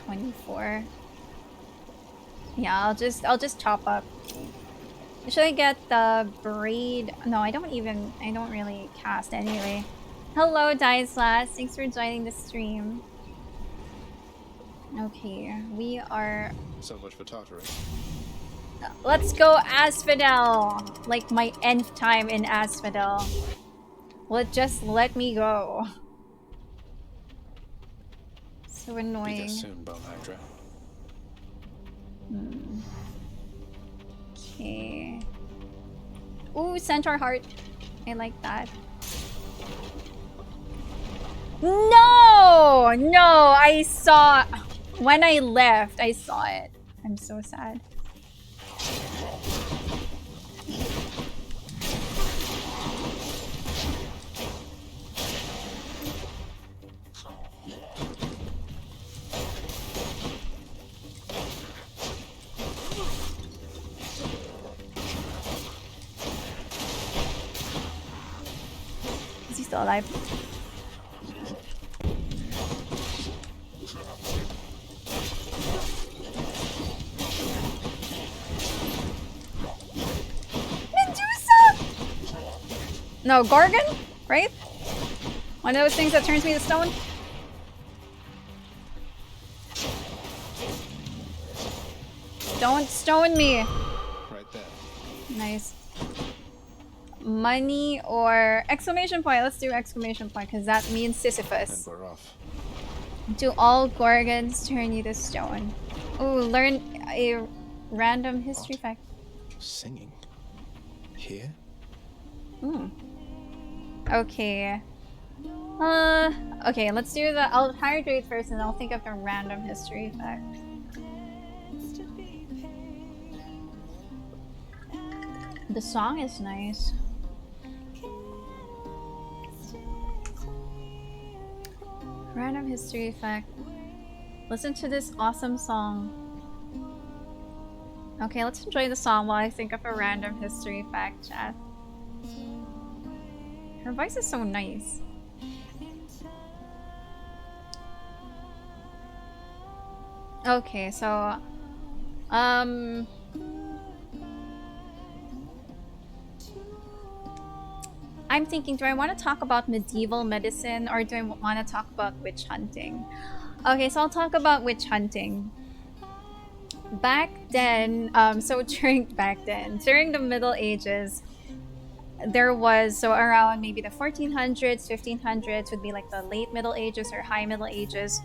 24. Yeah, I'll just chop up. Should I get the braid? No, I don't really cast anyway. Hello, Dieslash. Thanks for joining the stream. Okay, we are... So much for Tartarus. Let's go Asphodel! Like my nth time in Asphodel. Just let me go. So annoying. Be there soon, Bone Hydra. Okay. Ooh, Centaur Heart. I like that. No! No, I saw... When I left, I saw it. I'm so sad. Is he still alive? No, Gorgon? Right? One of those things that turns me to stone? Don't stone me! Right there. Nice. Money or... Exclamation point. Let's do exclamation point, because that means Sisyphus. And we're off. Do all Gorgons turn you to stone? Ooh, learn a random history fact. Singing? Here? Okay. Okay, let's do the... I'll hydrate first and I'll think of a random history fact. The song is nice. Random history fact. Listen to this awesome song. Okay, let's enjoy the song while I think of a random history fact, chat. Her voice is so nice. Okay, so... I'm thinking, do I want to talk about medieval medicine or do I want to talk about witch hunting? Okay, so I'll talk about witch hunting. Back then, during the Middle Ages, there was, so around maybe the 1400s, 1500s would be like the late Middle Ages or high Middle Ages.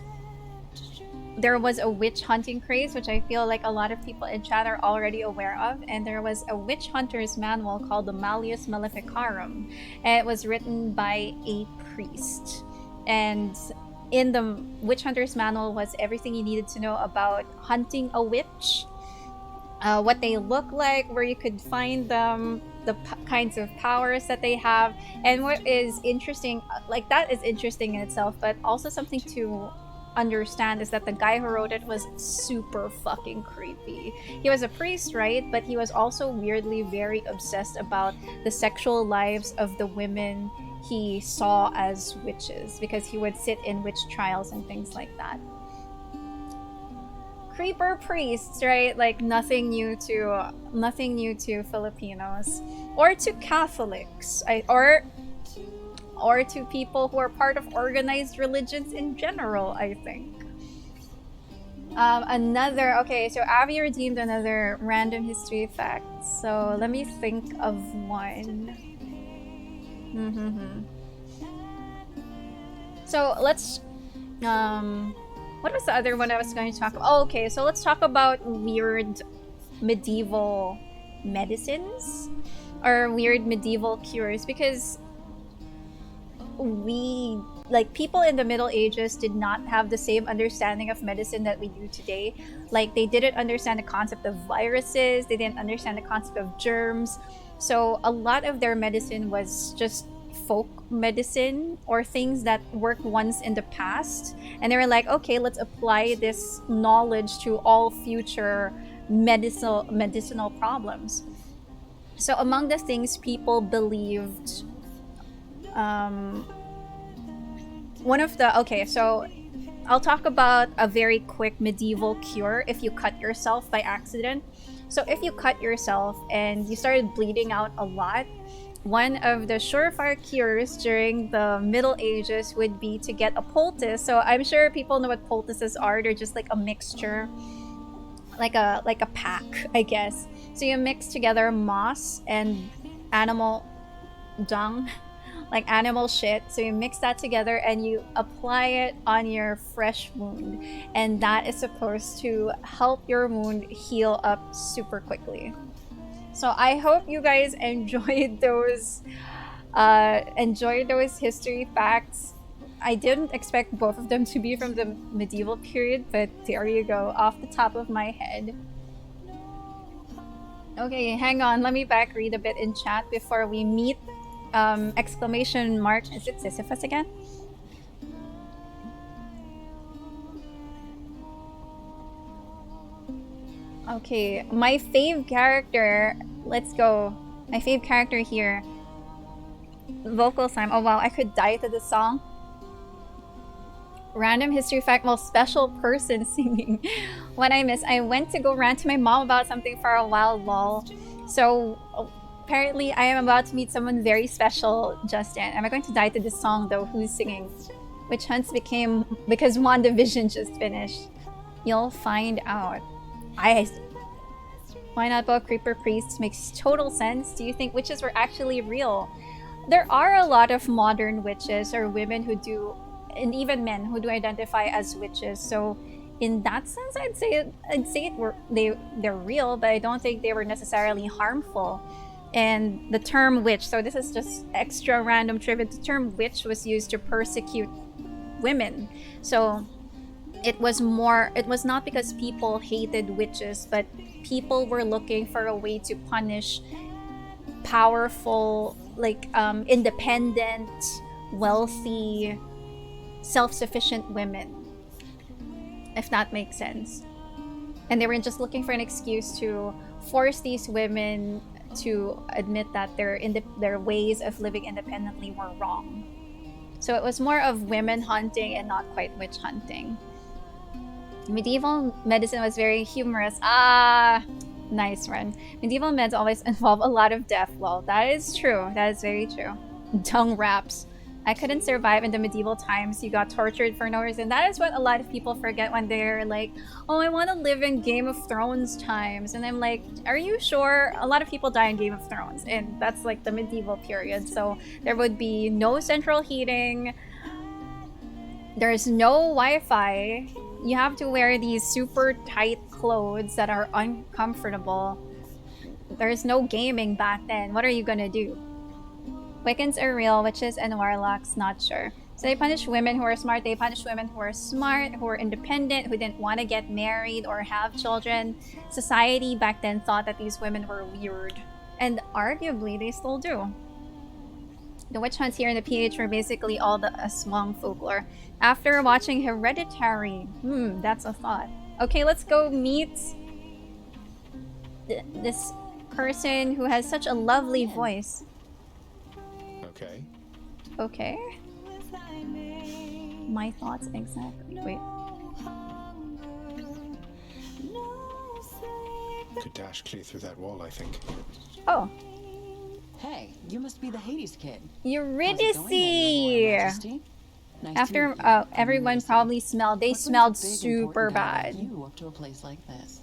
There was a witch hunting craze, which I feel like a lot of people in chat are already aware of. And there was a witch hunter's manual called the Malleus Maleficarum. And it was written by a priest. And in the witch hunter's manual was everything you needed to know about hunting a witch. What they look like, where you could find them, the kinds of powers that they have. And what is interesting, like that is interesting in itself, but also something to understand is that the guy who wrote it was super fucking creepy. He was a priest, right? But he was also weirdly very obsessed about the sexual lives of the women he saw as witches, because he would sit in witch trials and things like that. Creeper priests, right? Like nothing new to Filipinos or to Catholics, or to people who are part of organized religions in general, I think. Okay, so Avi redeemed another random history fact. So let me think of one. So let's, what was the other one I was going to talk about? Oh, okay, so let's talk about weird medieval medicines or weird medieval cures, because people in the Middle Ages did not have the same understanding of medicine that we do today. Like, they didn't understand the concept of viruses, they didn't understand the concept of germs. So a lot of their medicine was just folk medicine or things that worked once in the past, and they were like, okay, let's apply this knowledge to all future medicinal problems. So among the things people believed, so I'll talk about a very quick medieval cure if you cut yourself by accident. So if you cut yourself and you started bleeding out a lot, one of the surefire cures during the Middle Ages would be to get a poultice. So I'm sure people know what poultices are. They're just like a mixture, like a pack, I guess. So you mix together moss and animal dung, like animal shit. So you mix that together and you apply it on your fresh wound, and that is supposed to help your wound heal up super quickly. So I hope you guys enjoyed those history facts. I didn't expect both of them to be from the medieval period, but there you go, off the top of my head. Okay, hang on, let me back read a bit in chat before we meet exclamation mark. Is it Sisyphus again? Okay, my fave character. Let's go. My fave character here. Vocal time. Oh wow, I could die to this song. Random history fact, well, special person singing. What I miss. I went to go rant to my mom about something for a while, lol. So apparently I am about to meet someone very special, Justin. Am I going to die to this song though? Who's singing? Which hunts became because WandaVision just finished. You'll find out. Why not about creeper priests? Makes total sense. Do you think witches were actually real? There are a lot of modern witches or women who do, and even men who do identify as witches. So in that sense, I'd say they're real, but I don't think they were necessarily harmful. And the term witch, so this is just extra random trivia, the term witch was used to persecute women. So it was not because people hated witches, but people were looking for a way to punish powerful, independent, wealthy, self-sufficient women, if that makes sense. And they were just looking for an excuse to force these women to admit that their ways of living independently were wrong. So it was more of women hunting and not quite witch hunting. Medieval medicine was very humorous. Nice run. Medieval meds always involve a lot of death. Well, that is true. That is very true. Tongue wraps. I couldn't survive in the medieval times. You got tortured for no reason. That is what a lot of people forget when they're like, oh, I want to live in Game of Thrones times. And I'm like, are you sure? A lot of people die in Game of Thrones, and that's like the medieval period. So there would be no central heating. There's no Wi-Fi. You have to wear these super tight clothes that are uncomfortable. There's no gaming back then. What are you gonna do? Wiccans are real, witches and warlocks, not sure. So they punish women who are smart, they punish women who are smart, who are independent, who didn't want to get married or have children. Society back then thought that these women were weird. And arguably, they still do. The witch hunts here in the PH were basically all the Aswang folklore. After watching Hereditary, that's a thought. Okay, let's go meet this person who has such a lovely voice. Okay. Okay. My thoughts exactly. Wait. Could dash clear through that wall, I think. Oh. Hey, you must be the Hades kid. Eurydice! Nice After everyone probably smelled, they smelled super bad. You up to a place like this.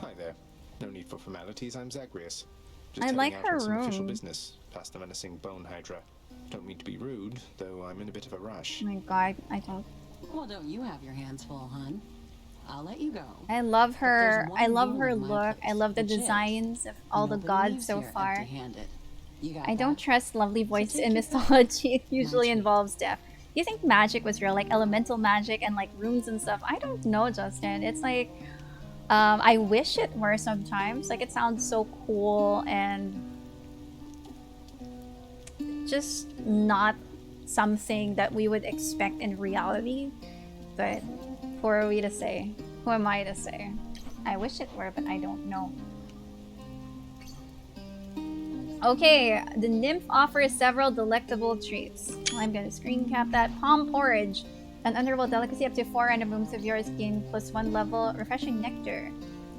Hi there. No need for formalities. I'm Zagreus. Just I like out her on some official room. business past the menacing bone hydra. Don't mean to be rude, though I'm in a bit of a rush. Oh my god, I don't. Well, don't you have your hands full, hun? I'll let you go. I love her. But there's I one love rule her in my look. place, I love the which is designs of all the nobody gods leaves so here far. empty-handed. You got I don't that? trust lovely voice take in your pick. mythology. It usually involves death. Do you think magic was real? Like elemental magic and like runes and stuff? I don't know, Justin. It's like, I wish it were sometimes. Like it sounds so cool and just not something that we would expect in reality. But who are we to say? Who am I to say? I wish it were, but I don't know. Okay, the nymph offers several delectable treats. I'm gonna screen cap that. Palm porridge. An underworld delicacy up to 4 random rooms of yours gain +1 level. Refreshing nectar.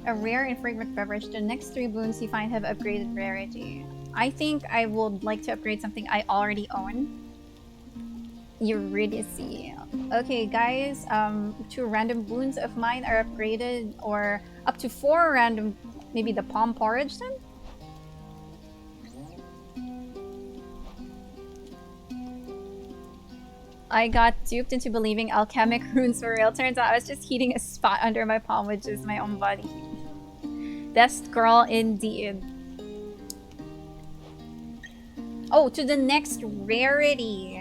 A rare and fragrant beverage. The next 3 boons you find have upgraded rarity. I think I would like to upgrade something I already own. Eurydice. Okay, guys, 2 random boons of mine are upgraded, or up to 4 random, maybe the palm porridge then? I got duped into believing alchemic runes were real. Turns out I was just heating a spot under my palm, which is my own body. Best girl indeed. Oh, to the next rarity.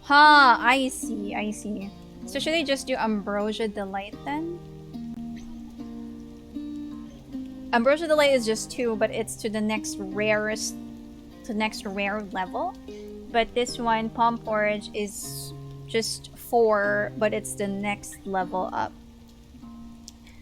Huh, I see, I see. So should I just do Ambrosia Delight then? Ambrosia Delight is just 2, but it's to the next rarest, to next rare level. But this one, Palm Porridge, is just 4, but it's the next level up.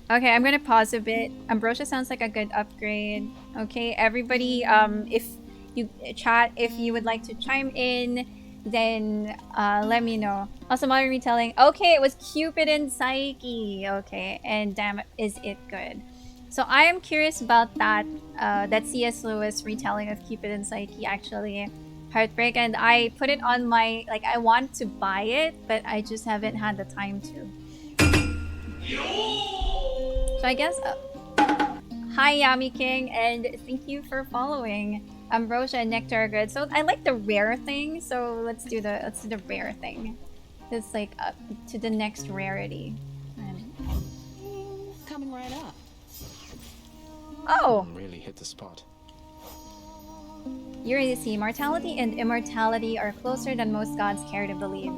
Okay, I'm gonna pause a bit. Ambrosia sounds like a good upgrade. Okay, everybody, if you chat, if you would like to chime in, then let me know. Also, modern retelling. Okay, it was Cupid and Psyche. Okay, and damn, is it good? So I am curious about that. That C.S. Lewis retelling of Cupid and Psyche, actually. Heartbreak, and I put it on my, like, I want to buy it, but I just haven't had the time to. So I guess, hi Yami King, and thank you for following. Ambrosia and Nectar are good. So I like the rare thing, so let's do the rare thing. It's like up to the next rarity. Coming right up. Oh! Really hit the spot. Eurydice, mortality and immortality are closer than most gods care to believe.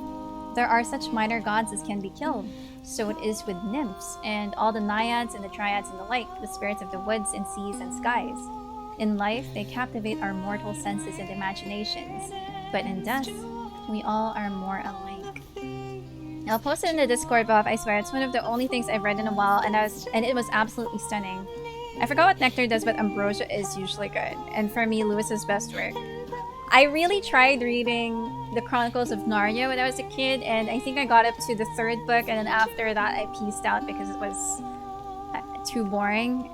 There are such minor gods as can be killed. So it is with nymphs, and all the naiads and the triads and the like, the spirits of the woods and seas and skies. In life, they captivate our mortal senses and imaginations, but in death, we all are more alike. I'll post it in the Discord, Bob. I swear, it's one of the only things I've read in a while, and it was absolutely stunning. I forgot what Nectar does, but Ambrosia is usually good. And for me, Lewis's best work. I really tried reading the Chronicles of Narnia when I was a kid, and I think I got up to the 3rd book, and then after that I pieced out because it was too boring.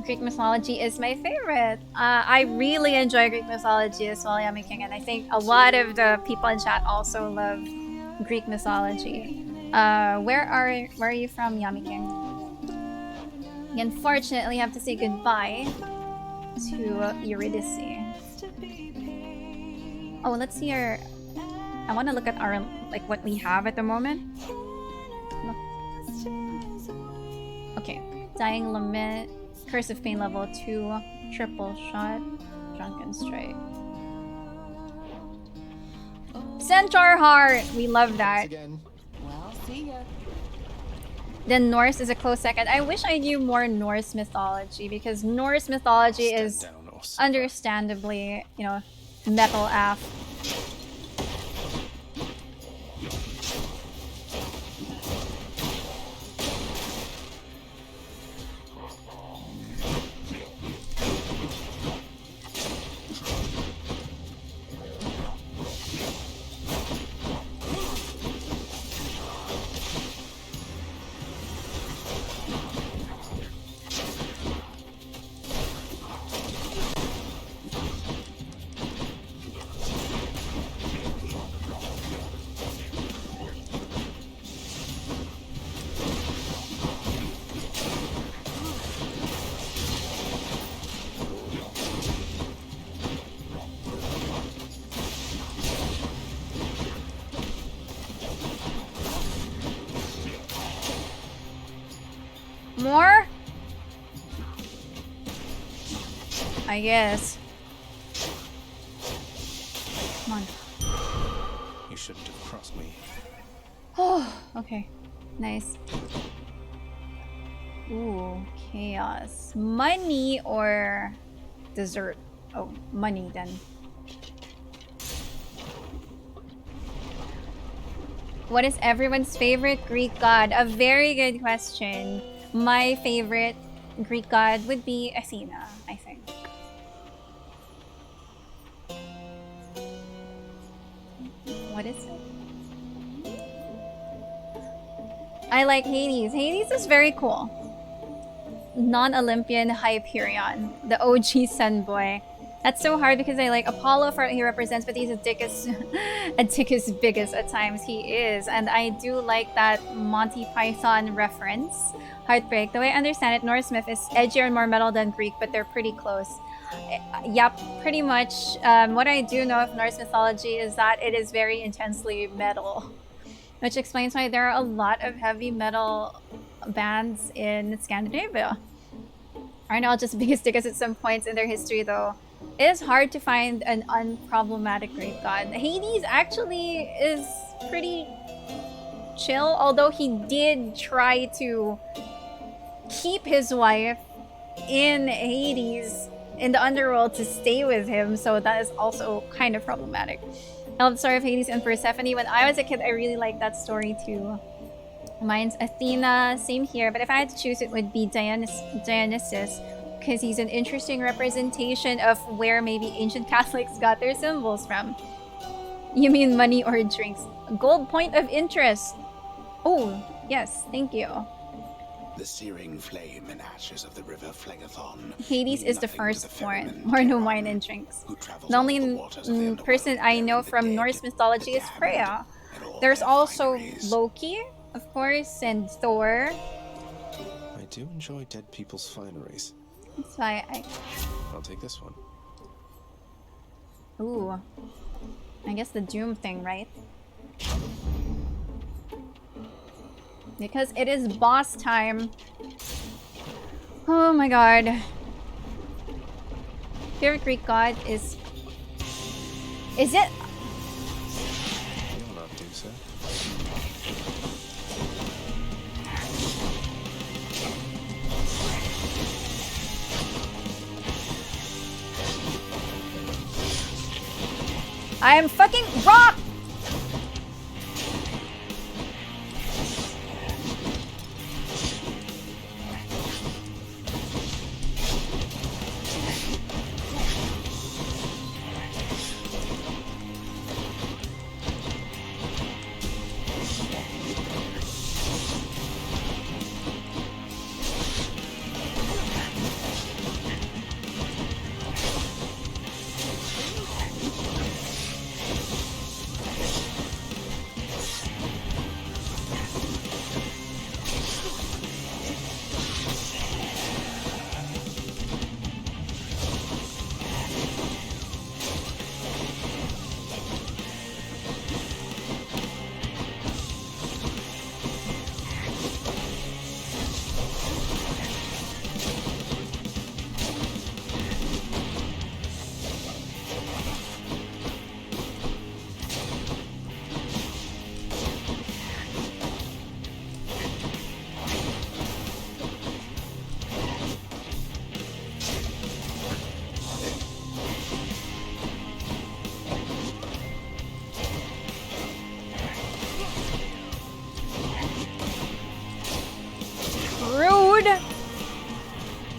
Greek mythology is my favorite. I really enjoy Greek mythology as well, Yami King, and I think a lot of the people in chat also love Greek mythology. Where are you from, Yami King? You unfortunately have to say goodbye to Eurydice. Oh, let's see our... I want to look at our, like, what we have at the moment. Okay. Dying Lament, Curse of Pain level 2, Triple Shot, Drunken Strike. Centaur Heart! We love that. Well, see ya. Then Norse is a close second. I wish I knew more Norse mythology, because Norse mythology is understandably, you know, metal AF. I guess. Come on. You shouldn't have crossed me. Oh, okay. Nice. Ooh, chaos. Money or dessert? Oh, money then. What is everyone's favorite Greek god? A very good question. My favorite Greek god would be Athena, I think. What is it? I like Hades. Hades is very cool. Non-Olympian Hyperion, the OG Sun Boy. That's so hard because I like Apollo for what he represents, but he's a dickus, a dickus biggest at times. He is, and I do like that Monty Python reference. Heartbreak. The way I understand it, Norse myth is edgier and more metal than Greek, but they're pretty close. Yep, pretty much. What I do know of Norse mythology is that it is very intensely metal, which explains why there are a lot of heavy metal bands in Scandinavia. Are not just biggest dickus at some points in their history, though. It is hard to find an unproblematic Greek god. Hades actually is pretty chill, although he did try to keep his wife in Hades, in the underworld, to stay with him, so that is also kind of problematic. I love the story of Hades and Persephone. When I was a kid, I really liked that story too. Mine's Athena, same here, but if I had to choose, it would be Dionysus, because he's an interesting representation of where maybe ancient Catholics got their symbols from. You mean money or drinks? Gold point of interest. Oh, yes, thank you. The searing flame and ashes of the river Phlegethon. Hades is the firstborn, or no wine and drinks. The only person I know from Norse mythology is Freya. There's also Loki, of course, and Thor. I do enjoy dead people's fineries. That's why I'll take this one. Ooh. I guess the Doom thing, right? Because it is boss time. Oh my god. Favorite Greek god is... Is it... You'll not do so. I am fucking rock!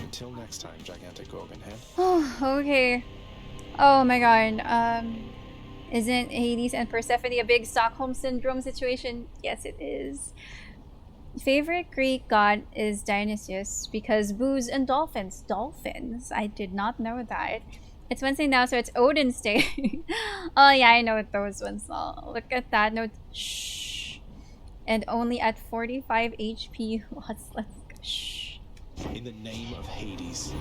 Until next time, gigantic Gorgon head. Oh, okay. Oh my god. Isn't Hades and Persephone a big Stockholm Syndrome situation? Yes, it is. Favorite Greek god is Dionysius because booze and dolphins. Dolphins? I did not know that. It's Wednesday now, so it's Odin's Day. Oh yeah, I know what those ones are. Look at that note. Shh. And only at 45 HP. Let's shh. In the name of Hades.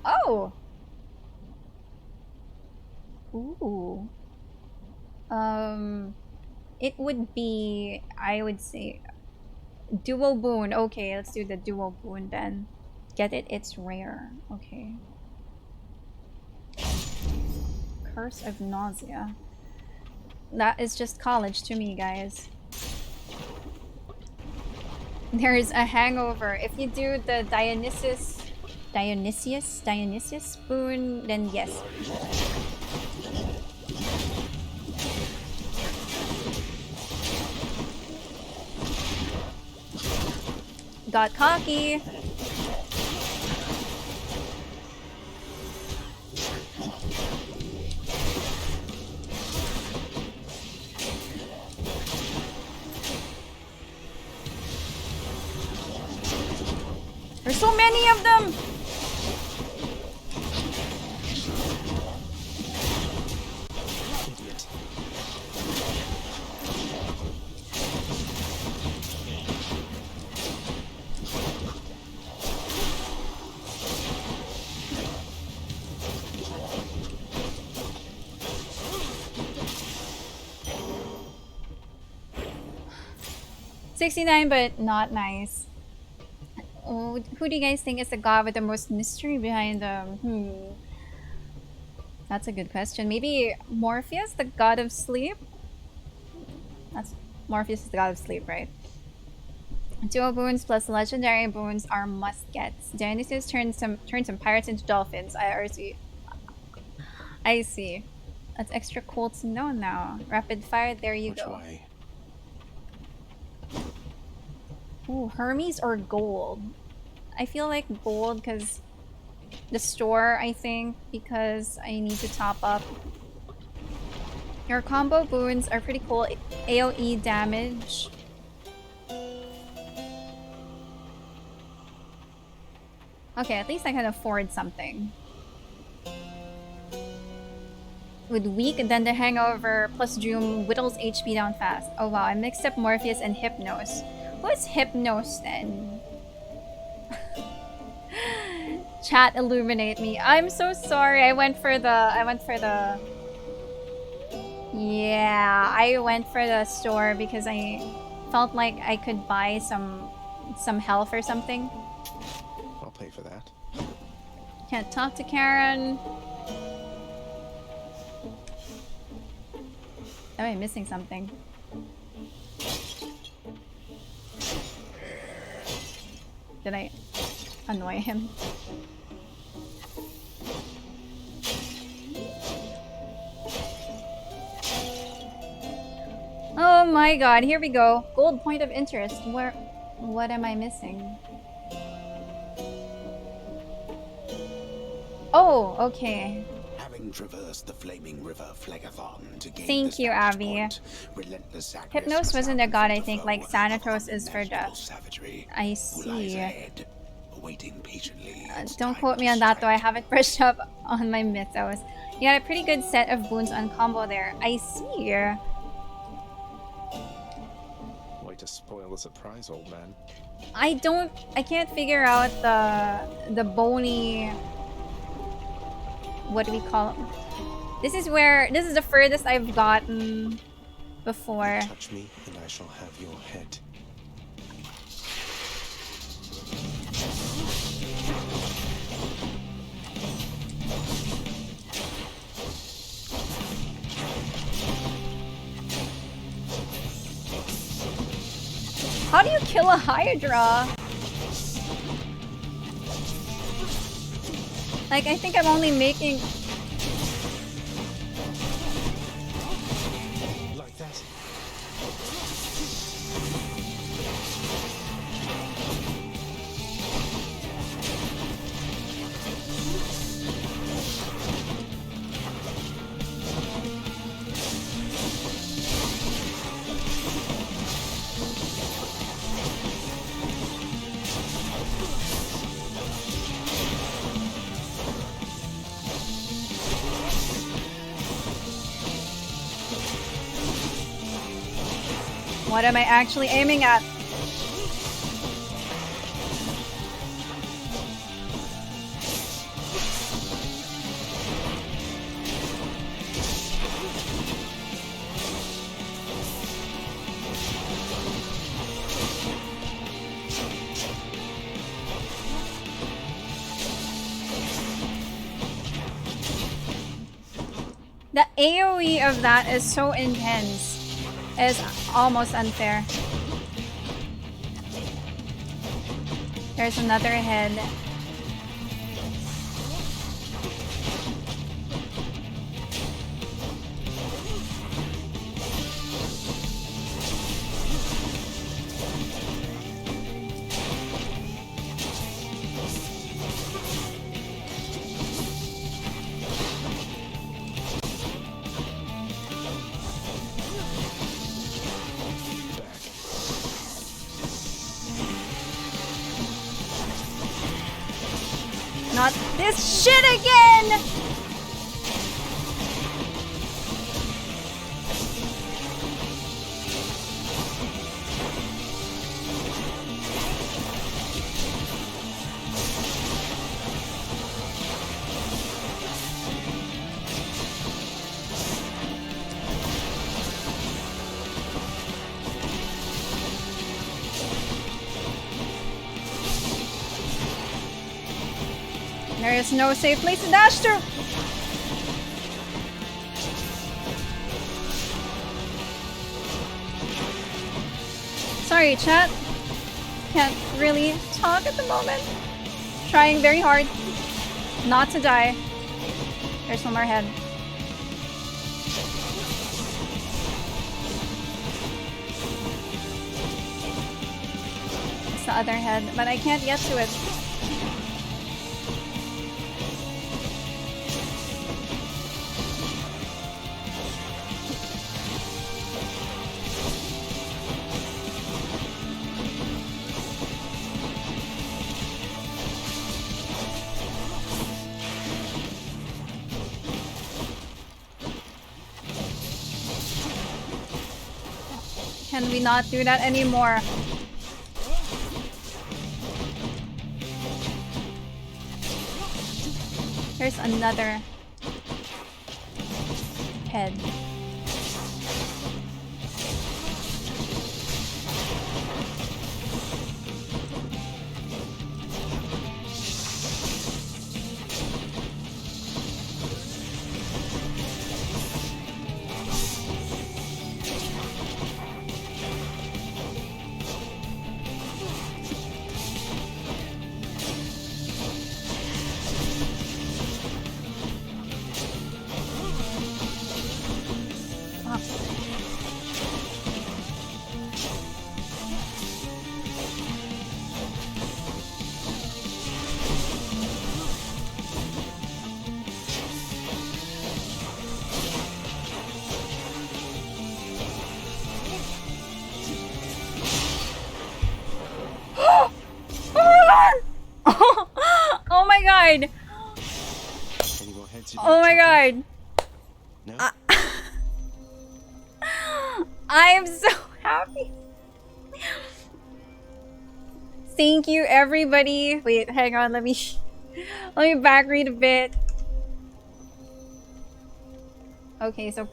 Oh. Ooh. It would be, I would say, dual boon. Okay, let's do the dual boon then. Get it? It's rare. Okay. Curse of Nausea. That is just college to me, guys. There's a hangover. If you do the Dionysius spoon, then yes. Got cocky. There's so many of them! Idiot. $69, but not nice. Oh, who do you guys think is the god with the most mystery behind them? That's a good question. Maybe Morpheus, the god of sleep? That's Morpheus is the god of sleep, right? Dual boons plus legendary boons are must-gets. Dionysius turned some pirates into dolphins. I see. That's extra cool to know now. Rapid fire, there you go. Way? Ooh, Hermes or gold? I feel like gold because the store, I think, because I need to top up. Your combo boons are pretty cool. AoE damage. Okay, at least I can afford something. With weak, then the hangover plus Doom whittles HP down fast. Oh wow, I mixed up Morpheus and Hypnos. Who is Hypnos then? Chat, illuminate me. I'm so sorry. I went for the yeah, I went for the store because I felt like I could buy some health or something. I'll pay for that. Can't talk to Karen. Am I missing something? Did I annoy him? Oh my god, here we go. Gold point of interest. What am I missing? Oh, okay. Having traversed the flaming river Phlegethon to gain Thank you, Abby. point, relentless Hypnos wasn't a god, I think, like Thanatos is for death. savagery, I who lies see. ahead, awaiting patiently its Don't time quote me to on that though, I strike. haven't brushed up on my mythos. You got a pretty good set of boons on combo there. I see. Way to spoil the surprise, old man. I can't figure out the bony, what do we call it? This is the furthest I've gotten before. Touch me and I shall have your head. How do you kill a Hydra? Like, I think I'm only making... Like that. What am I actually aiming at? The AoE of that is so intense. It's almost unfair. There's another head. Not this shit again! There is no safe place to dash to! Sorry, chat. Can't really talk at the moment. Trying very hard not to die. There's one more head. It's the other head, but I can't get to it. Can we not do that anymore? There's another head. Oh my god! Oh my god! No? I'm so happy. Thank you, everybody. Wait, hang on. Let me back read a bit. Okay, so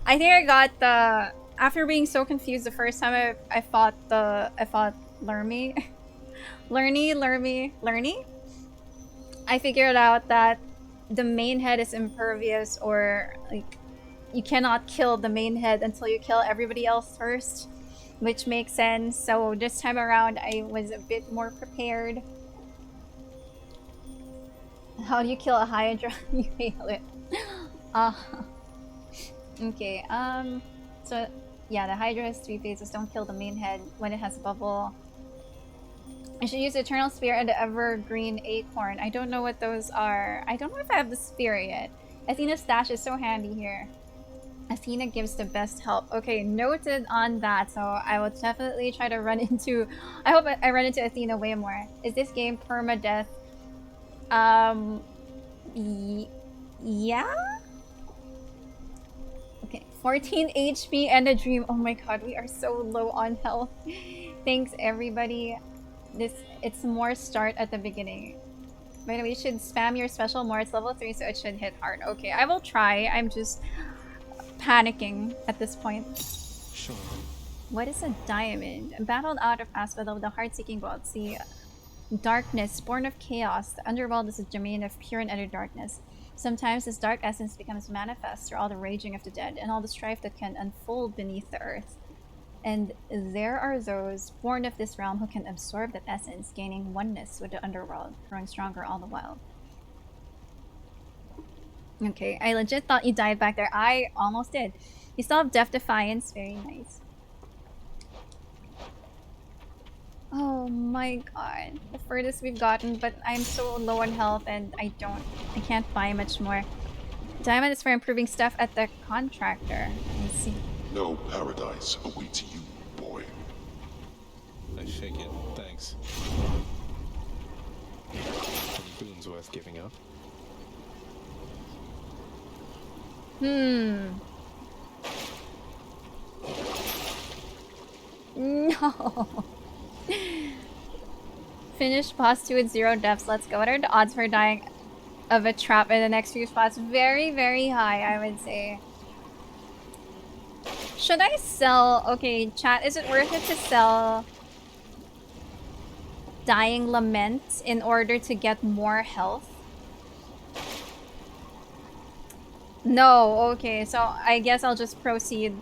I think I got the after being so confused the first time I fought Lermy. Lerny? I figured out that the main head is impervious, or like you cannot kill the main head until you kill everybody else first, which makes sense. So this time around I was a bit more prepared. How do you kill a Hydra? You fail it. Okay, so yeah, the Hydra has 3 phases. Don't kill the main head when it has a bubble. I should use Eternal Spear and the Evergreen Acorn. I don't know what those are. I don't know if I have the spear yet. Athena's stash is so handy here. Athena gives the best help. Okay, noted on that. So I will definitely try to run into... I hope I run into Athena way more. Is this game permadeath? Yeah? Okay, 14 HP and a dream. Oh my god, we are so low on health. Thanks, everybody. It's more start at the beginning. By the way, you should spam your special more. It's level 3, so it should hit hard. Okay, I will try. I'm just panicking at this point. Sure. What is a diamond? Battled out of Asphodel, the heart-seeking world. See, darkness, born of chaos. The underworld is a domain of pure and utter darkness. Sometimes this dark essence becomes manifest through all the raging of the dead and all the strife that can unfold beneath the earth. And there are those born of this realm who can absorb that essence, gaining oneness with the underworld, growing stronger all the while. Okay, I legit thought you died back there. I almost did. You still have Death Defiance. Very nice. Oh my god. The furthest we've gotten, but I'm so low on health and I can't buy much more. Diamond is for improving stuff at the contractor. I see. No paradise awaits you, boy. I figured. Thanks. Boon's worth giving up. No. Finish boss 2 with 0 deaths. Let's go. What are the odds for dying of a trap in the next few spots? Very, very high, I would say. Should I sell... Okay, chat, is it worth it to sell Dying Lament in order to get more health? No, okay, so I guess I'll just proceed.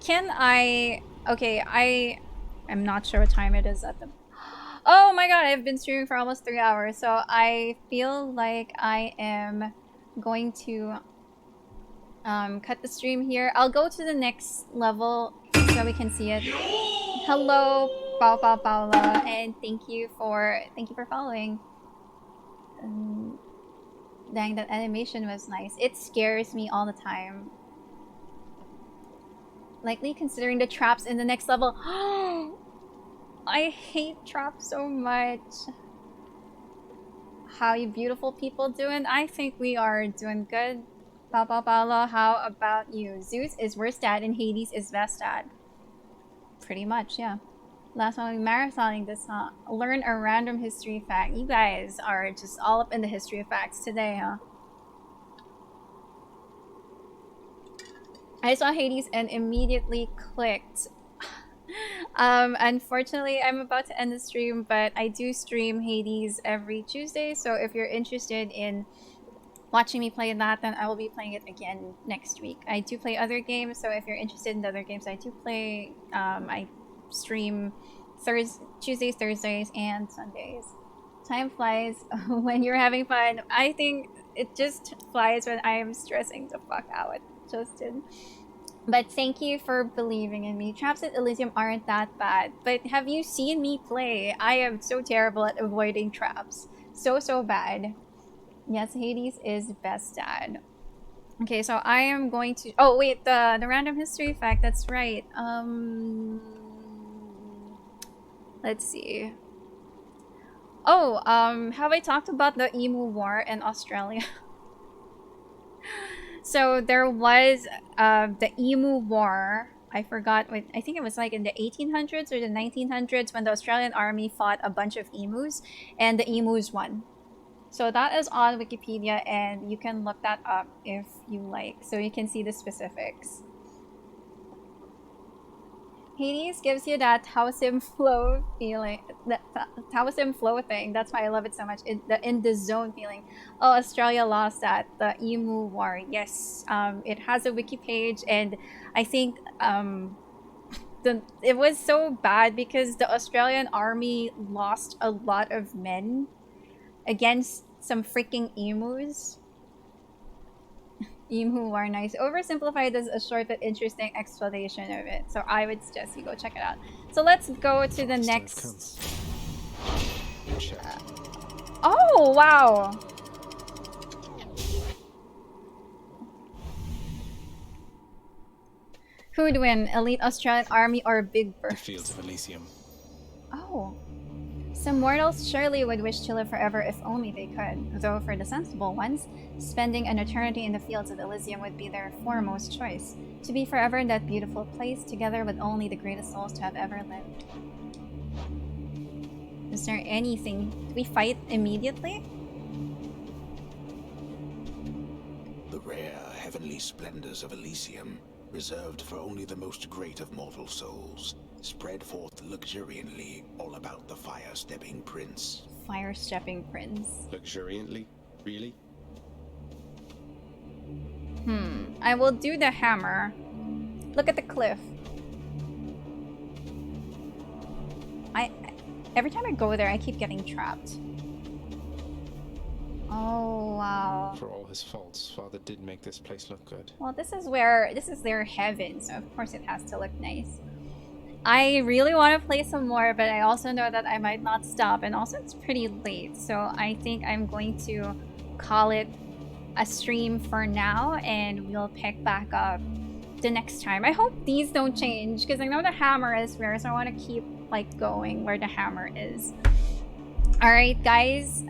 Can I... Okay, I'm not sure what time it is at the... Oh my god, I've been streaming for almost 3 hours, so I feel like I am going to cut the stream here. I'll go to the next level so we can see it. Hello, Paula, and thank you for following. Dang, that animation was nice. It scares me all the time. Likely considering the traps in the next level. I hate traps so much. How you beautiful people doing? I think we are doing good. Paolo, how about you? Zeus is worst dad and Hades is best dad. Pretty much, yeah. Last one we marathoning this, huh? Learn a random history fact. You guys are just all up in the history of facts today, huh? I saw Hades and immediately clicked. Unfortunately, I'm about to end the stream, but I do stream Hades every Tuesday, so if you're interested in watching me play that, then I will be playing it again next week. I do play other games, so if you're interested in the other games I do play, I stream Tuesdays, Thursdays, and Sundays. Time flies when you're having fun. I think it just flies when I am stressing the fuck out, Justin. But thank you for believing in me. Traps at Elysium aren't that bad, but have you seen me play? I am so terrible at avoiding traps. So bad. Yes, Hades is best dad. Okay, so I am going to... Oh, wait, the random history fact, that's right. Let's see. Oh, have I talked about the Emu War in Australia? So there was the Emu War. I forgot what, I think it was like in the 1800s or the 1900s when the Australian army fought a bunch of emus and the emus won. So that is on Wikipedia and you can look that up if you like, so you can see the specifics. Hades gives you that Taosim flow feeling, that Taosim flow thing. That's why I love it so much. The in the zone feeling. Oh, Australia lost that. The Emu War. Yes, it has a wiki page, and I think it was so bad because the Australian army lost a lot of men against some freaking emus. Emu are nice. Oversimplified is a short but interesting explanation of it. So I would suggest you go check it out. So let's go to the next... Oh, wow! Who'd win? Elite Australian Army or Big Bird? The Fields of Elysium. Oh. Some mortals surely would wish to live forever if only they could, though for the sensible ones, spending an eternity in the fields of Elysium would be their foremost choice, to be forever in that beautiful place, together with only the greatest souls to have ever lived. Is there anything? Do we fight immediately? The rare heavenly splendors of Elysium, reserved for only the most great of mortal souls. Spread forth luxuriantly all about the fire-stepping prince. Fire-stepping prince. Luxuriantly? Really? I will do the hammer. Look at the cliff. Every time I go there, I keep getting trapped. Oh, wow. For all his faults, Father did make this place look good. Well, this is their heaven, so of course it has to look nice. I really want to play some more, but I also know that I might not stop, and also it's pretty late, so I think I'm going to call it a stream for now, and we'll pick back up the next time. I hope these don't change, because I know the hammer is where, so I want to keep like going where the hammer is. Alright guys,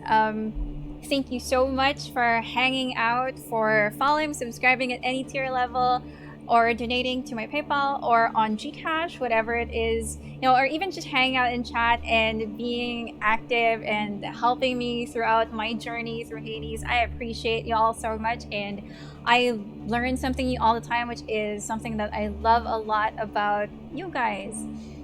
thank you so much for hanging out, for following, subscribing at any tier level, or donating to my PayPal or on Gcash, whatever it is, you know, or even just hanging out in chat and being active and helping me throughout my journey through Hades. I appreciate you all so much, and I learn something new all the time, which is something that I love a lot about you guys.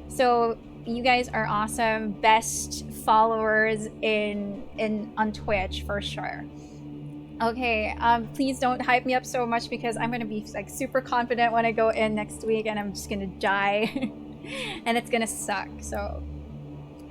So you guys are awesome, best followers on Twitch for sure. Okay, please don't hype me up so much, because I'm gonna be like super confident when I go in next week, and I'm just gonna die and it's gonna suck. So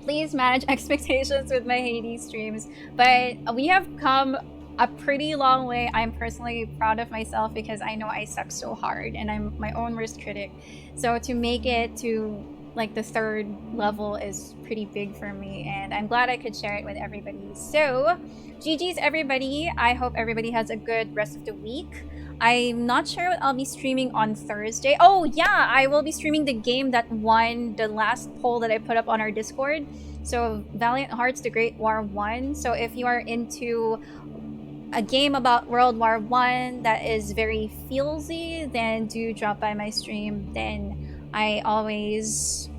please manage expectations with my Hades streams. But we have come a pretty long way. I'm personally proud of myself, because I know I suck so hard and I'm my own worst critic. So to make it to like the 3rd level is pretty big for me, and I'm glad I could share it with everybody. So GG's everybody. I hope everybody has a good rest of the week. I'm not sure what I'll be streaming on Thursday. Oh yeah, I will be streaming the game that won the last poll that I put up on our Discord. So Valiant Hearts The Great War 1. So if you are into a game about World War I that is very feelsy, then do drop by my stream. Then I always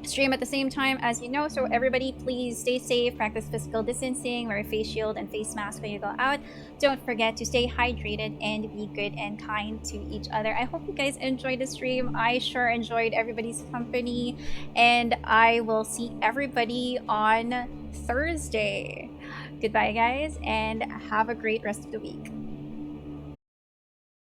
stream at the same time, as you know, so everybody please stay safe, practice physical distancing, wear a face shield and face mask when you go out. Don't forget to stay hydrated and be good and kind to each other. I hope you guys enjoyed the stream. I sure enjoyed everybody's company, and I will see everybody on Thursday. Goodbye guys, and have a great rest of the week.